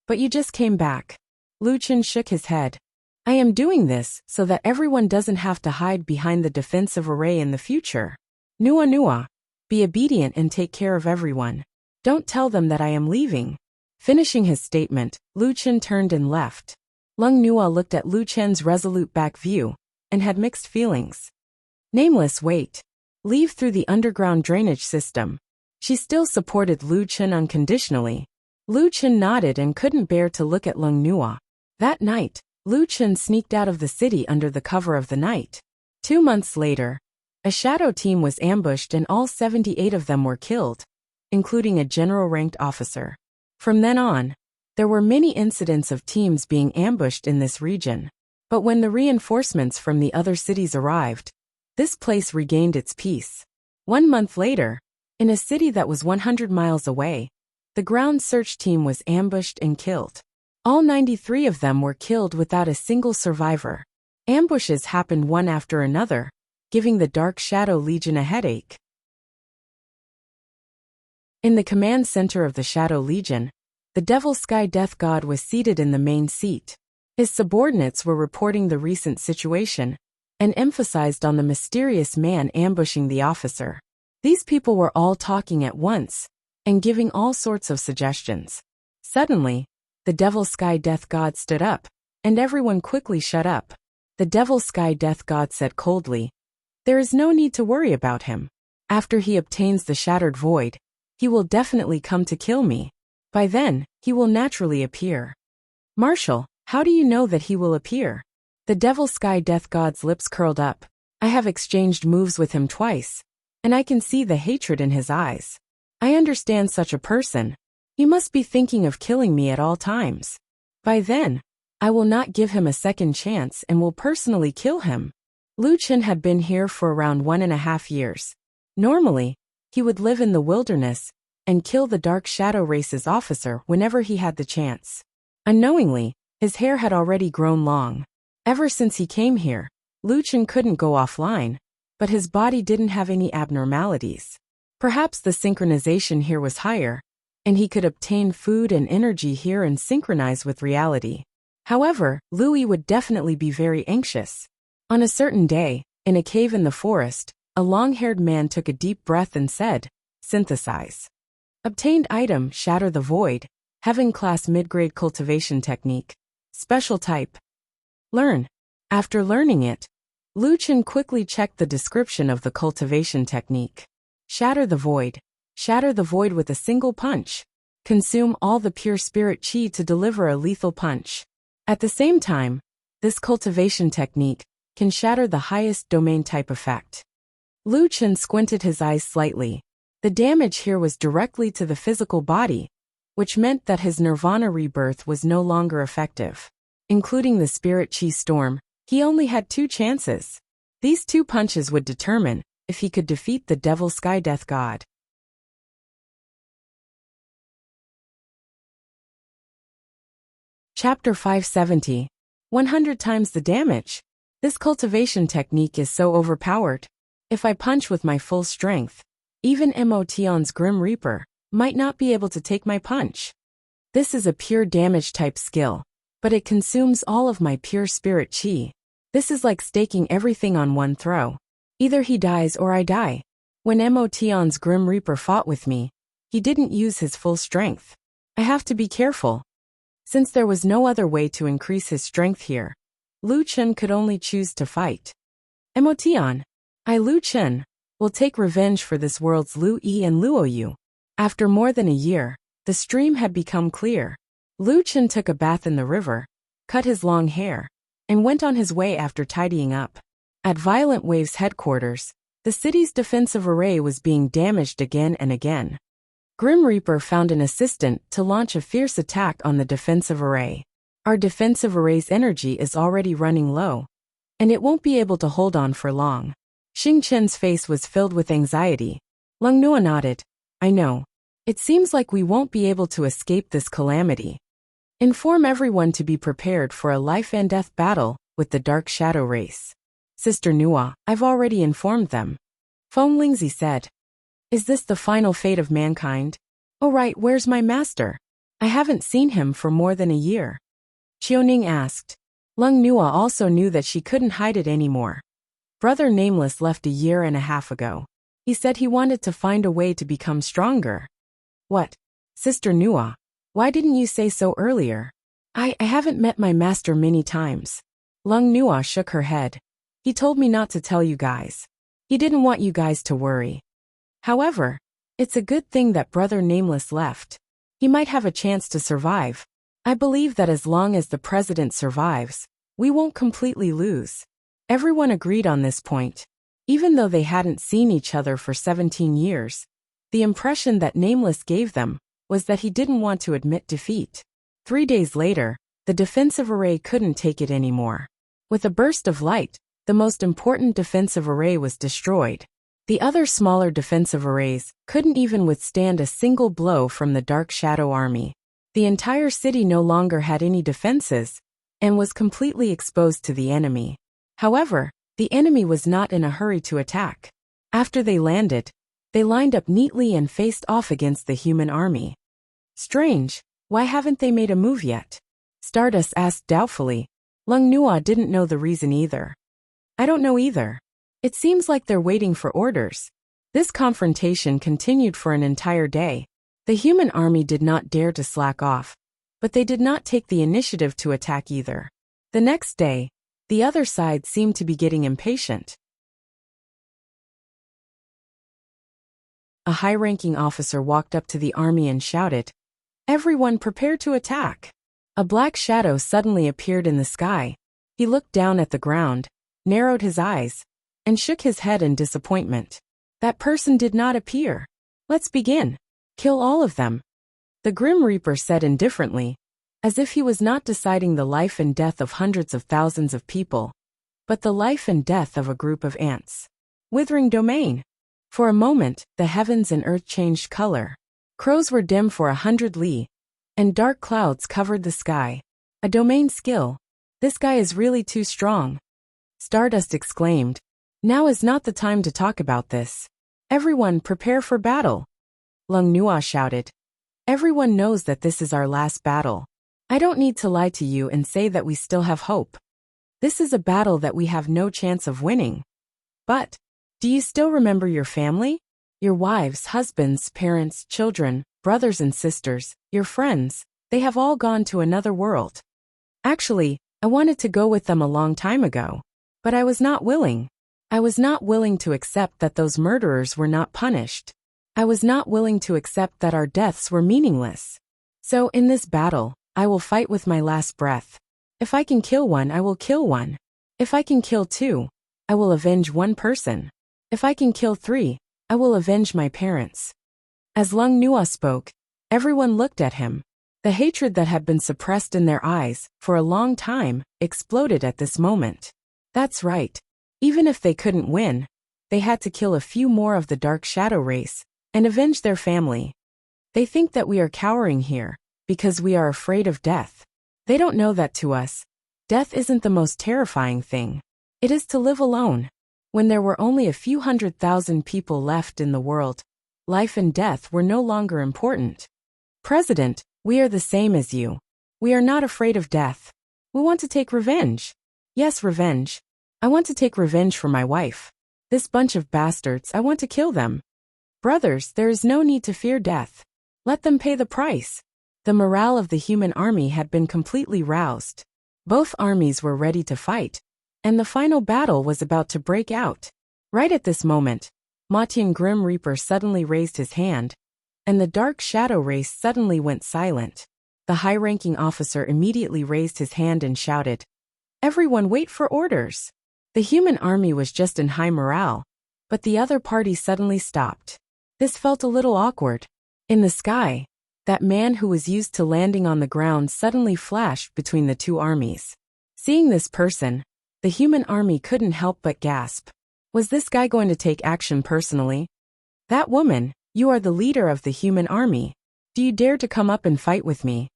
But you just came back. Lu Chen shook his head. I am doing this so that everyone doesn't have to hide behind the defensive array in the future. Nua, be obedient and take care of everyone. Don't tell them that I am leaving. Finishing his statement, Lu Chen turned and left. Lung Nua looked at Lu Chen's resolute back view, and had mixed feelings. Nameless, wait. Leave through the underground drainage system. She still supported Lu Chen unconditionally. Lu Chen nodded and couldn't bear to look at Lung Nua. That night, Lu Chen sneaked out of the city under the cover of the night. 2 months later, a shadow team was ambushed and all 78 of them were killed, including a general-ranked officer. From then on, there were many incidents of teams being ambushed in this region. But when the reinforcements from the other cities arrived, this place regained its peace. 1 month later, in a city that was 100 miles away, the ground search team was ambushed and killed. All 93 of them were killed without a single survivor. Ambushes happened one after another, giving the Dark Shadow Legion a headache. In the command center of the Shadow Legion, the Devil Sky Death God was seated in the main seat. His subordinates were reporting the recent situation, and emphasized on the mysterious man ambushing the officer. These people were all talking at once, and giving all sorts of suggestions. Suddenly, the Devil Sky Death God stood up, and everyone quickly shut up. The Devil Sky Death God said coldly, "There is no need to worry about him. After he obtains the Shattered Void, he will definitely come to kill me. By then, he will naturally appear." Marshal, how do you know that he will appear? The Devil Sky Death God's lips curled up. I have exchanged moves with him twice, and I can see the hatred in his eyes. I understand such a person. He must be thinking of killing me at all times. By then, I will not give him a second chance and will personally kill him. Lu Chen had been here for around 1.5 years. Normally, he would live in the wilderness and kill the Dark Shadow Race's officer whenever he had the chance. Unknowingly, his hair had already grown long. Ever since he came here, Lu Chen couldn't go offline, but his body didn't have any abnormalities. Perhaps the synchronization here was higher, and he could obtain food and energy here and synchronize with reality. However, Louis would definitely be very anxious. On a certain day, in a cave in the forest, a long-haired man took a deep breath and said, "Synthesize." Obtained item, Shatter the Void, Heaven Class Mid-Grade Cultivation Technique. Special Type. Learn. After learning it, Lu Chen quickly checked the description of the cultivation technique. Shatter the Void. Shatter the void with a single punch. Consume all the pure spirit chi to deliver a lethal punch. At the same time, this cultivation technique can shatter the highest domain type effect. Lu Chen squinted his eyes slightly. The damage here was directly to the physical body, which meant that his nirvana rebirth was no longer effective. Including the spirit chi storm, he only had 2 chances. These 2 punches would determine if he could defeat the devil sky death god. Chapter 570. 100 times the damage. This cultivation technique is so overpowered. If I punch with my full strength, even Emotion's Grim Reaper might not be able to take my punch. This is a pure damage type skill, but it consumes all of my pure spirit chi. This is like staking everything on one throw. Either he dies or I die. When Emotion's Grim Reaper fought with me, he didn't use his full strength. I have to be careful. Since there was no other way to increase his strength here, Lu Chen could only choose to fight. Emotion. I, Lu Chen, will take revenge for this world's Lu Yi and Luo Yu. After more than a year, the stream had become clear. Lu Chen took a bath in the river, cut his long hair, and went on his way after tidying up. At Violent Wave's headquarters, the city's defensive array was being damaged again and again. Grim Reaper found an assistant to launch a fierce attack on the defensive array. Our defensive array's energy is already running low, and it won't be able to hold on for long. Xing Chen's face was filled with anxiety. Lung Nua nodded. I know. It seems like we won't be able to escape this calamity. Inform everyone to be prepared for a life and death battle with the Dark Shadow race. Sister Nua, I've already informed them. Feng Lingzi said. Is this the final fate of mankind? Oh right, where's my master? I haven't seen him for more than a year. Xiaoning asked. Lung Nua also knew that she couldn't hide it anymore. Brother Nameless left a year and a half ago. He said he wanted to find a way to become stronger. What? Sister Nua, why didn't you say so earlier? I haven't met my master many times. Lung Nua shook her head. He told me not to tell you guys. He didn't want you guys to worry. However, it's a good thing that Brother Nameless left. He might have a chance to survive. I believe that as long as the president survives, we won't completely lose. Everyone agreed on this point. Even though they hadn't seen each other for 17 years, the impression that Nameless gave them was that he didn't want to admit defeat. 3 days later, the defensive array couldn't take it anymore. With a burst of light, the most important defensive array was destroyed. The other smaller defensive arrays couldn't even withstand a single blow from the Dark Shadow army. The entire city no longer had any defenses and was completely exposed to the enemy. However, the enemy was not in a hurry to attack. After they landed, they lined up neatly and faced off against the human army. Strange, why haven't they made a move yet? Stardust asked doubtfully. Lung Nua didn't know the reason either. I don't know either. It seems like they're waiting for orders. This confrontation continued for an entire day. The human army did not dare to slack off, but they did not take the initiative to attack either. The next day, the other side seemed to be getting impatient. A high-ranking officer walked up to the army and shouted, "Everyone prepare to attack!" A black shadow suddenly appeared in the sky. He looked down at the ground, narrowed his eyes, and shook his head in disappointment. That person did not appear. Let's begin. Kill all of them. The Grim Reaper said indifferently, as if he was not deciding the life and death of hundreds of thousands of people, but the life and death of a group of ants. Withering domain. For a moment, the heavens and earth changed color. Crows were dim for 100 li, and dark clouds covered the sky. A domain skill. This guy is really too strong. Stardust exclaimed. Now is not the time to talk about this. Everyone prepare for battle. Lung Nua shouted. Everyone knows that this is our last battle. I don't need to lie to you and say that we still have hope. This is a battle that we have no chance of winning. But, do you still remember your family? Your wives, husbands, parents, children, brothers and sisters, your friends, they have all gone to another world. Actually, I wanted to go with them a long time ago. But I was not willing. I was not willing to accept that those murderers were not punished. I was not willing to accept that our deaths were meaningless. So in this battle, I will fight with my last breath. If I can kill one, I will kill one. If I can kill two, I will avenge one person. If I can kill three, I will avenge my parents. As Lung Nua spoke, everyone looked at him. The hatred that had been suppressed in their eyes for a long time exploded at this moment. That's right. Even if they couldn't win, they had to kill a few more of the dark shadow race and avenge their family. They think that we are cowering here because we are afraid of death. They don't know that to us, death isn't the most terrifying thing. It is to live alone. When there were only a few 100,000 people left in the world, life and death were no longer important. President, we are the same as you. We are not afraid of death. We want to take revenge. Yes, revenge. I want to take revenge for my wife. This bunch of bastards, I want to kill them. Brothers, there is no need to fear death. Let them pay the price. The morale of the human army had been completely roused. Both armies were ready to fight, and the final battle was about to break out. Right at this moment, Matian Grim Reaper suddenly raised his hand, and the dark shadow race suddenly went silent. The high-ranking officer immediately raised his hand and shouted, "Everyone wait for orders." The human army was just in high morale, but the other party suddenly stopped. This felt a little awkward. In the sky, that man who was used to landing on the ground suddenly flashed between the two armies. Seeing this person, the human army couldn't help but gasp. Was this guy going to take action personally? That woman, you are the leader of the human army. Do you dare to come up and fight with me?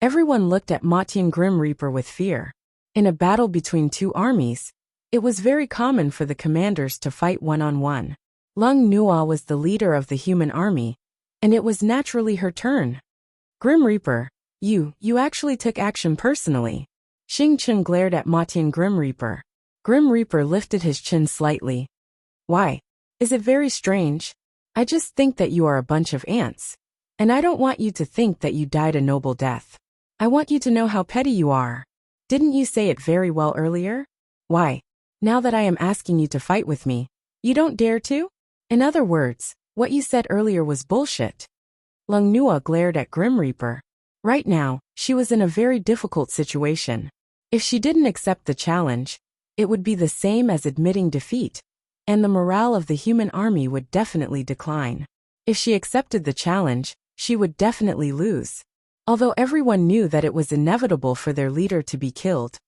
Everyone looked at Matian Grim Reaper with fear. In a battle between two armies, it was very common for the commanders to fight one-on-one. Lung Nua was the leader of the human army, and it was naturally her turn. Grim Reaper, you actually took action personally. Xing Chen glared at Matian Grim Reaper. Grim Reaper lifted his chin slightly. Why? Is it very strange? I just think that you are a bunch of ants. And I don't want you to think that you died a noble death. I want you to know how petty you are. Didn't you say it very well earlier? Why? Now that I am asking you to fight with me, you don't dare to? In other words, what you said earlier was bullshit. Lung Nua glared at Grim Reaper. Right now, she was in a very difficult situation. If she didn't accept the challenge, it would be the same as admitting defeat, and the morale of the human army would definitely decline. If she accepted the challenge, she would definitely lose. Although everyone knew that it was inevitable for their leader to be killed,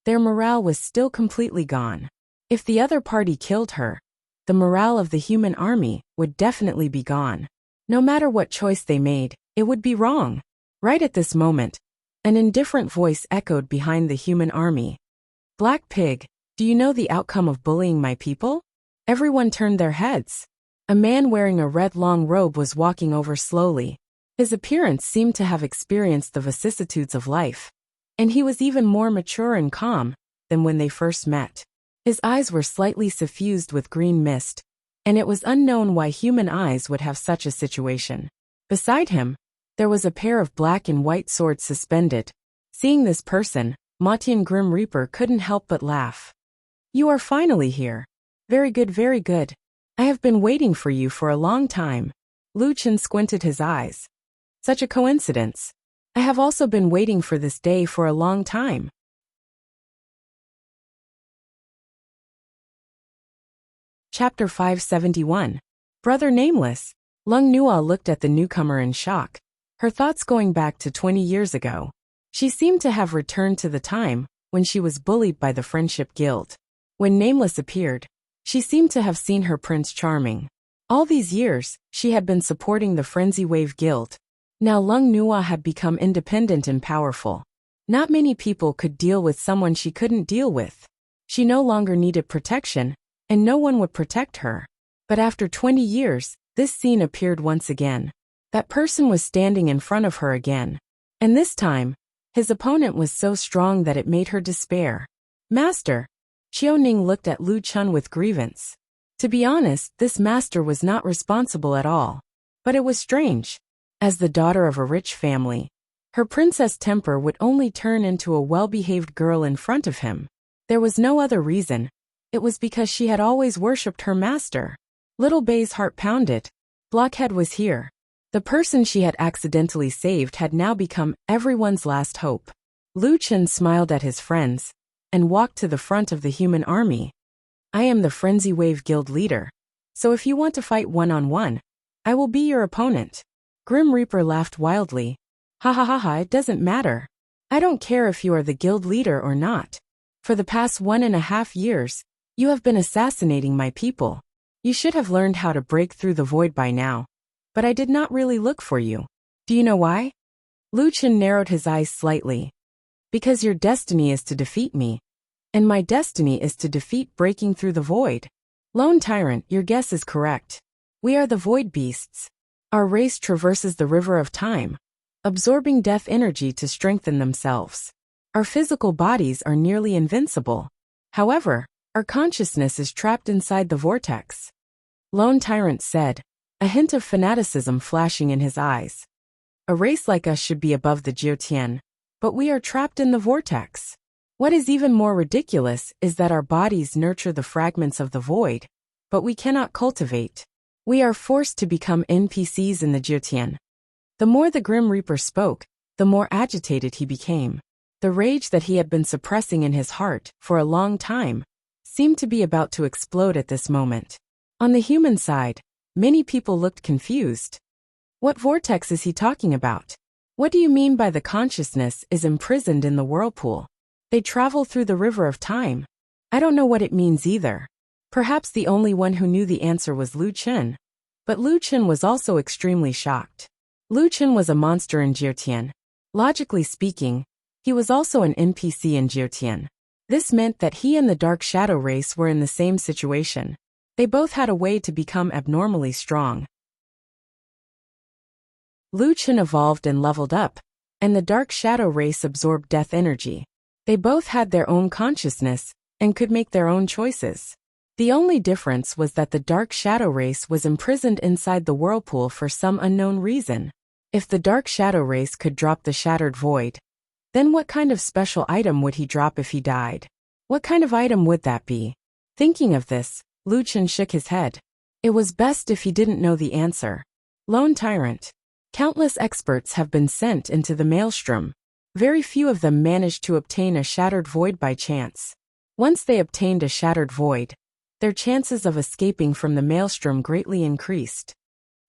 their morale was still completely gone. If the other party killed her, the morale of the human army would definitely be gone. No matter what choice they made, it would be wrong. Right at this moment, an indifferent voice echoed behind the human army. Black Pig, do you know the outcome of bullying my people? Everyone turned their heads. A man wearing a red long robe was walking over slowly. His appearance seemed to have experienced the vicissitudes of life, and he was even more mature and calm than when they first met. His eyes were slightly suffused with green mist, and it was unknown why human eyes would have such a situation. Beside him, there was a pair of black and white swords suspended. Seeing this person, Matian Grim Reaper couldn't help but laugh. You are finally here. Very good, very good. I have been waiting for you for a long time. Lu Chen squinted his eyes. Such a coincidence. I have also been waiting for this day for a long time. Chapter 571. Brother Nameless. Lung Nua looked at the newcomer in shock, her thoughts going back to 20 years ago. She seemed to have returned to the time when she was bullied by the Friendship Guild. When Nameless appeared, she seemed to have seen her Prince Charming. All these years, she had been supporting the Frenzy Wave Guild, Now Lung Nua had become independent and powerful. Not many people could deal with someone she couldn't deal with. She no longer needed protection, and no one would protect her. But after 20 years, this scene appeared once again. That person was standing in front of her again. And this time, his opponent was so strong that it made her despair. Master. Xiaoning looked at Lu Chun with grievance. To be honest, this master was not responsible at all. But it was strange. As the daughter of a rich family, her princess temper would only turn into a well-behaved girl in front of him. There was no other reason. It was because she had always worshipped her master. Little Bei's heart pounded. Blockhead was here. The person she had accidentally saved had now become everyone's last hope. Lu Chen smiled at his friends and walked to the front of the human army. I am the Frenzy Wave Guild leader, so if you want to fight one-on-one, I will be your opponent. Grim Reaper laughed wildly. Ha ha ha ha, it doesn't matter. I don't care if you are the guild leader or not. For the past 1.5 years, you have been assassinating my people. You should have learned how to break through the void by now. But I did not really look for you. Do you know why? Lu Chen narrowed his eyes slightly. Because your destiny is to defeat me. And my destiny is to defeat breaking through the void. Lone Tyrant, your guess is correct. We are the void beasts. Our race traverses the river of time, absorbing death energy to strengthen themselves. Our physical bodies are nearly invincible. However, our consciousness is trapped inside the vortex. Lone Tyrant said, a hint of fanaticism flashing in his eyes. A race like us should be above the Jiutian, but we are trapped in the vortex. What is even more ridiculous is that our bodies nurture the fragments of the void, but we cannot cultivate. We are forced to become NPCs in the Jiutian. The more the Grim Reaper spoke, the more agitated he became. The rage that he had been suppressing in his heart for a long time seemed to be about to explode at this moment. On the human side, many people looked confused. What vortex is he talking about? What do you mean by the consciousness is imprisoned in the whirlpool? They travel through the river of time. I don't know what it means either. Perhaps the only one who knew the answer was Lu Chen. But Lu Chen was also extremely shocked. Lu Chen was a monster in Jiutian. Logically speaking, he was also an NPC in Jiutian. This meant that he and the Dark Shadow race were in the same situation. They both had a way to become abnormally strong. Lu Chen evolved and leveled up, and the Dark Shadow race absorbed death energy. They both had their own consciousness and could make their own choices. The only difference was that the Dark Shadow race was imprisoned inside the whirlpool for some unknown reason. If the Dark Shadow race could drop the Shattered Void, then what kind of special item would he drop if he died? What kind of item would that be? Thinking of this, Lu Chen shook his head. It was best if he didn't know the answer. Lone Tyrant. Countless experts have been sent into the maelstrom. Very few of them managed to obtain a Shattered Void by chance. Once they obtained a Shattered Void, their chances of escaping from the maelstrom greatly increased.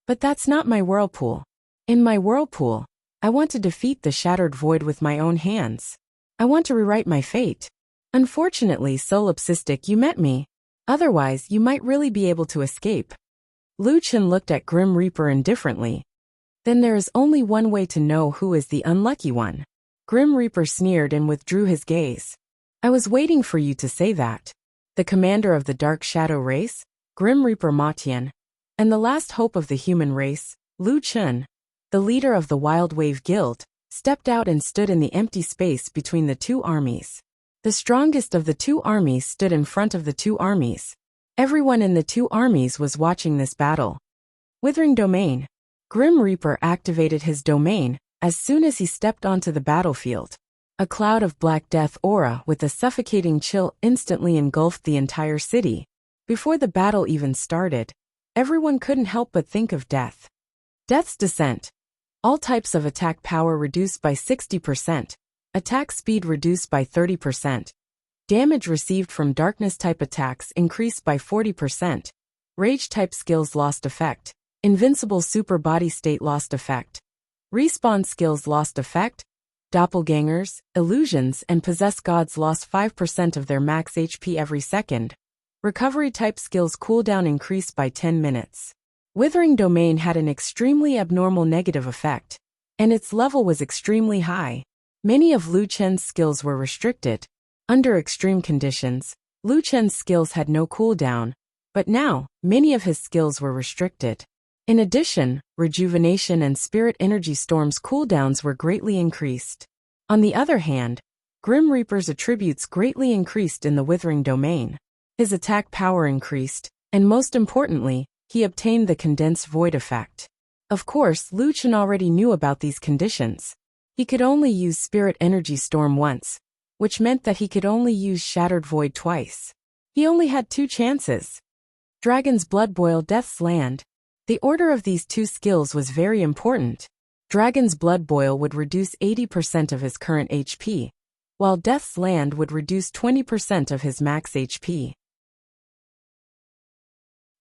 But that's not my whirlpool. In my whirlpool, I want to defeat the Shattered Void with my own hands. I want to rewrite my fate. Unfortunately, Solipsistic, you met me. Otherwise, you might really be able to escape. Lu Chen looked at Grim Reaper indifferently. Then there is only one way to know who is the unlucky one. Grim Reaper sneered and withdrew his gaze. I was waiting for you to say that. The commander of the Dark Shadow race, Grim Reaper Matian, and the last hope of the human race, Lu Chen, the leader of the Wild Wave Guild, stepped out and stood in the empty space between the two armies. The strongest of the two armies stood in front of the two armies. Everyone in the two armies was watching this battle. Withering Domain. Grim Reaper activated his domain as soon as he stepped onto the battlefield. A cloud of Black Death aura with a suffocating chill instantly engulfed the entire city. Before the battle even started, everyone couldn't help but think of death. Death's Descent. All types of attack power reduced by 60%. Attack speed reduced by 30%. Damage received from darkness-type attacks increased by 40%. Rage-type skills lost effect. Invincible super body state lost effect. Respawn skills lost effect. Doppelgangers, illusions, and possessed gods lost 5% of their max HP every second. Recovery-type skills cooldown increased by 10 minutes. Withering Domain had an extremely abnormal negative effect. and its level was extremely high. Many of Lu Chen's skills were restricted. Under extreme conditions, Lu Chen's skills had no cooldown, but now, many of his skills were restricted. In addition, rejuvenation and spirit energy storms cooldowns were greatly increased. On the other hand, Grim Reaper's attributes greatly increased in the Withering Domain. His attack power increased, and most importantly, he obtained the Condensed Void effect. Of course, Lu Chen already knew about these conditions. He could only use Spirit Energy Storm once, which meant that he could only use Shattered Void twice. He only had 2 chances. Dragon's Blood Boil, Death's Land. The order of these 2 skills was very important. Dragon's Blood Boil would reduce 80% of his current HP, while Death's Land would reduce 20% of his max HP.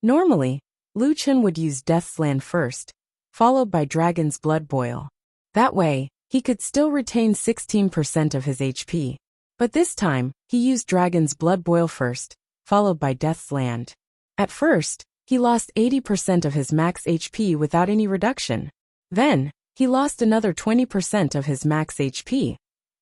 Normally, Lu Chen would use Death's Land first, followed by Dragon's Blood Boil. That way, he could still retain 16% of his HP. But this time, he used Dragon's Blood Boil first, followed by Death's Land. At first, he lost 80% of his max HP without any reduction. Then, he lost another 20% of his max HP,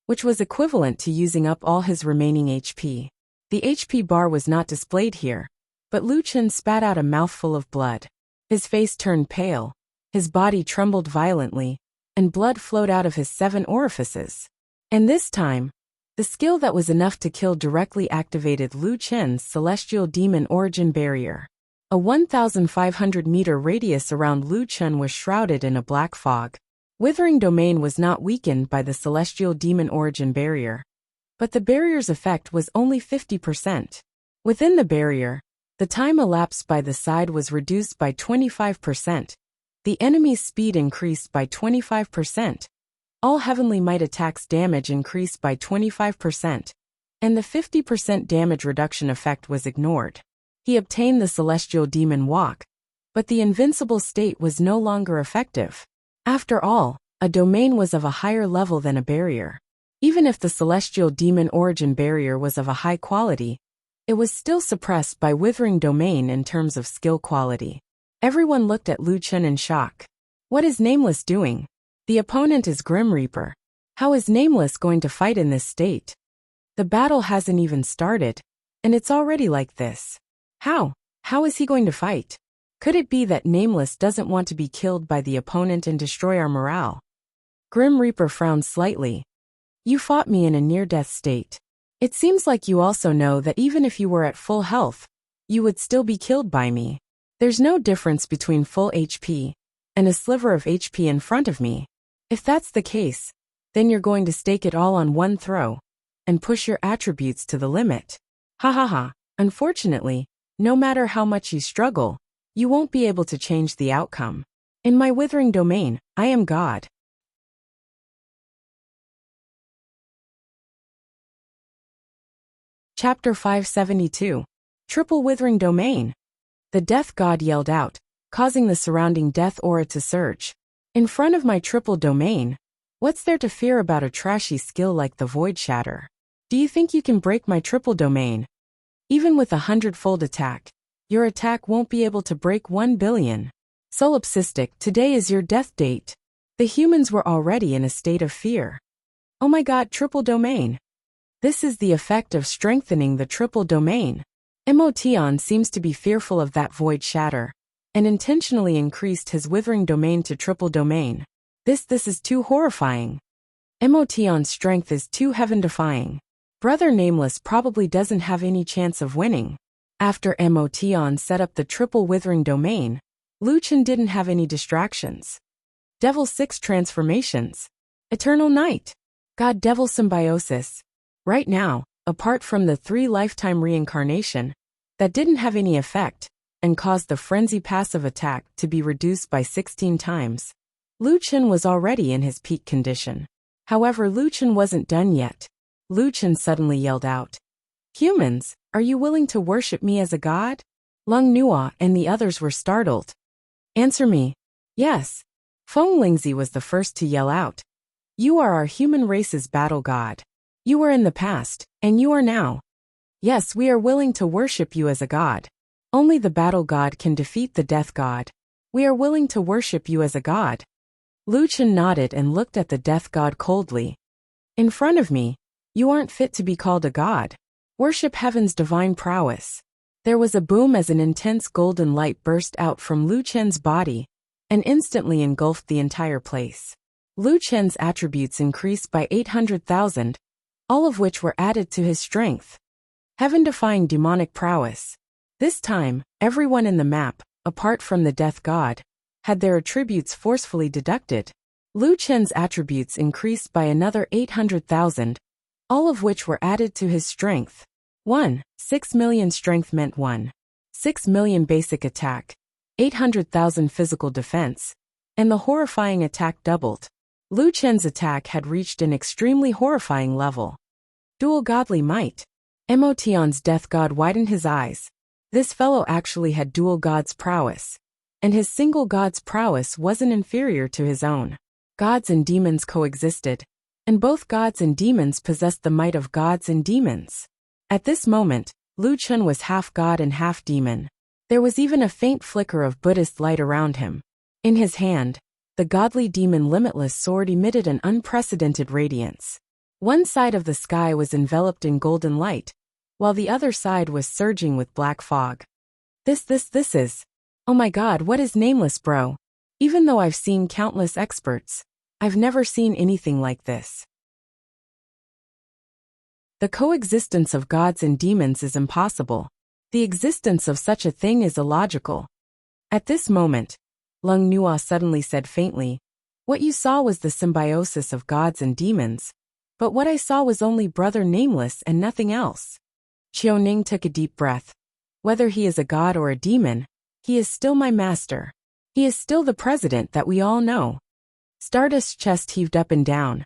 which was equivalent to using up all his remaining HP. The HP bar was not displayed here, but Lu Chen spat out a mouthful of blood. His face turned pale, his body trembled violently, and blood flowed out of his 7 orifices. And this time, the skill that was enough to kill directly activated Lu Chen's Celestial Demon Origin Barrier. A 1,500-meter radius around Lu Chen was shrouded in a black fog. Withering Domain was not weakened by the Celestial Demon Origin Barrier, but the barrier's effect was only 50%. Within the barrier, the time elapsed by the side was reduced by 25%. The enemy's speed increased by 25%. All Heavenly Might attacks damage increased by 25%, and the 50% damage reduction effect was ignored. He obtained the Celestial Demon Walk, but the invincible state was no longer effective. After all, a domain was of a higher level than a barrier. Even if the Celestial Demon Origin Barrier was of a high quality, it was still suppressed by Withering Domain in terms of skill quality. Everyone looked at Lu Chen in shock. What is Nameless doing? The opponent is Grim Reaper. How is Nameless going to fight in this state? The battle hasn't even started, and it's already like this. How is he going to fight? Could it be that Nameless doesn't want to be killed by the opponent and destroy our morale? Grim Reaper frowned slightly. You fought me in a near-death state. It seems like you also know that even if you were at full health, you would still be killed by me. There's no difference between full HP and a sliver of HP in front of me. If that's the case, then you're going to stake it all on one throw and push your attributes to the limit. Ha ha ha. Unfortunately, no matter how much you struggle, you won't be able to change the outcome. In my Withering Domain, I am God. Chapter 572. Triple Withering Domain. The Death God yelled out, causing the surrounding death aura to surge. In front of my triple domain, what's there to fear about a trashy skill like the Void Shatter? Do you think you can break my triple domain? Even with 100-fold attack, your attack won't be able to break 1 billion. Solipsistic, today is your death date. The humans were already in a state of fear. Oh my god, triple domain. This is the effect of strengthening the triple domain. Emotion seems to be fearful of that Void Shatter, and intentionally increased his Withering Domain to triple domain. This is too horrifying. Emotion's strength is too heaven-defying. Brother Nameless probably doesn't have any chance of winning. After Emotion set up the triple Withering Domain, Lu Chen didn't have any distractions. Devil 6 transformations. Eternal Night. God Devil Symbiosis. Right now, apart from the 3 lifetime reincarnation, that didn't have any effect, and caused the frenzy passive attack to be reduced by 16 times. Lu Chen was already in his peak condition. However, Lu Chen wasn't done yet. Lu Chen suddenly yelled out, "Humans, are you willing to worship me as a god?" Lung Nua and the others were startled. "Answer me." "Yes." Feng Lingzi was the first to yell out. "You are our human race's battle god. You were in the past, and you are now. Yes, we are willing to worship you as a god. Only the battle god can defeat the death god. We are willing to worship you as a god." Lu Chen nodded and looked at the death god coldly. In front of me, you aren't fit to be called a god. Worship heaven's divine prowess. There was a boom as an intense golden light burst out from Lu Chen's body and instantly engulfed the entire place. Lu Chen's attributes increased by 800,000, all of which were added to his strength. Heaven-defying demonic prowess. This time, everyone in the map, apart from the death god, had their attributes forcefully deducted. Lu Chen's attributes increased by another 800,000, all of which were added to his strength. 6 million strength meant 6 million basic attack, 800,000 physical defense, and the horrifying attack doubled. Lu Chen's attack had reached an extremely horrifying level. Dual godly might. Emotion's death god widened his eyes. This fellow actually had dual god's prowess, and his single god's prowess wasn't inferior to his own. Gods and demons coexisted, and both gods and demons possessed the might of gods and demons. At this moment, Lu Chen was half god and half demon. There was even a faint flicker of Buddhist light around him. In his hand, the godly demon Limitless Sword emitted an unprecedented radiance. One side of the sky was enveloped in golden light, while the other side was surging with black fog. This is... Oh my god, what is nameless, bro? Even though I've seen countless experts, I've never seen anything like this. The coexistence of gods and demons is impossible. The existence of such a thing is illogical. At this moment, Lung Nua suddenly said faintly, "What you saw was the symbiosis of gods and demons, but what I saw was only Brother Nameless and nothing else." Qiu Ning took a deep breath. Whether he is a god or a demon, he is still my master. He is still the president that we all know. Stardust's chest heaved up and down.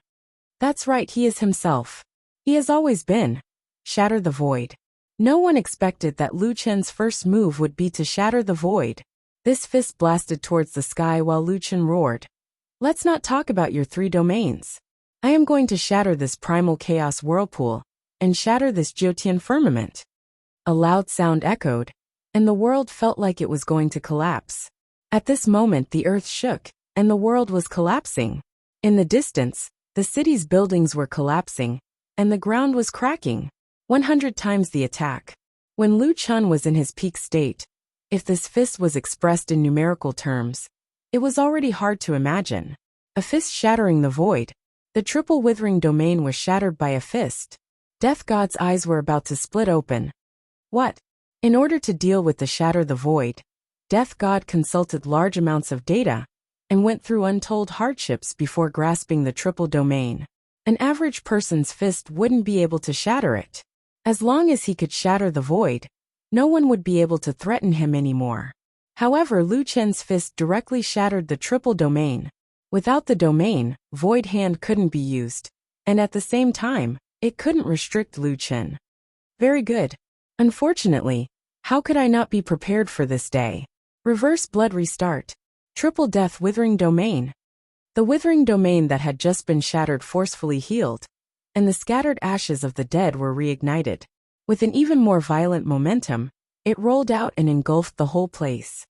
That's right, he is himself. He has always been. Shatter the void. No one expected that Lu Chen's first move would be to shatter the void. This fist blasted towards the sky while Lu Chen roared. Let's not talk about your 3 domains. I am going to shatter this primal chaos whirlpool, and shatter this Jyotian firmament. A loud sound echoed, and the world felt like it was going to collapse. At this moment the earth shook, and the world was collapsing. In the distance, the city's buildings were collapsing, and the ground was cracking. 100 times the attack. When Lu Chen was in his peak state, if this fist was expressed in numerical terms, it was already hard to imagine. A fist shattering the void. The triple withering domain was shattered by a fist. Death God's eyes were about to split open. What? In order to deal with the shatter the void, Death God consulted large amounts of data and went through untold hardships before grasping the triple domain. An average person's fist wouldn't be able to shatter it. As long as he could shatter the void, no one would be able to threaten him anymore. However, Lu Chen's fist directly shattered the triple domain. Without the domain, Void Hand couldn't be used, and at the same time, it couldn't restrict Lu Chen. Very good. Unfortunately, how could I not be prepared for this day? Reverse blood restart. Triple death withering domain. The withering domain that had just been shattered forcefully healed, and the scattered ashes of the dead were reignited. With an even more violent momentum, it rolled out and engulfed the whole place.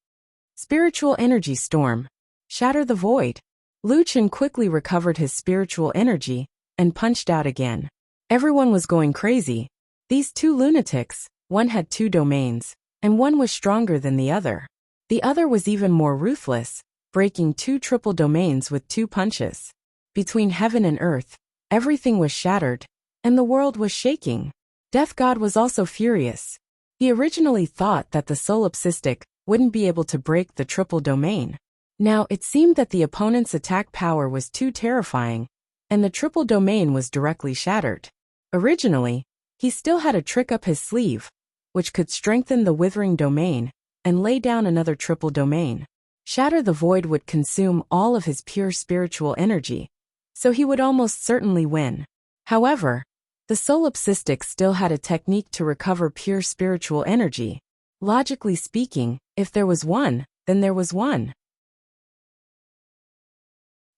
Spiritual energy storm. Shatter the void. Lu Chen quickly recovered his spiritual energy and punched out again. Everyone was going crazy. These 2 lunatics, one had 2 domains, and one was stronger than the other. The other was even more ruthless, breaking 2 triple domains with 2 punches. Between heaven and earth, everything was shattered, and the world was shaking. Death God was also furious. He originally thought that the solipsistic wouldn't be able to break the triple domain. Now it seemed that the opponent's attack power was too terrifying, and the triple domain was directly shattered. Originally, he still had a trick up his sleeve, which could strengthen the withering domain and lay down another triple domain. Shatter the void would consume all of his pure spiritual energy, so he would almost certainly win. However, the solipsistic still had a technique to recover pure spiritual energy. Logically speaking, if there was one, then there was one.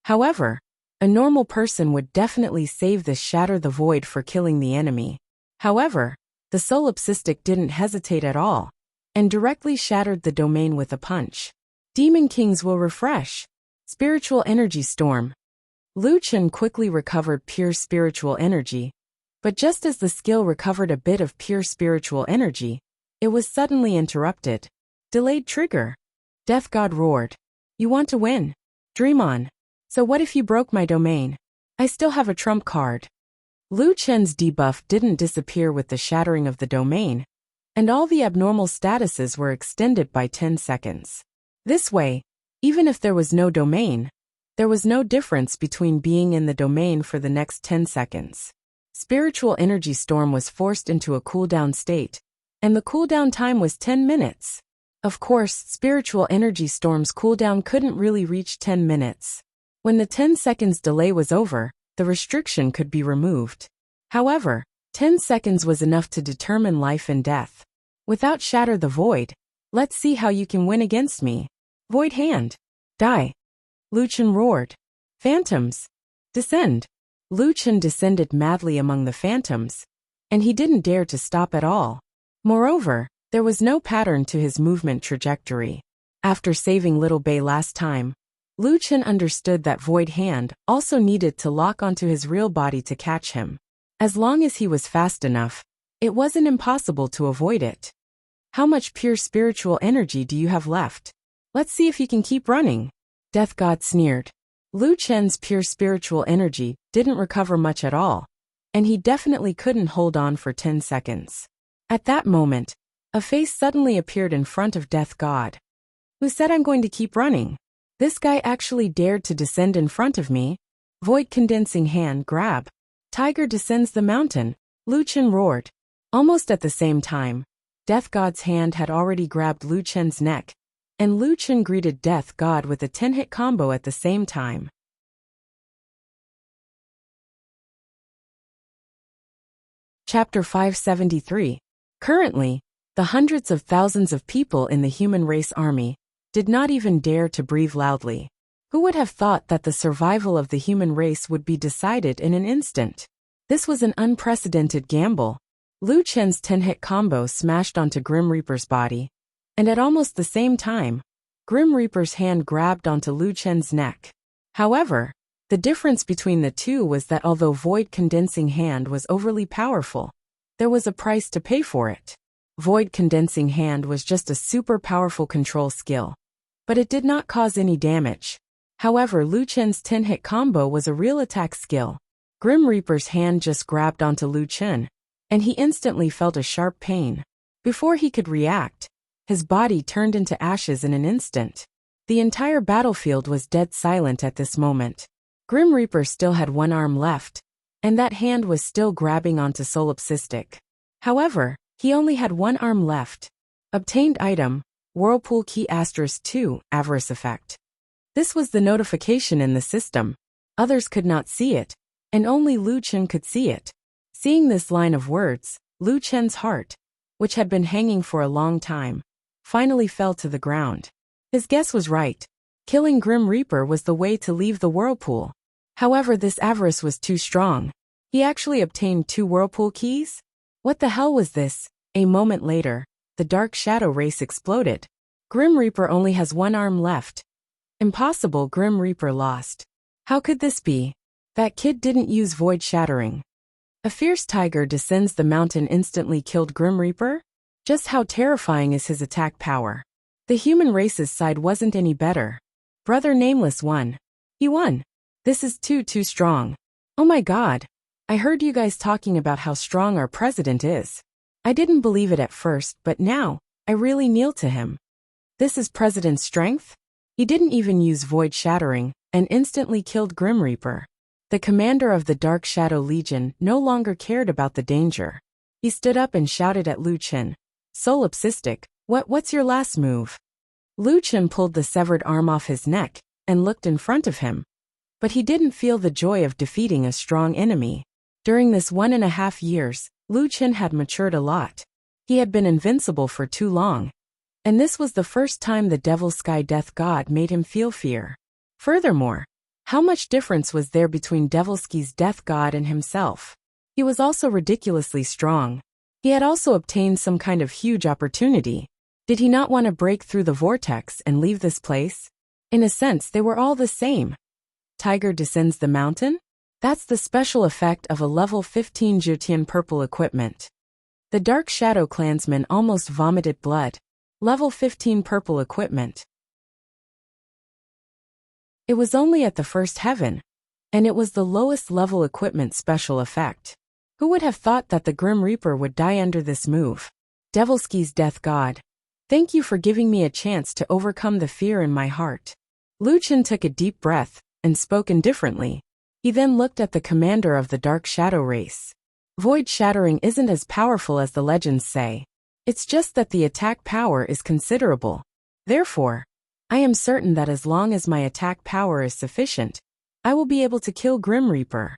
However, a normal person would definitely save this shatter the void for killing the enemy. However, the solipsistic didn't hesitate at all, and directly shattered the domain with a punch. Demon Kings will refresh. Spiritual energy storm. Lu Chen quickly recovered pure spiritual energy, but just as the skill recovered a bit of pure spiritual energy, it was suddenly interrupted. Delayed trigger. Death God roared. You want to win? Dream on. So what if you broke my domain? I still have a trump card. Lu Chen's debuff didn't disappear with the shattering of the domain, and all the abnormal statuses were extended by 10 seconds. This way, even if there was no domain, there was no difference between being in the domain for the next 10 seconds. Spiritual energy storm was forced into a cooldown state, and the cooldown time was 10 minutes. Of course, spiritual energy storm's cooldown couldn't really reach 10 minutes. When the 10 seconds delay was over, the restriction could be removed. However, 10 seconds was enough to determine life and death. Without Shatter the Void, let's see how you can win against me. Void Hand. Die. Lu Chen roared. Phantoms. Descend. Lu Chen descended madly among the phantoms, and he didn't dare to stop at all. Moreover, there was no pattern to his movement trajectory. After saving Little Bay last time, Lu Chen understood that Void Hand also needed to lock onto his real body to catch him. As long as he was fast enough, it wasn't impossible to avoid it. How much pure spiritual energy do you have left? Let's see if you can keep running. Death God sneered. Lu Chen's pure spiritual energy didn't recover much at all, and he definitely couldn't hold on for 10 seconds. At that moment, a face suddenly appeared in front of Death God. Who said I'm going to keep running? This guy actually dared to descend in front of me. Void Condensing Hand grab. Tiger descends the mountain. Lu Chen roared. Almost at the same time, Death God's hand had already grabbed Lu Chen's neck, and Lu Chen greeted Death God with a 10-hit combo at the same time. Chapter 573. Currently, the hundreds of thousands of people in the human race army did not even dare to breathe loudly. Who would have thought that the survival of the human race would be decided in an instant? This was an unprecedented gamble. Lu Chen's 10-hit combo smashed onto Grim Reaper's body, and at almost the same time, Grim Reaper's hand grabbed onto Lu Chen's neck. However, the difference between the two was that although Void Condensing Hand was overly powerful, there was a price to pay for it. Void Condensing Hand was just a super powerful control skill, but it did not cause any damage. However, Lu Chen's 10-hit combo was a real attack skill. Grim Reaper's hand just grabbed onto Lu Chen, and he instantly felt a sharp pain. Before he could react, his body turned into ashes in an instant. The entire battlefield was dead silent at this moment. Grim Reaper still had one arm left, and that hand was still grabbing onto Solipsistic. However, he only had one arm left. Obtained item, Whirlpool Key *2, Avarice Effect. This was the notification in the system. Others could not see it, and only Lu Chen could see it. Seeing this line of words, Lu Chen's heart, which had been hanging for a long time, finally fell to the ground. His guess was right. Killing Grim Reaper was the way to leave the whirlpool. However, this avarice was too strong. He actually obtained 2 whirlpool keys? What the hell was this? A moment later, the Dark Shadow race exploded. Grim Reaper only has one arm left. Impossible. Grim Reaper lost. How could this be? That kid didn't use Void Shattering. A fierce tiger descends the mountain instantly killed Grim Reaper? Just how terrifying is his attack power? The human race's side wasn't any better. Brother Nameless won. He won. This is too strong. Oh my god. I heard you guys talking about how strong our president is. I didn't believe it at first, but now, I really kneel to him. This is President's strength? He didn't even use Void Shattering, and instantly killed Grim Reaper. The commander of the Dark Shadow Legion no longer cared about the danger. He stood up and shouted at Lu Chen. Solipsistic, what's your last move? Lu Chen pulled the severed arm off his neck, and looked in front of him. But he didn't feel the joy of defeating a strong enemy. During this 1.5 years, Lu Chen had matured a lot. He had been invincible for too long. And this was the first time the Devil Sky Death God made him feel fear. Furthermore, how much difference was there between Devilsky's Death God and himself? He was also ridiculously strong. He had also obtained some kind of huge opportunity. Did he not want to break through the vortex and leave this place? In a sense, they were all the same. Tiger descends the mountain? That's the special effect of a level 15 Jutian purple equipment. The Dark Shadow clansman almost vomited blood. Level 15 purple equipment. It was only at the first heaven, and it was the lowest level equipment special effect. Who would have thought that the Grim Reaper would die under this move? Devilski's death god. Thank you for giving me a chance to overcome the fear in my heart. Lu Chen took a deep breath and spoke indifferently. He then looked at the commander of the Dark Shadow race. Void shattering isn't as powerful as the legends say. It's just that the attack power is considerable. Therefore, I am certain that as long as my attack power is sufficient, I will be able to kill Grim Reaper.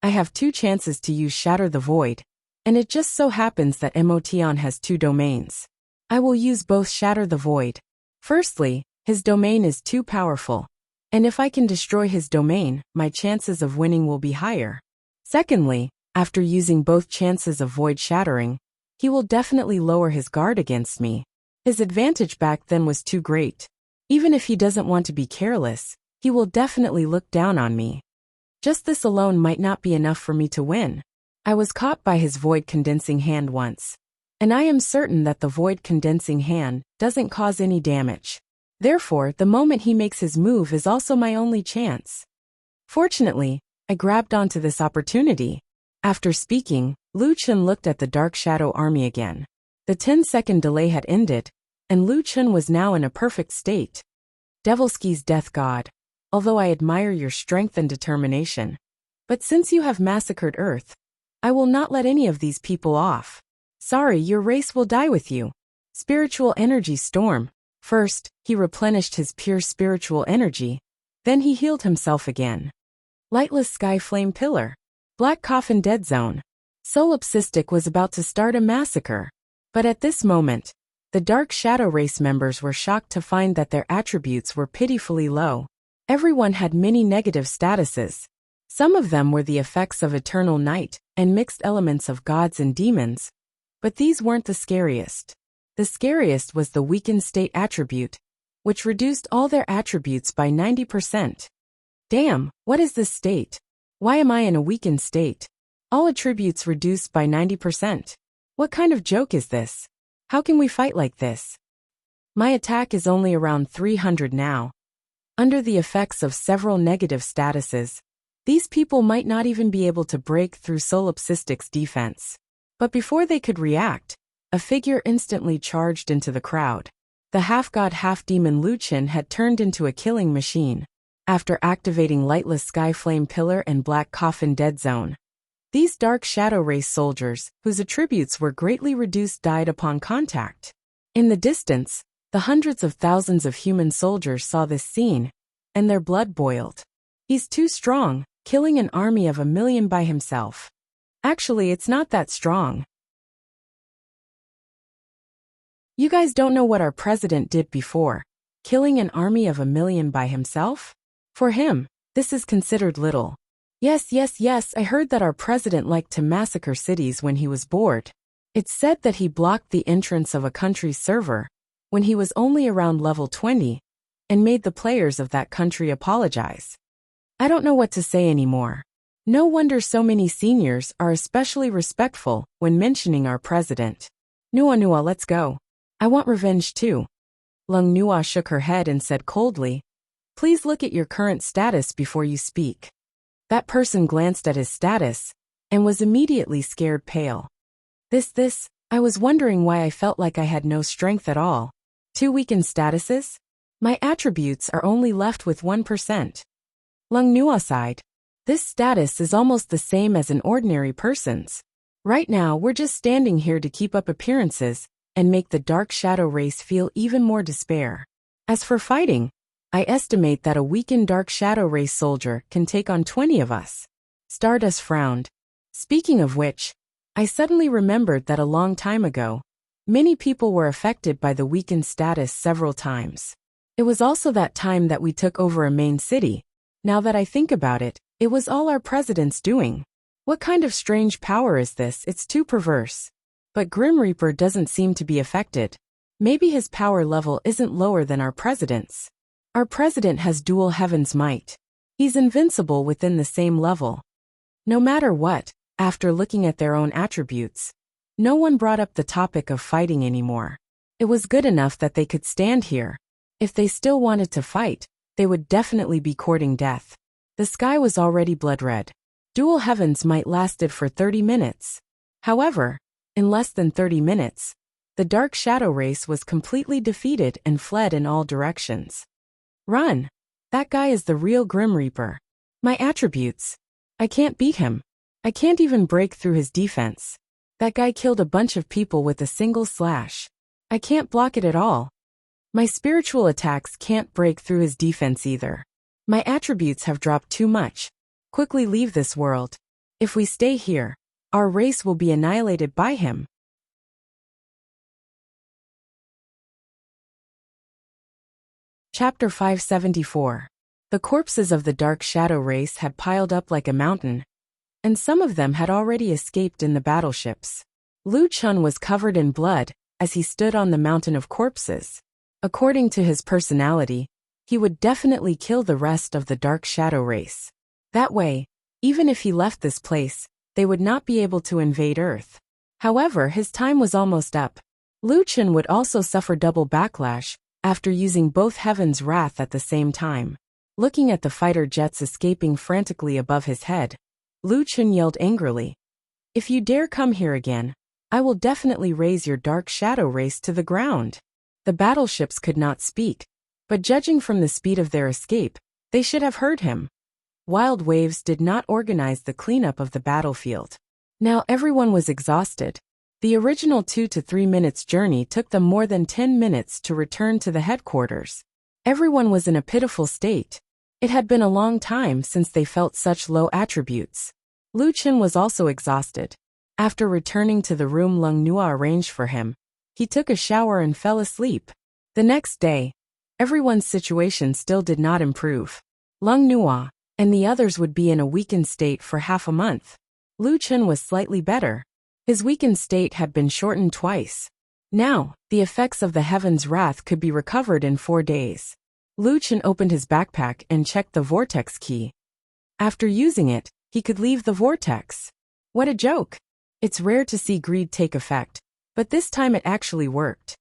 I have 2 chances to use Shatter the Void, and it just so happens that Emotion has 2 domains. I will use both Shatter the Void. Firstly, his domain is too powerful, and if I can destroy his domain, my chances of winning will be higher. Secondly, after using both chances of void shattering, he will definitely lower his guard against me. His advantage back then was too great. Even if he doesn't want to be careless, he will definitely look down on me. Just this alone might not be enough for me to win. I was caught by his void condensing hand once, and I am certain that the void condensing hand doesn't cause any damage. Therefore, the moment he makes his move is also my only chance. Fortunately, I grabbed onto this opportunity. After speaking, Lu Chen looked at the Dark Shadow army again. The 10-second delay had ended, and Lu Chen was now in a perfect state. Devilski's death god. Although I admire your strength and determination, but since you have massacred Earth, I will not let any of these people off. Sorry, your race will die with you. Spiritual energy storm. First, he replenished his pure spiritual energy, then he healed himself again. Lightless sky flame pillar. Black coffin dead zone. Solipsistic was about to start a massacre. But at this moment, the Dark Shadow race members were shocked to find that their attributes were pitifully low. Everyone had many negative statuses. Some of them were the effects of eternal night and mixed elements of gods and demons. But these weren't the scariest. The scariest was the weakened state attribute, which reduced all their attributes by 90%. Damn, what is this state? Why am I in a weakened state? All attributes reduced by 90%. What kind of joke is this? How can we fight like this? My attack is only around 300 now. Under the effects of several negative statuses, these people might not even be able to break through Solipsistic's defense. But before they could react, a figure instantly charged into the crowd. The half-god half-demon Lu Chen had turned into a killing machine. After activating Lightless Sky Flame Pillar and Black Coffin Dead Zone, these Dark Shadow race soldiers, whose attributes were greatly reduced, died upon contact. In the distance, the hundreds of thousands of human soldiers saw this scene, and their blood boiled. He's too strong, killing an army of 1 million by himself. Actually, it's not that strong. You guys don't know what our president did before, killing an army of 1 million by himself? For him, this is considered little. Yes, I heard that our president liked to massacre cities when he was bored. It's said that he blocked the entrance of a country's server when he was only around level 20 and made the players of that country apologize. I don't know what to say anymore. No wonder so many seniors are especially respectful when mentioning our president. Nua, let's go. I want revenge too. Lung Nua shook her head and said coldly, please look at your current status before you speak. That person glanced at his status and was immediately scared pale. I was wondering why I felt like I had no strength at all. 2 weakened statuses? My attributes are only left with 1%. Lung Nua sighed. This status is almost the same as an ordinary person's. Right now, we're just standing here to keep up appearances and make the Dark Shadow race feel even more despair. As for fighting, I estimate that a weakened Dark Shadow race soldier can take on 20 of us. Stardust frowned. Speaking of which, I suddenly remembered that a long time ago, many people were affected by the weakened status several times. It was also that time that we took over a main city. Now that I think about it, it was all our president's doing. What kind of strange power is this? It's too perverse. But Grim Reaper doesn't seem to be affected. Maybe his power level isn't lower than our president's. Our president has dual heaven's might. He's invincible within the same level. No matter what, after looking at their own attributes, no one brought up the topic of fighting anymore. It was good enough that they could stand here. If they still wanted to fight, they would definitely be courting death. The sky was already blood red. Dual heaven's might lasted for 30 minutes. However, in less than 30 minutes, the dark shadow race was completely defeated and fled in all directions. Run! That guy is the real Grim Reaper. My attributes. I can't beat him. I can't even break through his defense. That guy killed a bunch of people with a single slash. I can't block it at all. My spiritual attacks can't break through his defense either. My attributes have dropped too much. Quickly leave this world. If we stay here, our race will be annihilated by him. Chapter 574. The corpses of the dark shadow race had piled up like a mountain, and some of them had already escaped in the battleships. Lu Chun was covered in blood as he stood on the mountain of corpses. According to his personality, he would definitely kill the rest of the dark shadow race. That way, even if he left this place, they would not be able to invade Earth. However, his time was almost up. Lu Chun would also suffer double backlash after using both heaven's wrath at the same time. Looking at the fighter jets escaping frantically above his head, Lu Chun yelled angrily, "If you dare come here again, I will definitely raise your dark shadow race to the ground." The battleships could not speak, but judging from the speed of their escape, they should have heard him. Wild waves did not organize the cleanup of the battlefield. Now everyone was exhausted. The original 2 to 3 minutes journey took them more than 10 minutes to return to the headquarters. Everyone was in a pitiful state. It had been a long time since they felt such low attributes. Lu Chun was also exhausted. After returning to the room Lung Nua arranged for him, he took a shower and fell asleep. The next day, everyone's situation still did not improve. Lung Nua and the others would be in a weakened state for half a month. Lu Chun was slightly better. His weakened state had been shortened twice. Now, the effects of the heaven's wrath could be recovered in 4 days. Lu Chun opened his backpack and checked the vortex key. After using it, he could leave the vortex. What a joke! It's rare to see greed take effect, but this time it actually worked.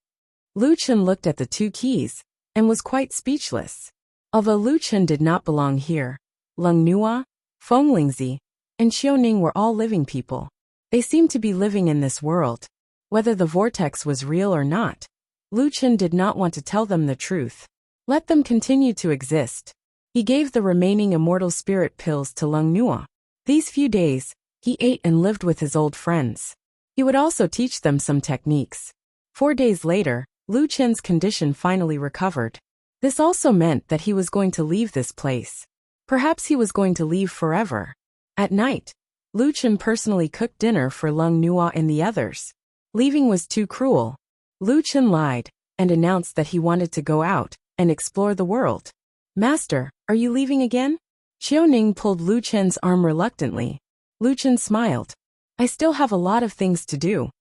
Lu Chun looked at the 2 keys and was quite speechless. Although Lu Chun did not belong here, Lung Nua, Feng Lingzi, and Xiaoning were all living people. They seemed to be living in this world. Whether the vortex was real or not, Lu Chun did not want to tell them the truth. Let them continue to exist. He gave the remaining immortal spirit pills to Lung Nua. These few days, he ate and lived with his old friends. He would also teach them some techniques. 4 days later, Lu Chun's condition finally recovered. This also meant that he was going to leave this place. Perhaps he was going to leave forever. At night, Lu Chun personally cooked dinner for Lung Nua and the others. Leaving was too cruel. Lu Chun lied and announced that he wanted to go out and explore the world. "Master, are you leaving again?" Xiaoning pulled Lu Chun's arm reluctantly. Lu Chun smiled. "I still have a lot of things to do."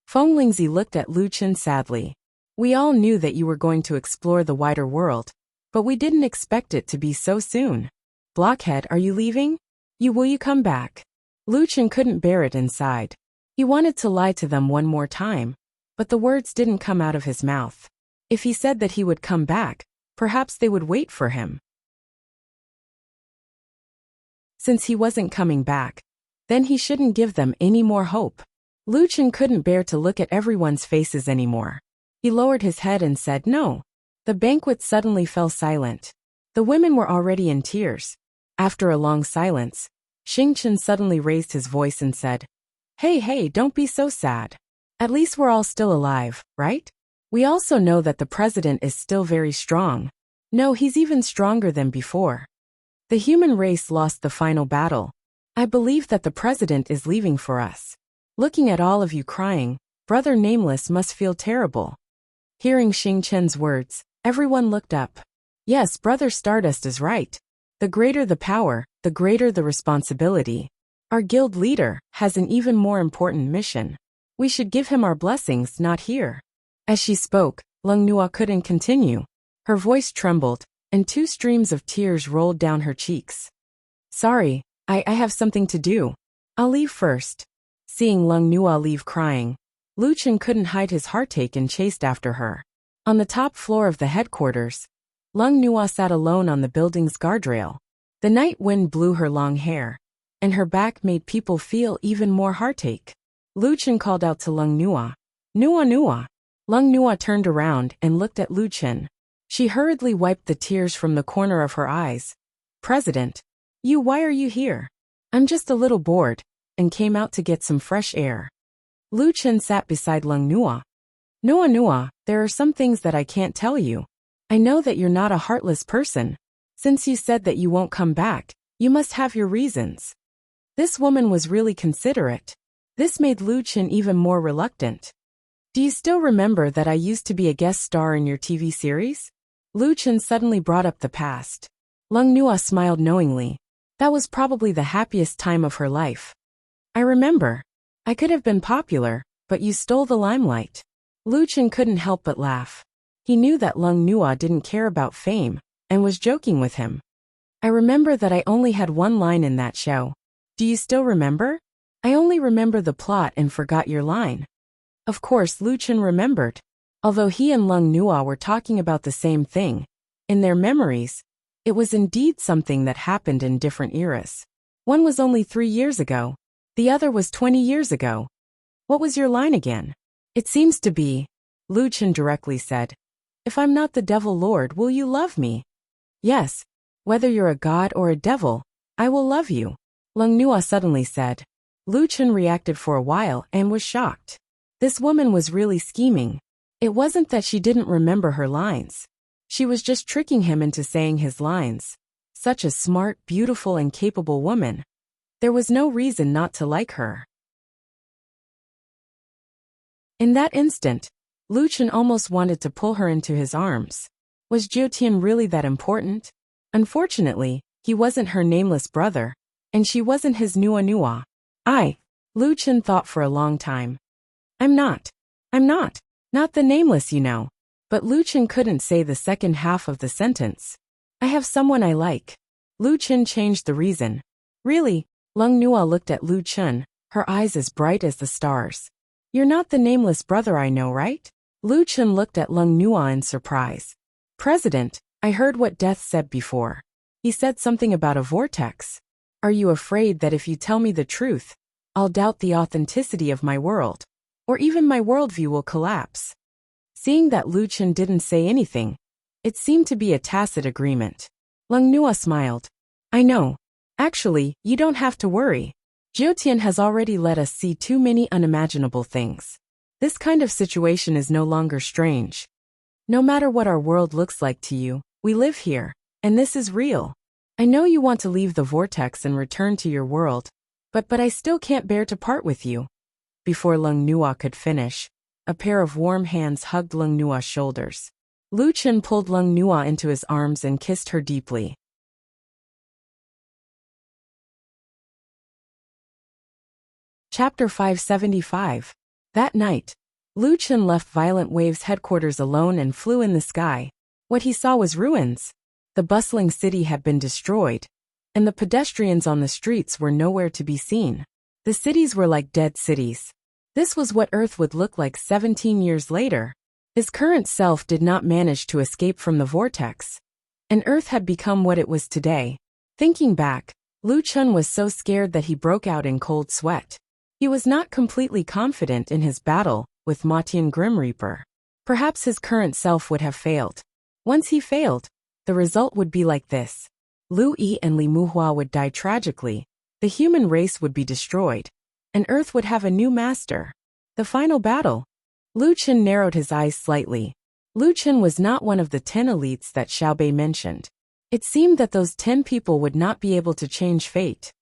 Feng Lingzi looked at Lu Chun sadly. "We all knew that you were going to explore the wider world, but we didn't expect it to be so soon. Blockhead, are you leaving? Will you come back?" Lu Chun couldn't bear it inside. He wanted to lie to them one more time, but the words didn't come out of his mouth. If he said that he would come back, perhaps they would wait for him. Since he wasn't coming back, then he shouldn't give them any more hope. Lu Chun couldn't bear to look at everyone's faces anymore. He lowered his head and said no. The banquet suddenly fell silent. The women were already in tears. After a long silence, Xingchen suddenly raised his voice and said, Hey, don't be so sad. At least we're all still alive, right? We also know that the president is still very strong. No, he's even stronger than before. The human race lost the final battle. I believe that the president is leaving for us. Looking at all of you crying, Brother Nameless must feel terrible. Hearing Xingchen's words, everyone looked up. Yes, Brother Stardust is right. The greater the power, the greater the responsibility. Our guild leader has an even more important mission. We should give him our blessings, not here. As she spoke, Lung Nua couldn't continue. Her voice trembled, and 2 streams of tears rolled down her cheeks. Sorry, I have something to do. I'll leave first. Seeing Lung Nua leave crying, Lu Chen couldn't hide his heartache and chased after her. On the top floor of the headquarters, Lung Nua sat alone on the building's guardrail. The night wind blew her long hair, and her back made people feel even more heartache. Lu Chen called out to Lung Nua. Nua Nua. Lung Nua turned around and looked at Lu Chen. She hurriedly wiped the tears from the corner of her eyes. President. Why are you here? I'm just a little bored, and came out to get some fresh air. Lu Chen sat beside Lung Nua. Nua Nua, there are some things that I can't tell you. I know that you're not a heartless person. Since you said that you won't come back, you must have your reasons. This woman was really considerate. This made Lu Chen even more reluctant. Do you still remember that I used to be a guest star in your TV series? Lu Chen suddenly brought up the past. Lung Nua smiled knowingly. That was probably the happiest time of her life. I remember. I could have been popular, but you stole the limelight. Lu Chen couldn't help but laugh. He knew that Lung Nua didn't care about fame, and was joking with him. I remember that I only had one line in that show. Do you still remember? I only remember the plot and forgot your line. Of course Lu Chen remembered. Although he and Lung Nua were talking about the same thing, in their memories, it was indeed something that happened in different eras. One was only 3 years ago. The other was 20 years ago. What was your line again? It seems to be, Lu Chen directly said. If I'm not the Devil Lord, will you love me? Yes. Whether you're a god or a devil, I will love you. Lung Nua suddenly said. Lu Chen reacted for a while and was shocked. This woman was really scheming. It wasn't that she didn't remember her lines. She was just tricking him into saying his lines. Such a smart, beautiful, and capable woman. There was no reason not to like her. In that instant, Lu Chen almost wanted to pull her into his arms. Was Jiu Tian really that important? Unfortunately, he wasn't her nameless brother, and she wasn't his Nua Nua. Lu Chen thought for a long time. I'm not the nameless, you know. But Lu Chen couldn't say the second half of the sentence. I have someone I like. Lu Chen changed the reason. Really? Lung Nua looked at Lu Chen, her eyes as bright as the stars. You're not the nameless brother I know, right? Lu Chen looked at Lung Nua in surprise. President, I heard what Death said before. He said something about a vortex. Are you afraid that if you tell me the truth, I'll doubt the authenticity of my world? Or even my worldview will collapse? Seeing that Lu Chen didn't say anything, it seemed to be a tacit agreement. Lung Nua smiled. I know. Actually, you don't have to worry. Jiu Tian has already let us see too many unimaginable things. This kind of situation is no longer strange. No matter what our world looks like to you, we live here, and this is real. I know you want to leave the vortex and return to your world, but I still can't bear to part with you. Before Lung Nua could finish, a pair of warm hands hugged Lung Nua's shoulders. Lu Chen pulled Lung Nua into his arms and kissed her deeply. Chapter 575. That night, Lu Chen left Violent Wave's headquarters alone and flew in the sky. What he saw was ruins. The bustling city had been destroyed, and the pedestrians on the streets were nowhere to be seen. The cities were like dead cities. This was what Earth would look like 17 years later. His current self did not manage to escape from the vortex, and Earth had become what it was today. Thinking back, Lu Chen was so scared that he broke out in cold sweat. He was not completely confident in his battle with Matian Grim Reaper. Perhaps his current self would have failed. Once he failed, the result would be like this. Lu Yi and Li Muhua would die tragically, the human race would be destroyed, and Earth would have a new master. The final battle. Lu Chen narrowed his eyes slightly. Lu Chen was not one of the 10 elites that Xiaobei mentioned. It seemed that those 10 people would not be able to change fate.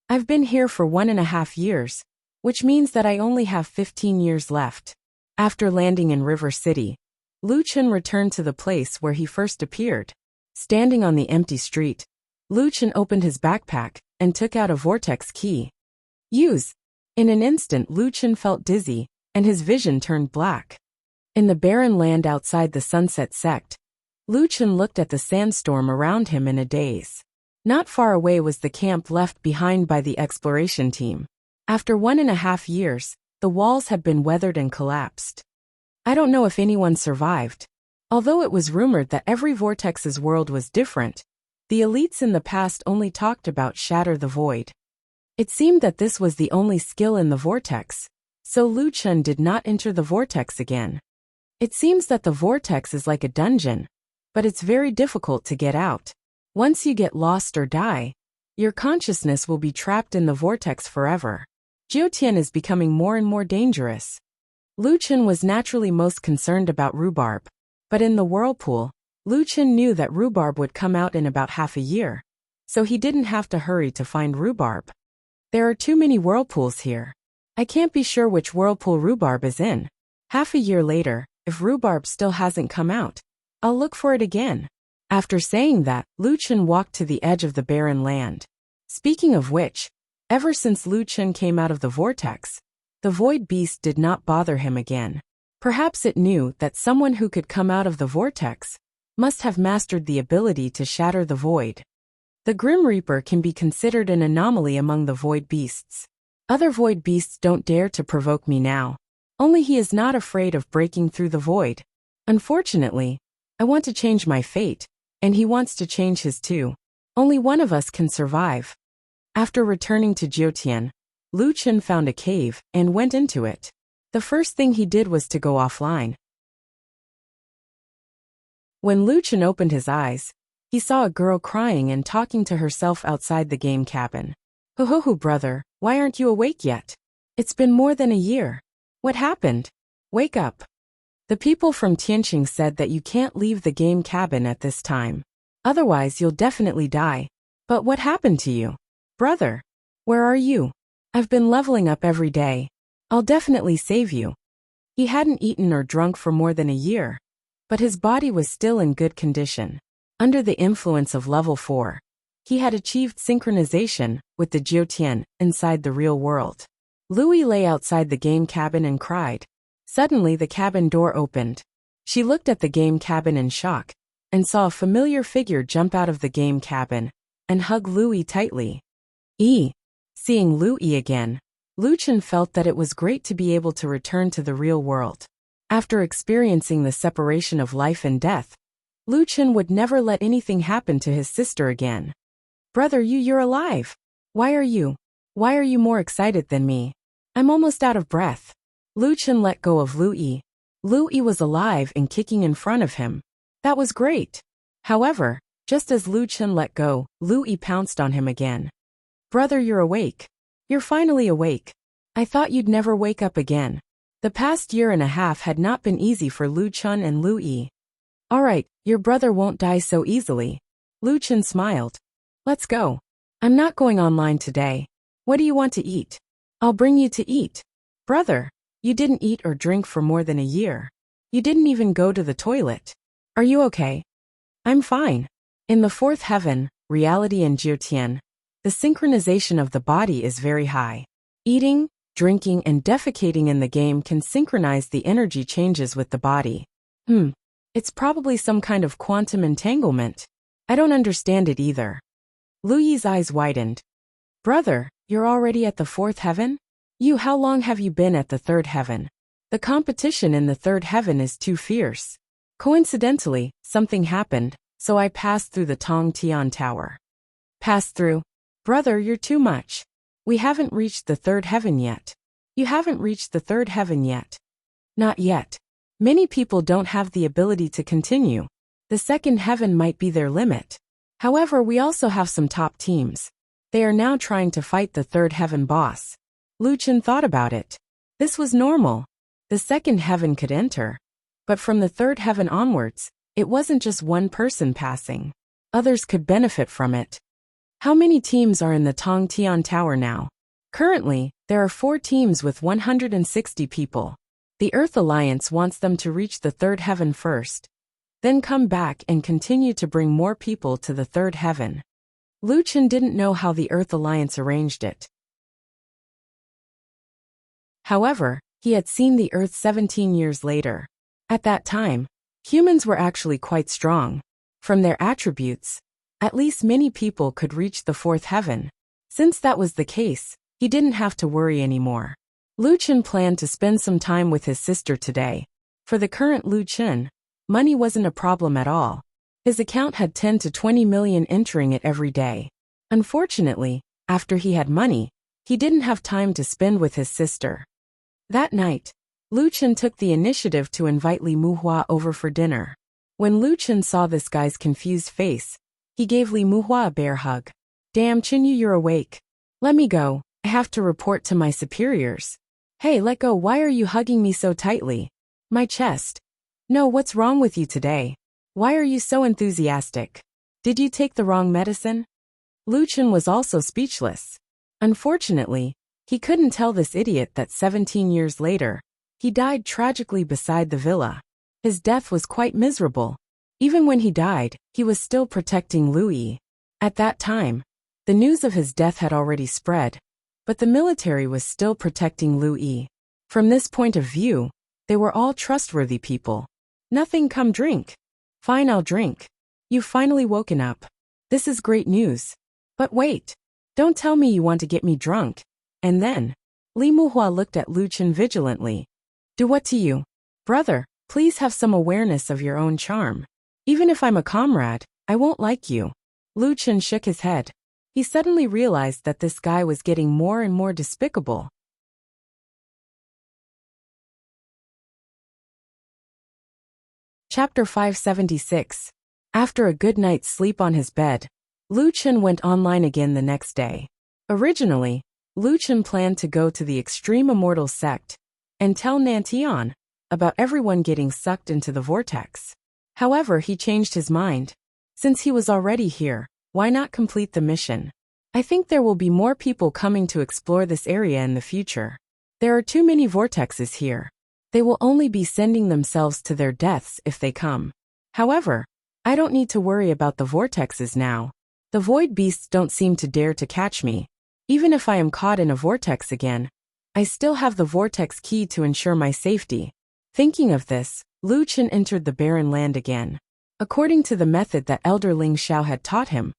I've been here for 1.5 years, which means that I only have 15 years left. After landing in River City, Lu Chen returned to the place where he first appeared. Standing on the empty street, Lu Chen opened his backpack and took out a vortex key. Use. In an instant Lu Chen felt dizzy, and his vision turned black. In the barren land outside the Sunset Sect, Lu Chen looked at the sandstorm around him in a daze. Not far away was the camp left behind by the exploration team. After 1.5 years, the walls had been weathered and collapsed. I don't know if anyone survived. Although it was rumored that every Vortex's world was different, the elites in the past only talked about shatter the void. It seemed that this was the only skill in the vortex, so Lu Chen did not enter the vortex again. It seems that the vortex is like a dungeon, but it's very difficult to get out. Once you get lost or die, your consciousness will be trapped in the vortex forever. Jiutian is becoming more and more dangerous. Lu Chen was naturally most concerned about rhubarb, but in the whirlpool, Lu Chen knew that rhubarb would come out in about half a year, so he didn't have to hurry to find rhubarb. There are too many whirlpools here. I can't be sure which whirlpool rhubarb is in. Half a year later, if rhubarb still hasn't come out, I'll look for it again. After saying that, Lu Chen walked to the edge of the barren land. Speaking of which, ever since Lu Chen came out of the vortex, the void beast did not bother him again. Perhaps it knew that someone who could come out of the vortex must have mastered the ability to shatter the void. The Grim Reaper can be considered an anomaly among the void beasts. Other void beasts don't dare to provoke me now. Only he is not afraid of breaking through the void. Unfortunately, I want to change my fate, and he wants to change his too. Only one of us can survive. After returning to Jiutian, Lu Chen found a cave and went into it. The first thing he did was to go offline. When Lu Chen opened his eyes, he saw a girl crying and talking to herself outside the game cabin. Hoo brother, why aren't you awake yet? It's been more than a year. What happened? Wake up. The people from Tianqing said that you can't leave the game cabin at this time. Otherwise you'll definitely die. But what happened to you? Brother, where are you? I've been leveling up every day. I'll definitely save you. He hadn't eaten or drunk for more than a year, but his body was still in good condition. Under the influence of level 4, he had achieved synchronization with the Jiutian inside the real world. Louis lay outside the game cabin and cried. Suddenly the cabin door opened. She looked at the game cabin in shock, and saw a familiar figure jump out of the game cabin and hug Louis tightly. Seeing Louis again, Lu Chen felt that it was great to be able to return to the real world. After experiencing the separation of life and death, Lu Chen would never let anything happen to his sister again. Brother, you're alive. Why are you more excited than me? I'm almost out of breath. Lu Chen let go of Louis. Louis was alive and kicking in front of him. That was great. However, just as Lu Chen let go, Louis pounced on him again. Brother, you're awake. You're finally awake. I thought you'd never wake up again. The past year and a half had not been easy for Lu Chen and Louis. Alright, your brother won't die so easily. Lu Chen smiled. Let's go. I'm not going online today. What do you want to eat? I'll bring you to eat. Brother, you didn't eat or drink for more than a year. You didn't even go to the toilet. Are you okay? I'm fine. In the fourth heaven, reality and Jiutian, the synchronization of the body is very high. Eating, drinking and defecating in the game can synchronize the energy changes with the body. It's probably some kind of quantum entanglement. I don't understand it either. Louis's eyes widened. Brother, you're already at the fourth heaven? How long have you been at the third heaven? The competition in the third heaven is too fierce. Coincidentally, something happened, so I passed through the Tong Tian Tower. Passed through? Brother, you're too much. We haven't reached the third heaven yet. You haven't reached the third heaven yet. Not yet. Many people don't have the ability to continue. The second heaven might be their limit. However, we also have some top teams. They are now trying to fight the third heaven boss. Lu Chen thought about it. This was normal. The second heaven could enter. But from the third heaven onwards, it wasn't just one person passing. Others could benefit from it. How many teams are in the Tong Tian Tower now? Currently, there are 4 teams with 160 people. The Earth Alliance wants them to reach the third heaven first, then come back and continue to bring more people to the third heaven. Lu Chen didn't know how the Earth Alliance arranged it. However, he had seen the Earth 17 years later. At that time, Humans were actually quite strong. From their attributes, at least many people could reach the fourth heaven. Since that was the case, he didn't have to worry anymore. Lu Chen planned to spend some time with his sister today. For the current Lu Chen, money wasn't a problem at all. His account had 10 to 20 million entering it every day. Unfortunately, after he had money, he didn't have time to spend with his sister. That night, Lu Chen took the initiative to invite Li Muhua over for dinner. When Lu Chen saw this guy's confused face, he gave Li Muhua a bear hug. Damn, Chinyu, you're awake. Let me go, I have to report to my superiors. Hey, let go, why are you hugging me so tightly? My chest. No, what's wrong with you today? Why are you so enthusiastic? Did you take the wrong medicine? Lu Chen was also speechless. Unfortunately, he couldn't tell this idiot that 17 years later, he died tragically beside the villa. His death was quite miserable. Even when he died, he was still protecting Lu Yi. At that time, the news of his death had already spread, but the military was still protecting Lu Yi. From this point of view, they were all trustworthy people. Nothing, come drink. Fine, I'll drink. You've finally woken up. This is great news. But wait. Don't tell me you want to get me drunk. And then, Li Muhua looked at Lu Chen vigilantly. Do what to you? Brother, please have some awareness of your own charm. Even if I'm a comrade, I won't like you. Lu Chen shook his head. He suddenly realized that this guy was getting more and more despicable. Chapter 576. After a good night's sleep on his bed, Lu Chen went online again the next day. Originally, Lu Chen planned to go to the Extreme Immortal sect and tell Nantian about everyone getting sucked into the vortex. However, he changed his mind. Since he was already here, why not complete the mission? I think there will be more people coming to explore this area in the future. There are too many vortexes here. They will only be sending themselves to their deaths if they come. However, I don't need to worry about the vortexes now. The void beasts don't seem to dare to catch me. Even if I am caught in a vortex again, I still have the vortex key to ensure my safety. Thinking of this, Lu Chen entered the barren land again. According to the method that Elder Ling Xiao had taught him,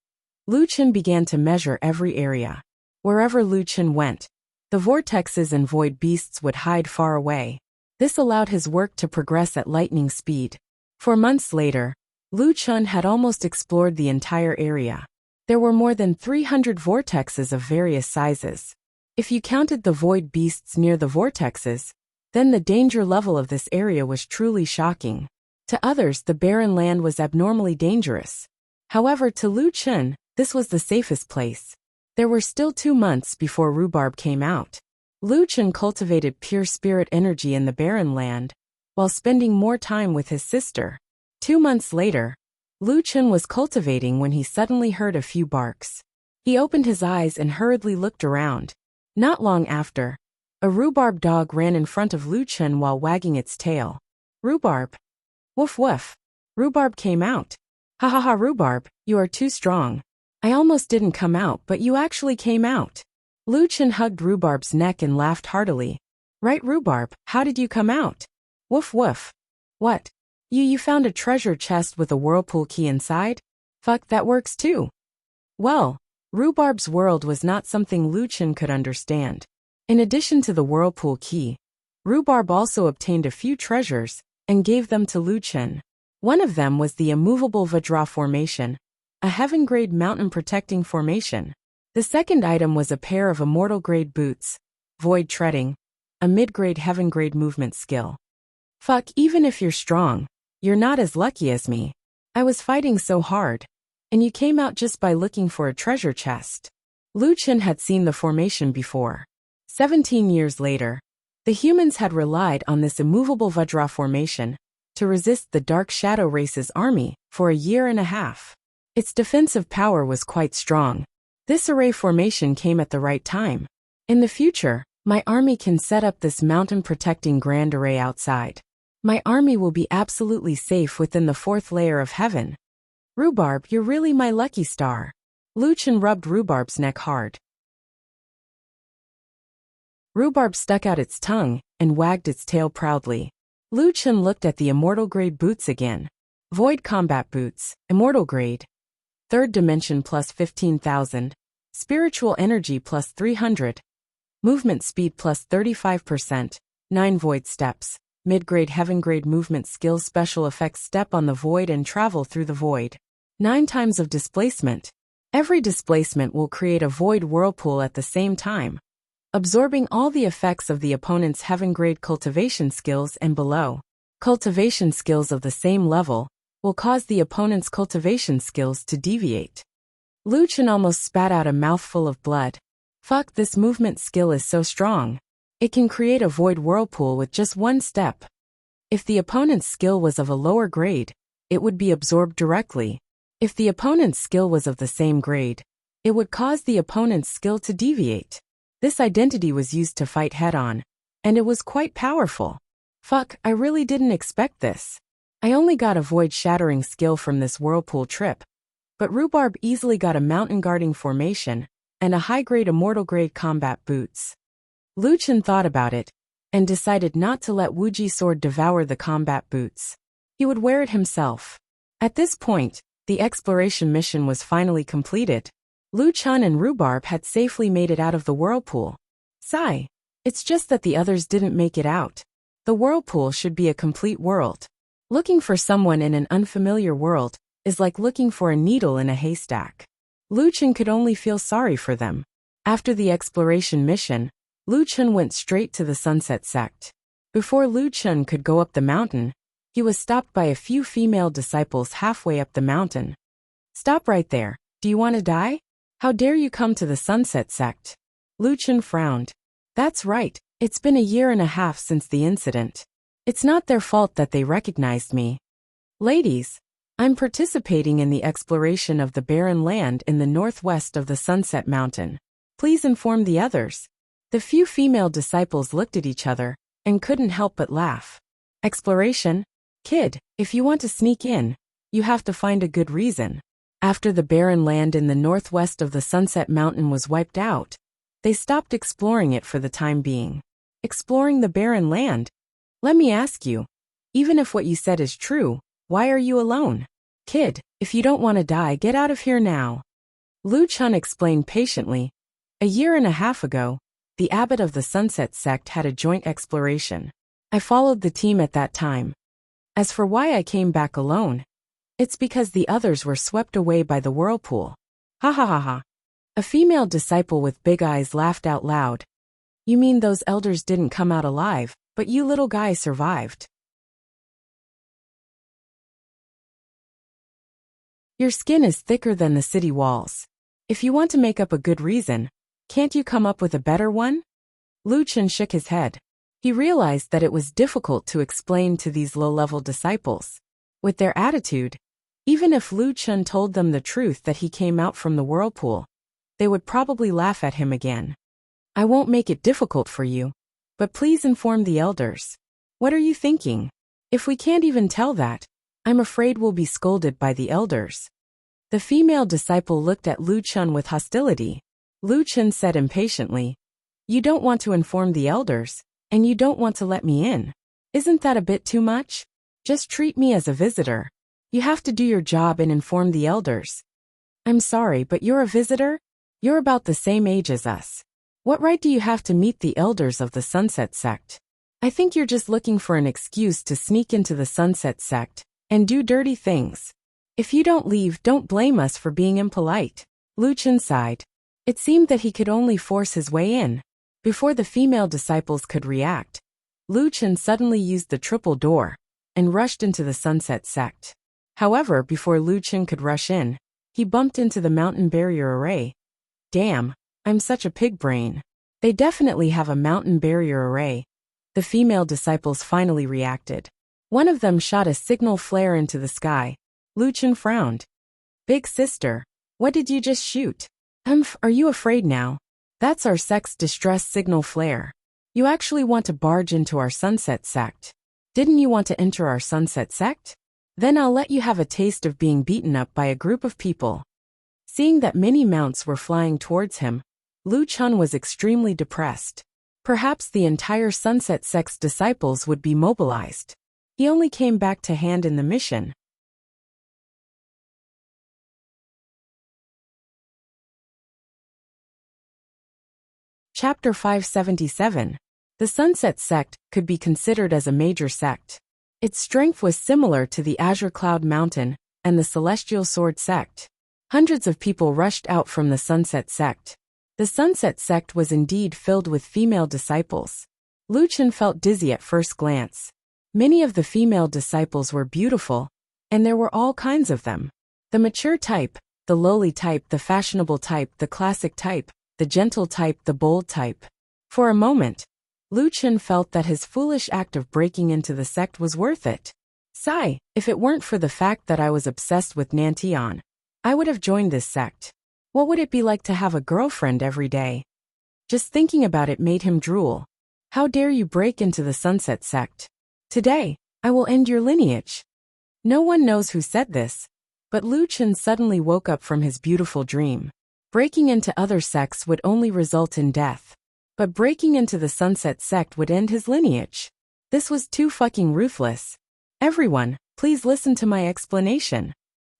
Lu Chen began to measure every area. Wherever Lu Chen went, the vortexes and void beasts would hide far away. This allowed his work to progress at lightning speed. 4 months later, Lu Chen had almost explored the entire area. There were more than 300 vortexes of various sizes. If you counted the void beasts near the vortexes, then the danger level of this area was truly shocking. To others, the barren land was abnormally dangerous. However, to Lu Chen, this was the safest place. There were still 2 months before rhubarb came out. Lu Chen cultivated pure spirit energy in the barren land, while spending more time with his sister. 2 months later, Lu Chen was cultivating when he suddenly heard a few barks. He opened his eyes and hurriedly looked around. Not long after, a rhubarb dog ran in front of Lu Chen while wagging its tail. Rhubarb. Woof woof. Rhubarb came out. Ha ha ha, Rhubarb, you are too strong. I almost didn't come out, but you actually came out. Lu Chen hugged Rhubarb's neck and laughed heartily. Right, Rhubarb, how did you come out? Woof woof. What? You found a treasure chest with a whirlpool key inside? Fuck, that works too. Well, Rhubarb's world was not something Lu Chen could understand. In addition to the whirlpool key, Rhubarb also obtained a few treasures and gave them to Lu Chen. One of them was the immovable Vajra formation, a heaven-grade mountain-protecting formation. The second item was a pair of immortal-grade boots, void treading, a mid-grade heaven-grade movement skill. Fuck, even if you're strong, you're not as lucky as me. I was fighting so hard, and you came out just by looking for a treasure chest. Lu Chen had seen the formation before. 17 years later, the humans had relied on this immovable Vajra formation to resist the Dark Shadow Race's army for a year and a half. Its defensive power was quite strong. This array formation came at the right time. In the future, my army can set up this mountain-protecting grand array outside. My army will be absolutely safe within the 4th layer of heaven. Rhubarb, you're really my lucky star. Lu Chen rubbed Rhubarb's neck hard. Rhubarb stuck out its tongue and wagged its tail proudly. Lu Chen looked at the immortal grade boots again. Void combat boots, immortal grade. Third dimension plus 15,000. Spiritual energy plus 300. Movement speed plus 35%. 9 void steps. Mid-grade heaven-grade movement skills special effects step on the void and travel through the void. 9 times of displacement. Every displacement will create a void whirlpool at the same time, absorbing all the effects of the opponent's heaven-grade cultivation skills and below. Cultivation skills of the same level will cause the opponent's cultivation skills to deviate. Lu Chen almost spat out a mouthful of blood. Fuck, this movement skill is so strong. It can create a void whirlpool with just one step. If the opponent's skill was of a lower grade, it would be absorbed directly. If the opponent's skill was of the same grade, it would cause the opponent's skill to deviate. This identity was used to fight head-on, and it was quite powerful. Fuck, I really didn't expect this. I only got a void-shattering skill from this whirlpool trip, but Rhubarb easily got a mountain guarding formation and a high-grade immortal-grade combat boots. Lu Chen thought about it and decided not to let Wuji sword devour the combat boots. He would wear it himself. At this point, the exploration mission was finally completed. Lu Chen and Rhubarb had safely made it out of the whirlpool. Sigh. It's just that the others didn't make it out. The whirlpool should be a complete world. Looking for someone in an unfamiliar world is like looking for a needle in a haystack. Lu Chen could only feel sorry for them. After the exploration mission, Lu Chen went straight to the Sunset Sect. Before Lu Chen could go up the mountain, he was stopped by a few female disciples halfway up the mountain. Stop right there. Do you want to die? How dare you come to the Sunset Sect? Lu Chen frowned. That's right. It's been 1.5 years since the incident. It's not their fault that they recognized me. Ladies, I'm participating in the exploration of the barren land in the northwest of the Sunset Mountain. Please inform the others. The few female disciples looked at each other and couldn't help but laugh. Exploration? Kid, if you want to sneak in, you have to find a good reason. After the barren land in the northwest of the Sunset Mountain was wiped out, they stopped exploring it for the time being. Exploring the barren land? Let me ask you, even if what you said is true, why are you alone? Kid, if you don't want to die, get out of here now. Lu Chen explained patiently. 1.5 years ago, the abbot of the Sunset Sect had a joint exploration. I followed the team at that time. As for why I came back alone, it's because the others were swept away by the whirlpool. Ha ha ha ha. A female disciple with big eyes laughed out loud. You mean those elders didn't come out alive, but you little guy survived? Your skin is thicker than the city walls. If you want to make up a good reason, can't you come up with a better one? Lu Chen shook his head. He realized that it was difficult to explain to these low-level disciples. With their attitude, even if Lu Chen told them the truth that he came out from the whirlpool, they would probably laugh at him again. I won't make it difficult for you, but please inform the elders. What are you thinking? If we can't even tell that, I'm afraid we'll be scolded by the elders. The female disciple looked at Lu Chen with hostility. Lu Chen said impatiently, You don't want to inform the elders, and you don't want to let me in. Isn't that a bit too much? Just treat me as a visitor. You have to do your job and inform the elders. I'm sorry, but you're a visitor? You're about the same age as us. What right do you have to meet the elders of the Sunset Sect? I think you're just looking for an excuse to sneak into the Sunset Sect and do dirty things. If you don't leave, don't blame us for being impolite. Lu Chen sighed. It seemed that he could only force his way in. Before the female disciples could react, Lu Chen suddenly used the triple door and rushed into the Sunset Sect. However, before Lu Chen could rush in, he bumped into the mountain barrier array. Damn, I'm such a pig brain. They definitely have a mountain barrier array. The female disciples finally reacted. One of them shot a signal flare into the sky. Lu Chen frowned. Big sister, what did you just shoot? Are you afraid now? That's our sect's distress signal flare. You actually want to barge into our Sunset Sect. Didn't you want to enter our Sunset Sect? Then I'll let you have a taste of being beaten up by a group of people. Seeing that many mounts were flying towards him, Lu Chen was extremely depressed. Perhaps the entire Sunset Sect's disciples would be mobilized. He only came back to hand in the mission. Chapter 577. The Sunset Sect could be considered as a major sect. Its strength was similar to the Azure Cloud Mountain and the Celestial Sword Sect. Hundreds of people rushed out from the Sunset Sect. The Sunset Sect was indeed filled with female disciples. Lu Chen felt dizzy at first glance. Many of the female disciples were beautiful, and there were all kinds of them. The mature type, the lowly type, the fashionable type, the classic type, the gentle type, the bold type. For a moment, Lu Chen felt that his foolish act of breaking into the sect was worth it. Sigh, if it weren't for the fact that I was obsessed with Nantian, I would have joined this sect. What would it be like to have a girlfriend every day? Just thinking about it made him drool. How dare you break into the Sunset Sect? Today, I will end your lineage. No one knows who said this, but Lu Chen suddenly woke up from his beautiful dream. Breaking into other sects would only result in death. But breaking into the Sunset Sect would end his lineage. This was too fucking ruthless. Everyone, please listen to my explanation.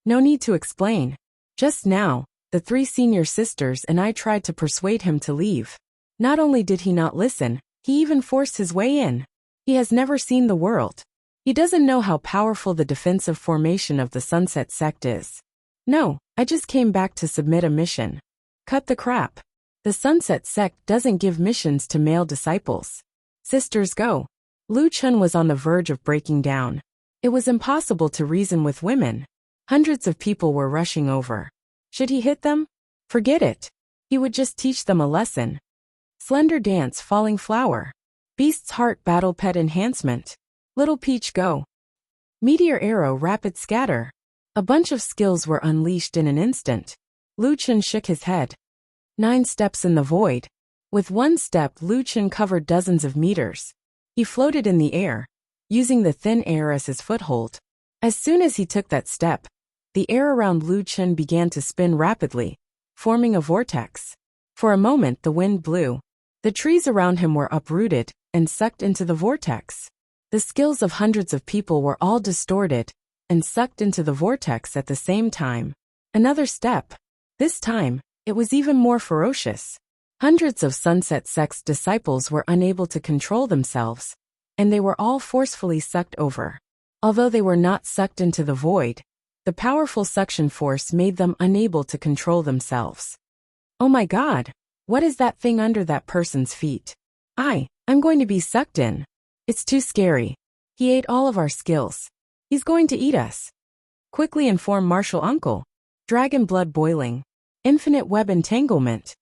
No need to explain. Just now, the 3 senior sisters and I tried to persuade him to leave. Not only did he not listen, he even forced his way in. He has never seen the world. He doesn't know how powerful the defensive formation of the Sunset Sect is. No, I just came back to submit a mission. Cut the crap. The Sunset Sect doesn't give missions to male disciples. Sisters, go. Lu Chen was on the verge of breaking down. It was impossible to reason with women. Hundreds of people were rushing over. Should he hit them? Forget it. He would just teach them a lesson. Slender Dance, Falling Flower. Beast's Heart, Battle Pet Enhancement. Little Peach, go. Meteor Arrow, Rapid Scatter. A bunch of skills were unleashed in an instant. Lu Chen shook his head. 9 steps in the void. With one step, Lu Chen covered dozens of meters. He floated in the air, using the thin air as his foothold. As soon as he took that step, the air around Lu Chen began to spin rapidly, forming a vortex. For a moment, the wind blew. The trees around him were uprooted and sucked into the vortex. The skills of hundreds of people were all distorted and sucked into the vortex at the same time. Another step. This time, it was even more ferocious. Hundreds of Sunset Sect's disciples were unable to control themselves, and they were all forcefully sucked over. Although they were not sucked into the void, the powerful suction force made them unable to control themselves. Oh my God! What is that thing under that person's feet? I'm going to be sucked in. It's too scary. He ate all of our skills. He's going to eat us. Quickly inform Martial Uncle. Dragon blood boiling. Infinite web entanglement.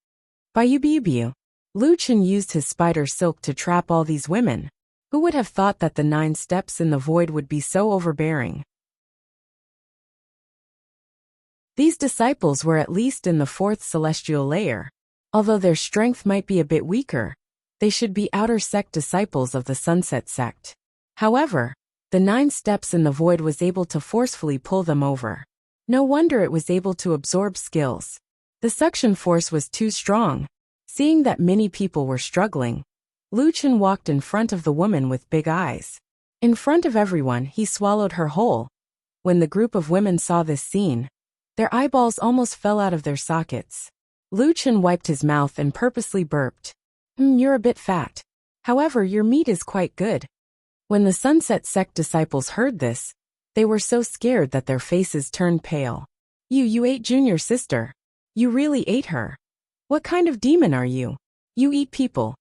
Bayubiubiu. Lu Chen used his spider silk to trap all these women. Who would have thought that the 9 steps in the void would be so overbearing? These disciples were at least in the 4th celestial layer. Although their strength might be a bit weaker, they should be outer sect disciples of the Sunset Sect. However, the 9 steps in the void was able to forcefully pull them over. No wonder it was able to absorb skills. The suction force was too strong. Seeing that many people were struggling, Lu Chen walked in front of the woman with big eyes. In front of everyone, he swallowed her whole. When the group of women saw this scene, their eyeballs almost fell out of their sockets. Lu Chen wiped his mouth and purposely burped. You're a bit fat. However, your meat is quite good. When the Sunset Sect disciples heard this, they were so scared that their faces turned pale. You ate Junior Sister. You really ate her. What kind of demon are you? You eat people.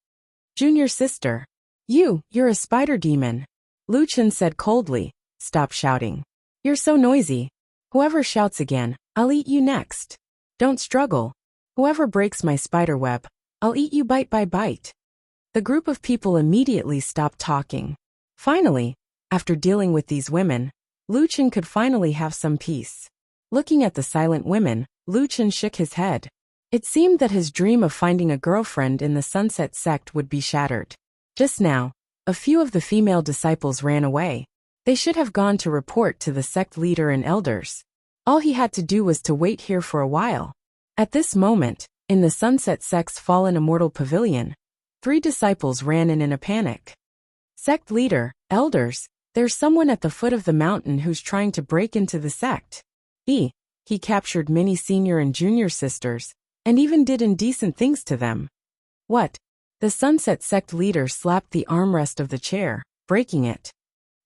Junior Sister. You're a spider demon. Lu Chen said coldly. Stop shouting. You're so noisy. Whoever shouts again, I'll eat you next. Don't struggle. Whoever breaks my spider web, I'll eat you bite by bite. The group of people immediately stopped talking. Finally, after dealing with these women, Lu Chen could finally have some peace. Looking at the silent women, Lu Chen shook his head. It seemed that his dream of finding a girlfriend in the Sunset Sect would be shattered. Just now, a few of the female disciples ran away. They should have gone to report to the sect leader and elders. All he had to do was to wait here for a while. At this moment, in the Sunset Sect's fallen immortal pavilion, 3 disciples ran in a panic. Sect leader, elders, There's someone at the foot of the mountain who's trying to break into the sect. He captured many senior and junior sisters, and even did indecent things to them. What? The Sunset Sect leader slapped the armrest of the chair, breaking it.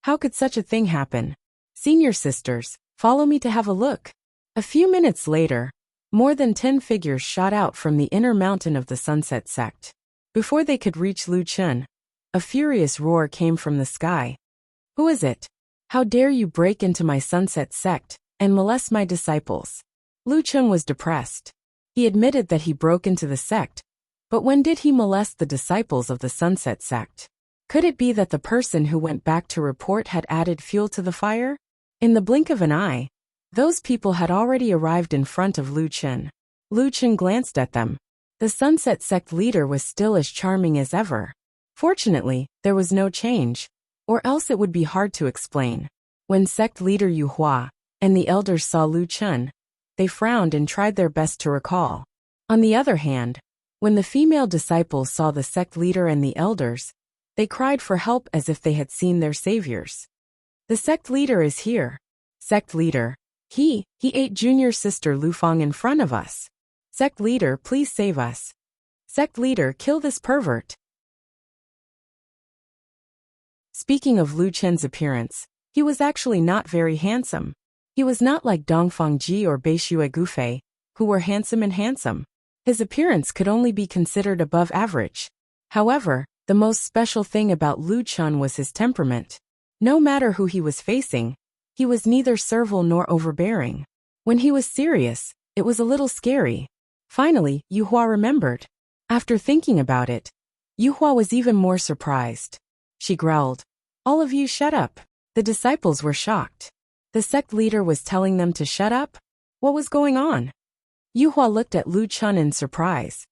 How could such a thing happen? Senior sisters, follow me to have a look. A few minutes later, more than 10 figures shot out from the inner mountain of the Sunset Sect. Before they could reach Lu Chun, a furious roar came from the sky. Who is it? How dare you break into my Sunset Sect and molest my disciples? Lu Chun was depressed. He admitted that he broke into the sect, but when did he molest the disciples of the Sunset Sect? Could it be that the person who went back to report had added fuel to the fire? In the blink of an eye, those people had already arrived in front of Lu Chun. Lu Chun glanced at them. The Sunset Sect leader was still as charming as ever. Fortunately, there was no change, or else it would be hard to explain. When sect leader Yu Hua and the elders saw Lu Chun, they frowned and tried their best to recall. On the other hand, when the female disciples saw the sect leader and the elders, they cried for help as if they had seen their saviors. The sect leader is here. Sect leader. He ate junior sister Lu Fang in front of us. Sect leader, please save us. Sect leader, kill this pervert. Speaking of Lu Chun's appearance, he was actually not very handsome. He was not like Dongfang Ji or Beishue Gufei, who were handsome. His appearance could only be considered above average. However, the most special thing about Lu Chun was his temperament. No matter who he was facing, he was neither servile nor overbearing. When he was serious, it was a little scary. Finally, Yu Hua remembered. After thinking about it, Yu Hua was even more surprised. She growled, "All of you shut up." The disciples were shocked. The sect leader was telling them to shut up? What was going on? Yu Hua looked at Lu Chun in surprise.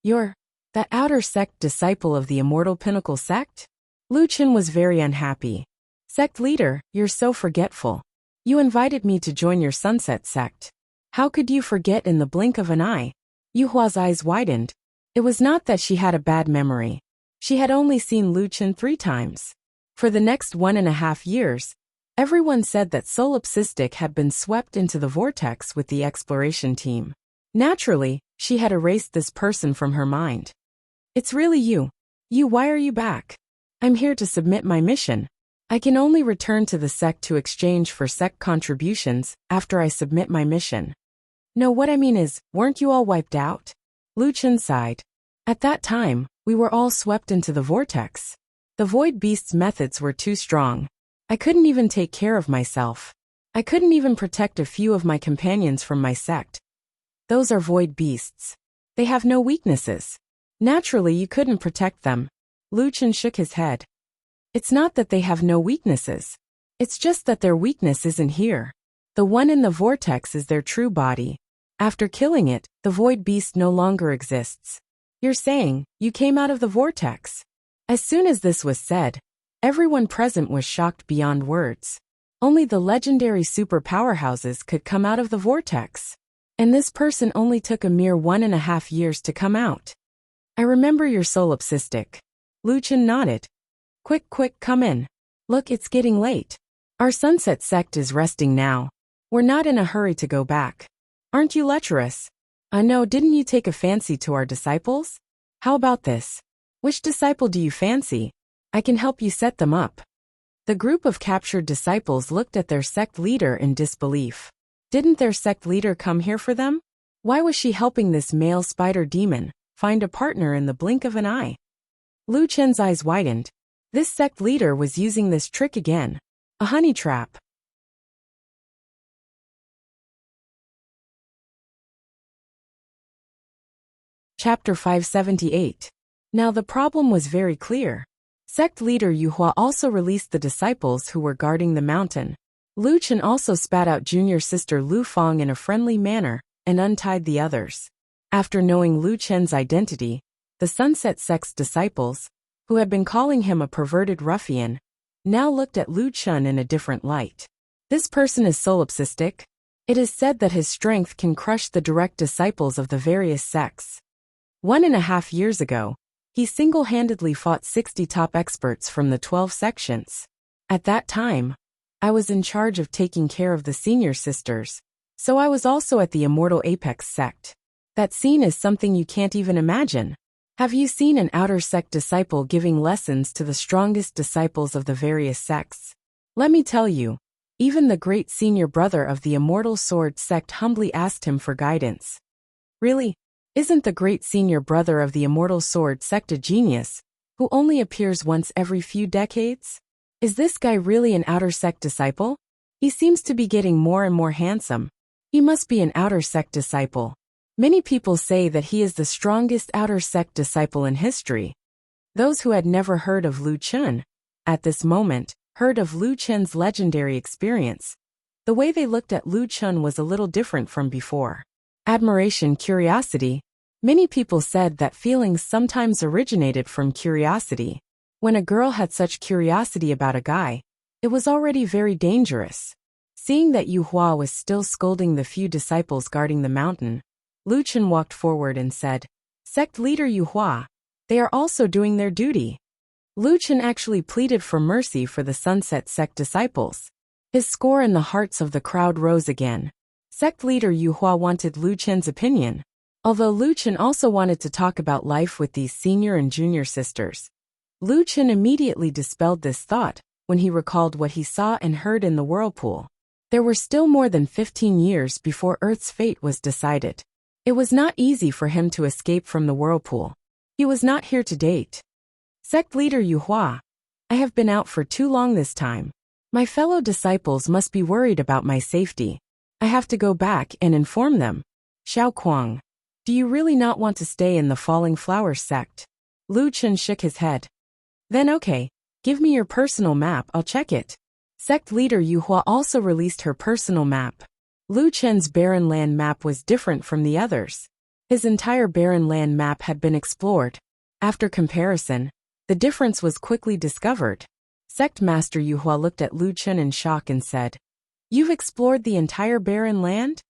"You're that outer sect disciple of the Immortal Pinnacle sect?" Lu Chun was very unhappy. "Sect leader, you're so forgetful. You invited me to join your Sunset Sect. How could you forget in the blink of an eye?" Yu Hua's eyes widened. It was not that she had a bad memory. She had only seen Lu Chun 3 times. For the next 1.5 years, everyone said that Solipsistic had been swept into the vortex with the exploration team. Naturally, she had erased this person from her mind. "It's really you. Why are you back?" "I'm here to submit my mission. I can only return to the sect to exchange for sect contributions after I submit my mission." "No, what I mean is, weren't you all wiped out?" Lu Chun sighed. "At that time, we were all swept into the vortex. The Void Beast's methods were too strong. I couldn't even take care of myself. I couldn't even protect a few of my companions from my sect. Those are Void Beasts. They have no weaknesses. Naturally, you couldn't protect them." Lu Chun shook his head. "It's not that they have no weaknesses. It's just that their weakness isn't here. The one in the vortex is their true body. After killing it, the Void Beast no longer exists." "You're saying, you came out of the vortex?" As soon as this was said, everyone present was shocked beyond words. Only the legendary super powerhouses could come out of the vortex. And this person only took a mere 1.5 years to come out. "I remember your solipsistic." Lu Chun nodded. Quick, come in. Look, it's getting late. Our Sunset Sect is resting now. We're not in a hurry to go back. Aren't you lecherous?" No, didn't you take a fancy to our disciples?" "How about this? Which disciple do you fancy? I can help you set them up." The group of captured disciples looked at their sect leader in disbelief. Didn't their sect leader come here for them? Why was she helping this male spider demon find a partner in the blink of an eye? Lu Chun's eyes widened. This sect leader was using this trick again. A honey trap. Chapter 578. Now the problem was very clear. Sect leader Yu Hua also released the disciples who were guarding the mountain. Lu Chun also spat out junior sister Lu Fang in a friendly manner and untied the others. After knowing Lu Chun's identity, the Sunset Sect's disciples, who had been calling him a perverted ruffian, now looked at Lu Chun in a different light. This person is solipsistic. It is said that his strength can crush the direct disciples of the various sects. 1.5 years ago, he single-handedly fought 60 top experts from the 12 sections. At that time, I was in charge of taking care of the senior sisters, so I was also at the Immortal Apex sect. That scene is something you can't even imagine. Have you seen an outer sect disciple giving lessons to the strongest disciples of the various sects? Let me tell you, even the great senior brother of the Immortal Sword sect humbly asked him for guidance. Really? Isn't the great senior brother of the Immortal Sword sect a genius, who only appears once every few decades? Is this guy really an outer sect disciple? He seems to be getting more and more handsome. He must be an outer sect disciple. Many people say that he is the strongest outer sect disciple in history. Those who had never heard of Lu Chun, at this moment, heard of Lu Chun's legendary experience. The way they looked at Lu Chun was a little different from before. Admiration, curiosity. Many people said that feelings sometimes originated from curiosity. When a girl had such curiosity about a guy, it was already very dangerous. Seeing that Yu Hua was still scolding the few disciples guarding the mountain, Lu Chun walked forward and said, "Sect leader Yu Hua, they are also doing their duty." Lu Chun actually pleaded for mercy for the Sunset Sect disciples. His score in the hearts of the crowd rose again. Sect leader Yu Hua wanted Lu Chun's opinion. Although Lu Chun also wanted to talk about life with these senior and junior sisters, Lu Chun immediately dispelled this thought when he recalled what he saw and heard in the whirlpool. There were still more than 15 years before Earth's fate was decided. It was not easy for him to escape from the whirlpool. He was not here to date. Sect leader Yu Hua, I have been out for too long this time. My fellow disciples must be worried about my safety. I have to go back and inform them. Xiao Kuang, do you really not want to stay in the Falling Flowers sect? Lu Chun shook his head. Then okay, give me your personal map, I'll check it. Sect leader Yu Hua also released her personal map. Lu Chun's barren land map was different from the others. His entire barren land map had been explored. After comparison, the difference was quickly discovered. Sect Master Yu Hua looked at Lu Chun in shock and said, "You've explored the entire barren land?"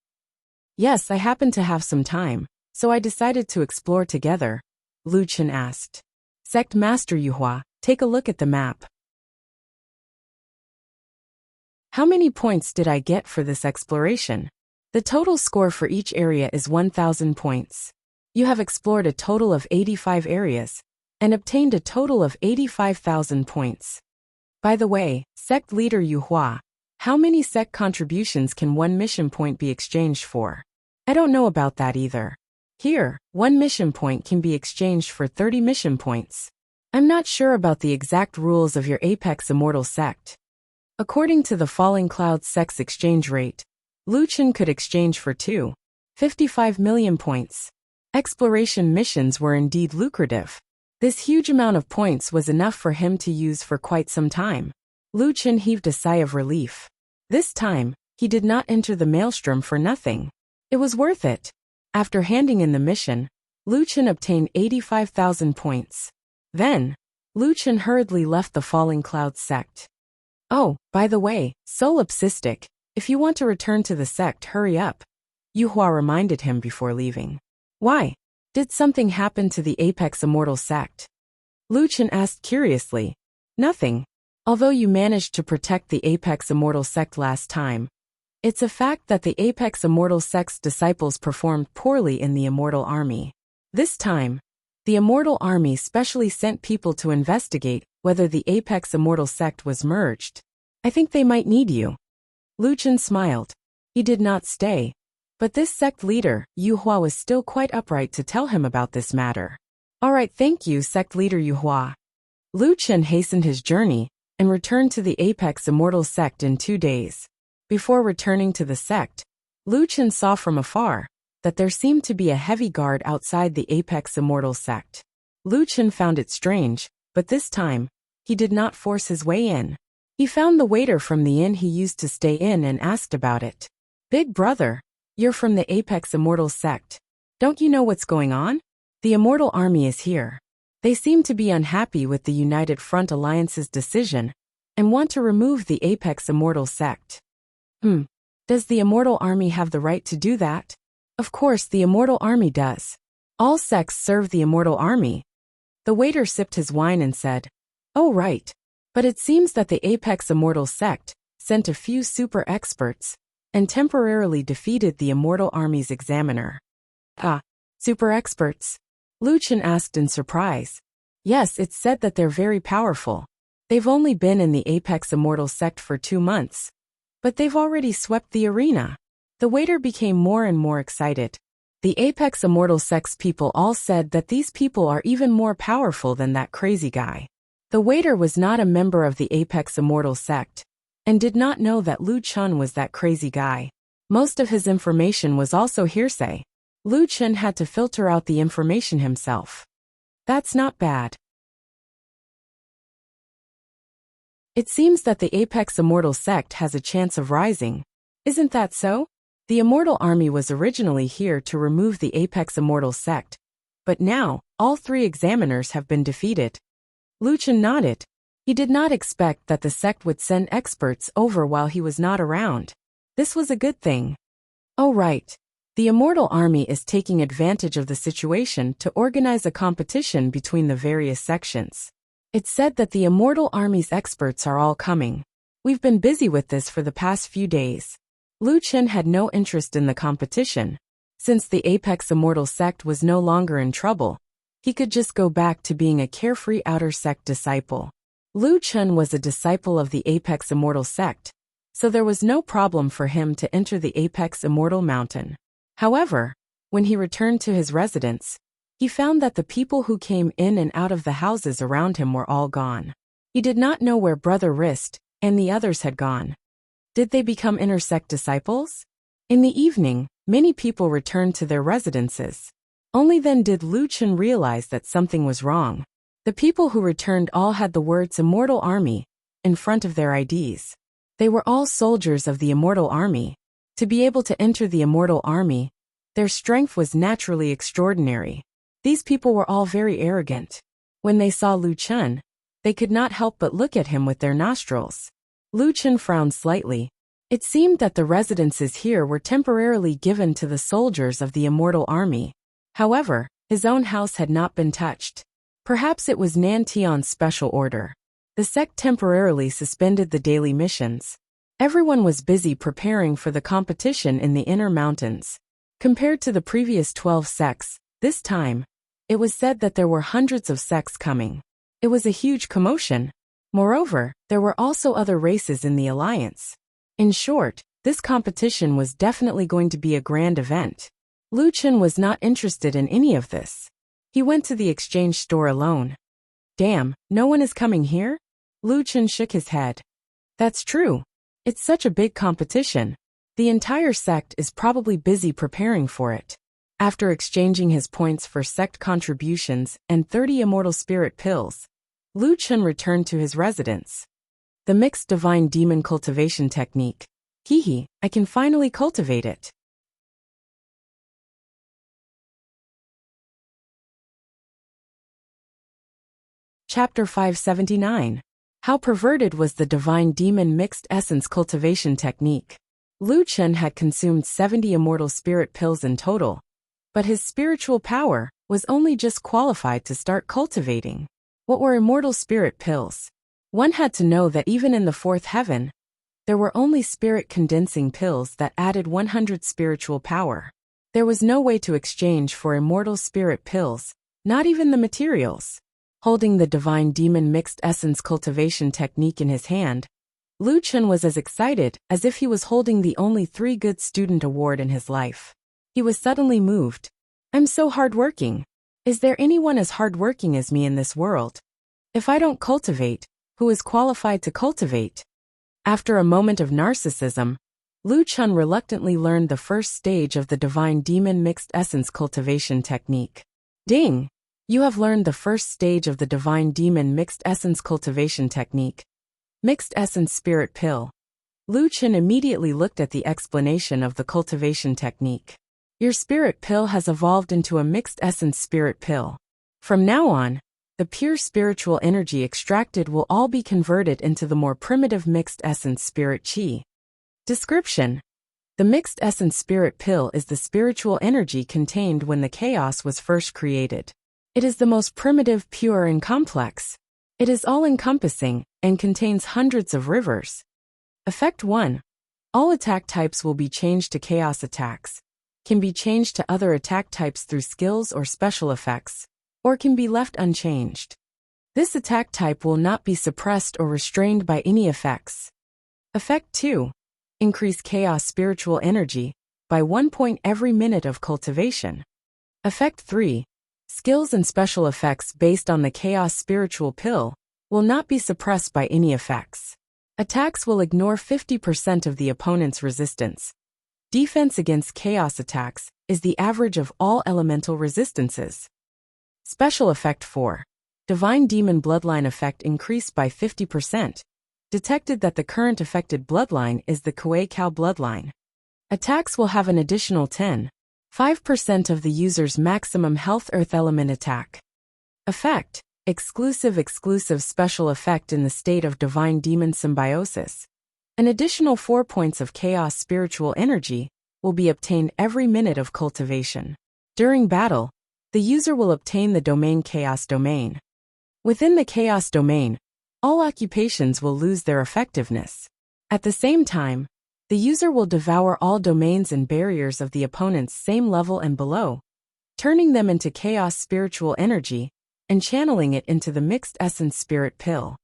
"Yes, I happen to have some time, so I decided to explore together," Lu Chun asked. Sect Master Yu Hua, take a look at the map. How many points did I get for this exploration? The total score for each area is 1,000 points. You have explored a total of 85 areas and obtained a total of 85,000 points. By the way, Sect Leader Yu Hua, how many sect contributions can one mission point be exchanged for? I don't know about that either. Here, one mission point can be exchanged for 30 mission points. I'm not sure about the exact rules of your Apex Immortal sect. According to the Falling Cloud sect's exchange rate, Lu Chun could exchange for 2.55 million points. Exploration missions were indeed lucrative. This huge amount of points was enough for him to use for quite some time. Lu Chun heaved a sigh of relief. This time, he did not enter the maelstrom for nothing. It was worth it. After handing in the mission, Lu Chun obtained 85,000 points. Then, Lu Chun hurriedly left the Falling Cloud sect. Oh, by the way, Solipsistic, if you want to return to the sect, hurry up, Yu Hua reminded him before leaving. Why? Did something happen to the Apex Immortal sect? Lu Chun asked curiously. Nothing. Although you managed to protect the Apex Immortal sect last time, it's a fact that the Apex Immortal sect's disciples performed poorly in the Immortal Army. This time, the Immortal Army specially sent people to investigate whether the Apex Immortal sect was merged. I think they might need you. Lu Chun smiled. He did not stay, but this sect leader, Yu Hua, was still quite upright to tell him about this matter. All right, thank you, sect leader Yu Hua. Lu Chun hastened his journey and returned to the Apex Immortal sect in 2 days. Before returning to the sect, Lu Chun saw from afar that there seemed to be a heavy guard outside the Apex Immortal sect. Lu Chun found it strange, but this time, he did not force his way in. He found the waiter from the inn he used to stay in and asked about it. Big brother, you're from the Apex Immortal sect. Don't you know what's going on? The Immortal Army is here. They seem to be unhappy with the United Front Alliance's decision and want to remove the Apex Immortal sect. Does the Immortal Army have the right to do that? Of course the Immortal Army does. All sects serve the Immortal Army. The waiter sipped his wine and said, Oh right. But it seems that the Apex Immortal sect sent a few super experts and temporarily defeated the Immortal Army's examiner. Ah, super experts? Lu Chen asked in surprise. Yes, it's said that they're very powerful. They've only been in the Apex Immortal sect for 2 months. But they've already swept the arena. The waiter became more and more excited. The Apex Immortal sect's people all said that these people are even more powerful than that crazy guy. The waiter was not a member of the Apex Immortal sect and did not know that Lu Chen was that crazy guy. Most of his information was also hearsay. Lu Chen had to filter out the information himself. That's not bad. It seems that the Apex Immortal sect has a chance of rising. Isn't that so? The Immortal Army was originally here to remove the Apex Immortal sect, but now, all 3 examiners have been defeated. Lu Chen nodded. He did not expect that the sect would send experts over while he was not around. This was a good thing. Oh right. The Immortal Army is taking advantage of the situation to organize a competition between the various sections. It's said that the Immortal Army's experts are all coming. We've been busy with this for the past few days. Lu Chen had no interest in the competition. Since the Apex Immortal sect was no longer in trouble, he could just go back to being a carefree outer sect disciple. Lu Chen was a disciple of the Apex Immortal sect, so there was no problem for him to enter the Apex Immortal Mountain. However, when he returned to his residence, he found that the people who came in and out of the houses around him were all gone. He did not know where Brother Wrist and the others had gone. Did they become intersect disciples? In the evening, many people returned to their residences. Only then did Lu Chen realize that something was wrong. The people who returned all had the words Immortal Army in front of their IDs. They were all soldiers of the Immortal Army. To be able to enter the Immortal Army, their strength was naturally extraordinary. These people were all very arrogant. When they saw Lu Chen, they could not help but look at him with their nostrils. Lu Chen frowned slightly. It seemed that the residences here were temporarily given to the soldiers of the Immortal Army. However, his own house had not been touched. Perhaps it was Nan Tian's special order. The sect temporarily suspended the daily missions. Everyone was busy preparing for the competition in the inner mountains. Compared to the previous 12 sects, this time, it was said that there were hundreds of sects coming. It was a huge commotion. Moreover, there were also other races in the alliance. In short, this competition was definitely going to be a grand event. Lu Chen was not interested in any of this. He went to the exchange store alone. Damn, no one is coming here? Lu Chen shook his head. That's true. It's such a big competition. The entire sect is probably busy preparing for it. After exchanging his points for sect contributions and 30 immortal spirit pills, Lu Chen returned to his residence. The mixed divine demon cultivation technique. Hehe, I can finally cultivate it. Chapter 579. How perverted was the divine demon mixed essence cultivation technique? Lu Chen had consumed 70 immortal spirit pills in total, but his spiritual power was only just qualified to start cultivating. What were immortal spirit pills? One had to know that even in the 4th heaven, there were only spirit condensing pills that added 100 spiritual power. There was no way to exchange for immortal spirit pills, not even the materials. Holding the divine demon mixed essence cultivation technique in his hand, Lu Chen was as excited as if he was holding the only 3 good student award in his life. He was suddenly moved. I'm so hardworking. Is there anyone as hardworking as me in this world? If I don't cultivate, who is qualified to cultivate? After a moment of narcissism, Lu Chen reluctantly learned the first stage of the divine demon mixed essence cultivation technique. Ding! You have learned the first stage of the divine demon mixed essence cultivation technique. Mixed essence spirit pill. Lu Chen immediately looked at the explanation of the cultivation technique. Your spirit pill has evolved into a mixed essence spirit pill. From now on, the pure spiritual energy extracted will all be converted into the more primitive mixed essence spirit chi. Description: the mixed essence spirit pill is the spiritual energy contained when the chaos was first created. It is the most primitive, pure, and complex. It is all-encompassing and contains hundreds of rivers. Effect 1. All attack types will be changed to chaos attacks, can be changed to other attack types through skills or special effects, or can be left unchanged. This attack type will not be suppressed or restrained by any effects. Effect 2. Increase chaos spiritual energy by 1 point every minute of cultivation. Effect 3. Skills and special effects based on the chaos spiritual pill will not be suppressed by any effects. Attacks will ignore 50% of the opponent's resistance. Defense against chaos attacks is the average of all elemental resistances. Special Effect 4. Divine Demon Bloodline Effect increased by 50%. Detected that the current affected bloodline is the Kuei Cow bloodline. Attacks will have an additional 5% of the user's maximum health earth element attack. Effect. Exclusive special effect in the state of Divine Demon Symbiosis. An additional 4 points of chaos spiritual energy will be obtained every minute of cultivation. During battle, the user will obtain the domain Chaos Domain. Within the Chaos Domain, all occupations will lose their effectiveness. At the same time, the user will devour all domains and barriers of the opponent's same level and below, turning them into chaos spiritual energy and channeling it into the mixed essence spirit pill.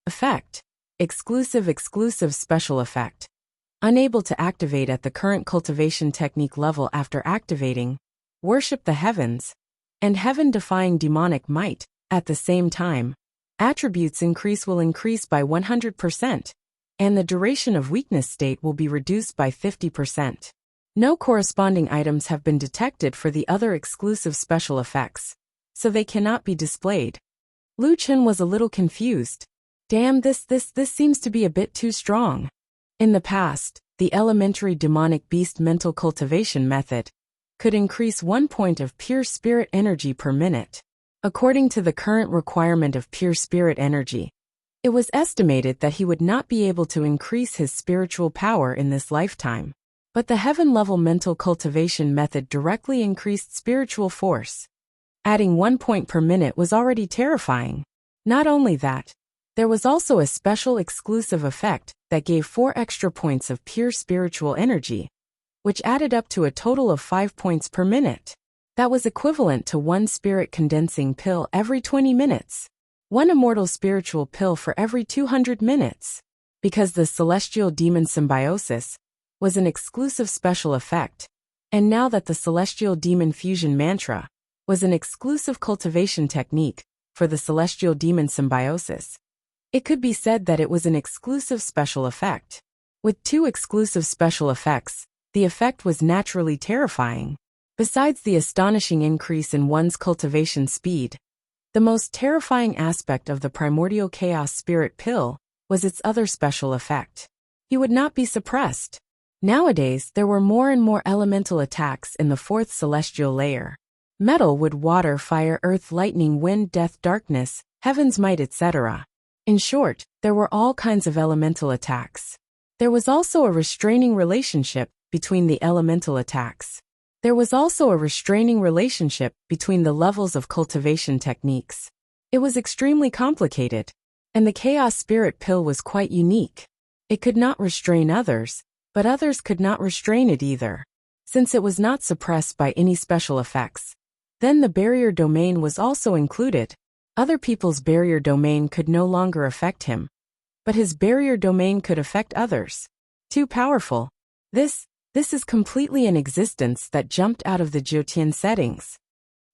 Effect. Exclusive special effect. Unable to activate at the current cultivation technique level after activating, worship the heavens, and heaven-defying demonic might. At the same time, attributes will increase by 100%, and the duration of weakness state will be reduced by 50%. No corresponding items have been detected for the other exclusive special effects, so they cannot be displayed. Lu Chen was a little confused. Damn, this seems to be a bit too strong. In the past, the elementary demonic beast mental cultivation method could increase 1 point of pure spirit energy per minute. According to the current requirement of pure spirit energy, it was estimated that he would not be able to increase his spiritual power in this lifetime. But the heaven-level mental cultivation method directly increased spiritual force. Adding 1 point per minute was already terrifying. Not only that, there was also a special exclusive effect that gave 4 extra points of pure spiritual energy, which added up to a total of 5 points per minute. That was equivalent to 1 spirit condensing pill every 20 minutes, 1 immortal spiritual pill for every 200 minutes. Because the celestial demon symbiosis was an exclusive special effect, and now that the celestial demon fusion mantra was an exclusive cultivation technique for the celestial demon symbiosis, it could be said that it was an exclusive special effect. With 2 exclusive special effects, the effect was naturally terrifying. Besides the astonishing increase in one's cultivation speed, the most terrifying aspect of the primordial chaos spirit pill was its other special effect. He would not be suppressed. Nowadays, there were more and more elemental attacks in the 4th celestial layer. Metal, wood, water, fire, earth, lightning, wind, death, darkness, heaven's might, etc. In short, there were all kinds of elemental attacks. There was also a restraining relationship between the elemental attacks. There was also a restraining relationship between the levels of cultivation techniques. It was extremely complicated, and the chaos spirit pill was quite unique. It could not restrain others, but others could not restrain it either. Since it was not suppressed by any special effects, then the barrier domain was also included. Other people's barrier domain could no longer affect him, but his barrier domain could affect others. Too powerful. This is completely an existence that jumped out of the Jiutian settings.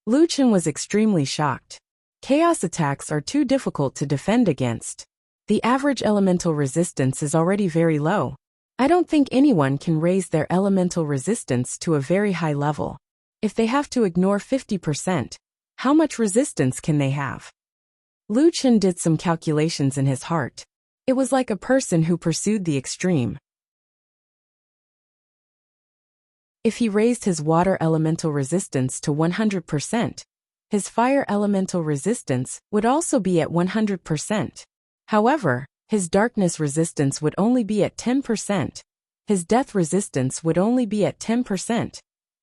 Lu Chen was extremely shocked. Chaos attacks are too difficult to defend against. The average elemental resistance is already very low. I don't think anyone can raise their elemental resistance to a very high level. If they have to ignore 50%, how much resistance can they have? Lu Chen did some calculations in his heart. It was like a person who pursued the extreme. If he raised his water elemental resistance to 100%, his fire elemental resistance would also be at 100%. However, his darkness resistance would only be at 10%. His death resistance would only be at 10%.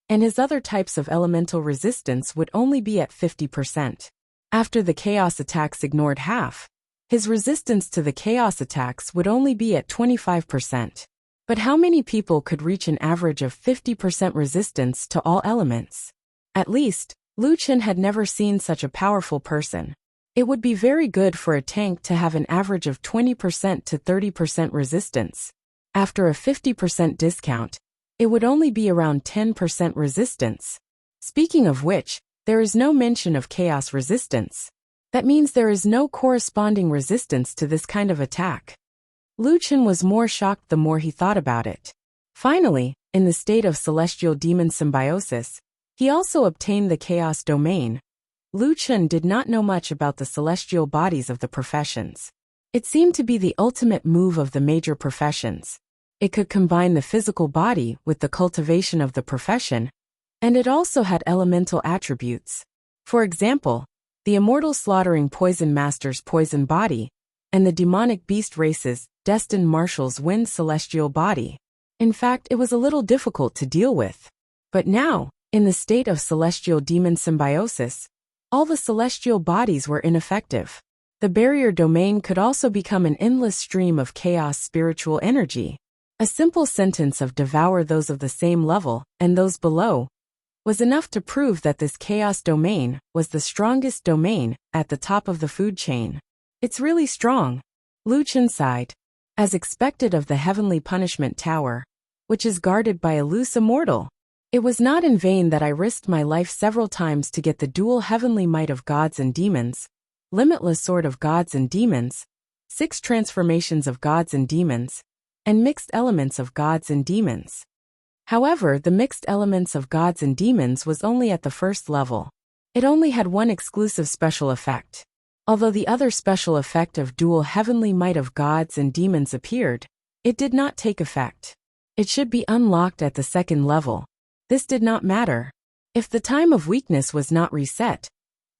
and his other types of elemental resistance would only be at 50%. After the chaos attacks ignored half, his resistance to the chaos attacks would only be at 25%. But how many people could reach an average of 50% resistance to all elements? At least, Lu Chen had never seen such a powerful person. It would be very good for a tank to have an average of 20% to 30% resistance. After a 50% discount, it would only be around 10% resistance. Speaking of which, there is no mention of chaos resistance. That means there is no corresponding resistance to this kind of attack. Lu Chen was more shocked the more he thought about it. Finally, in the state of celestial demon symbiosis, he also obtained the chaos domain. Lu Chen did not know much about the celestial bodies of the professions. It seemed to be the ultimate move of the major professions. It could combine the physical body with the cultivation of the profession, and it also had elemental attributes. For example, the immortal slaughtering poison master's poison body, and the demonic beast race's destined marshal's wind celestial body. In fact, it was a little difficult to deal with. But now, in the state of celestial demon symbiosis, all the celestial bodies were ineffective. The barrier domain could also become an endless stream of chaos spiritual energy. A simple sentence of devour those of the same level and those below was enough to prove that this chaos domain was the strongest domain at the top of the food chain. It's really strong. Lu Chen sighed. As expected of the heavenly punishment tower, which is guarded by a loose immortal. It was not in vain that I risked my life several times to get the dual heavenly might of gods and demons, limitless sword of gods and demons, 6 transformations of gods and demons, and mixed elements of gods and demons. However, the mixed elements of gods and demons was only at the first level. It only had one exclusive special effect. Although the other special effect of dual heavenly might of gods and demons appeared, it did not take effect. It should be unlocked at the second level. This did not matter. If the time of weakness was not reset,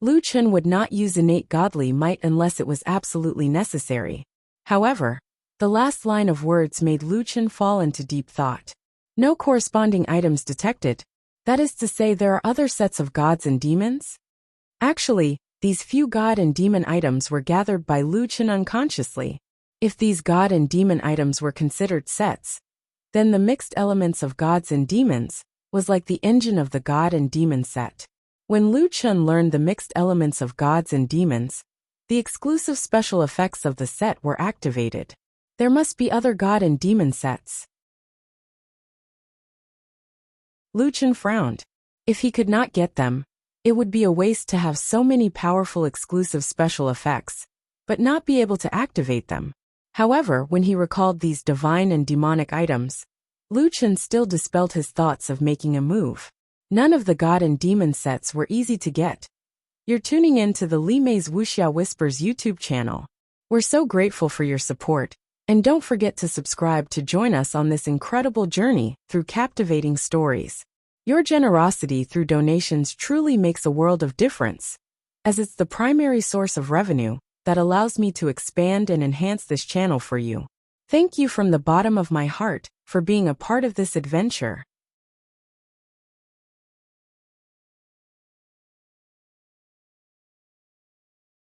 Lu Chen would not use innate godly might unless it was absolutely necessary. However, the last line of words made Lu Chen fall into deep thought. No corresponding items detected. That is to say, there are other sets of gods and demons? Actually, these few god and demon items were gathered by Lu Chen unconsciously. If these god and demon items were considered sets, then the mixed elements of gods and demons was like the engine of the god and demon set. When Lu Chen learned the mixed elements of gods and demons, the exclusive special effects of the set were activated. There must be other god and demon sets. Lu Chen frowned. If he could not get them, it would be a waste to have so many powerful exclusive special effects, but not be able to activate them. However, when he recalled these divine and demonic items, Lu Chen still dispelled his thoughts of making a move. None of the god and demon sets were easy to get. You're tuning in to the Li Mei's Wuxia Whispers YouTube channel. We're so grateful for your support, and don't forget to subscribe to join us on this incredible journey through captivating stories. Your generosity through donations truly makes a world of difference, as it's the primary source of revenue that allows me to expand and enhance this channel for you. Thank you from the bottom of my heart for being a part of this adventure.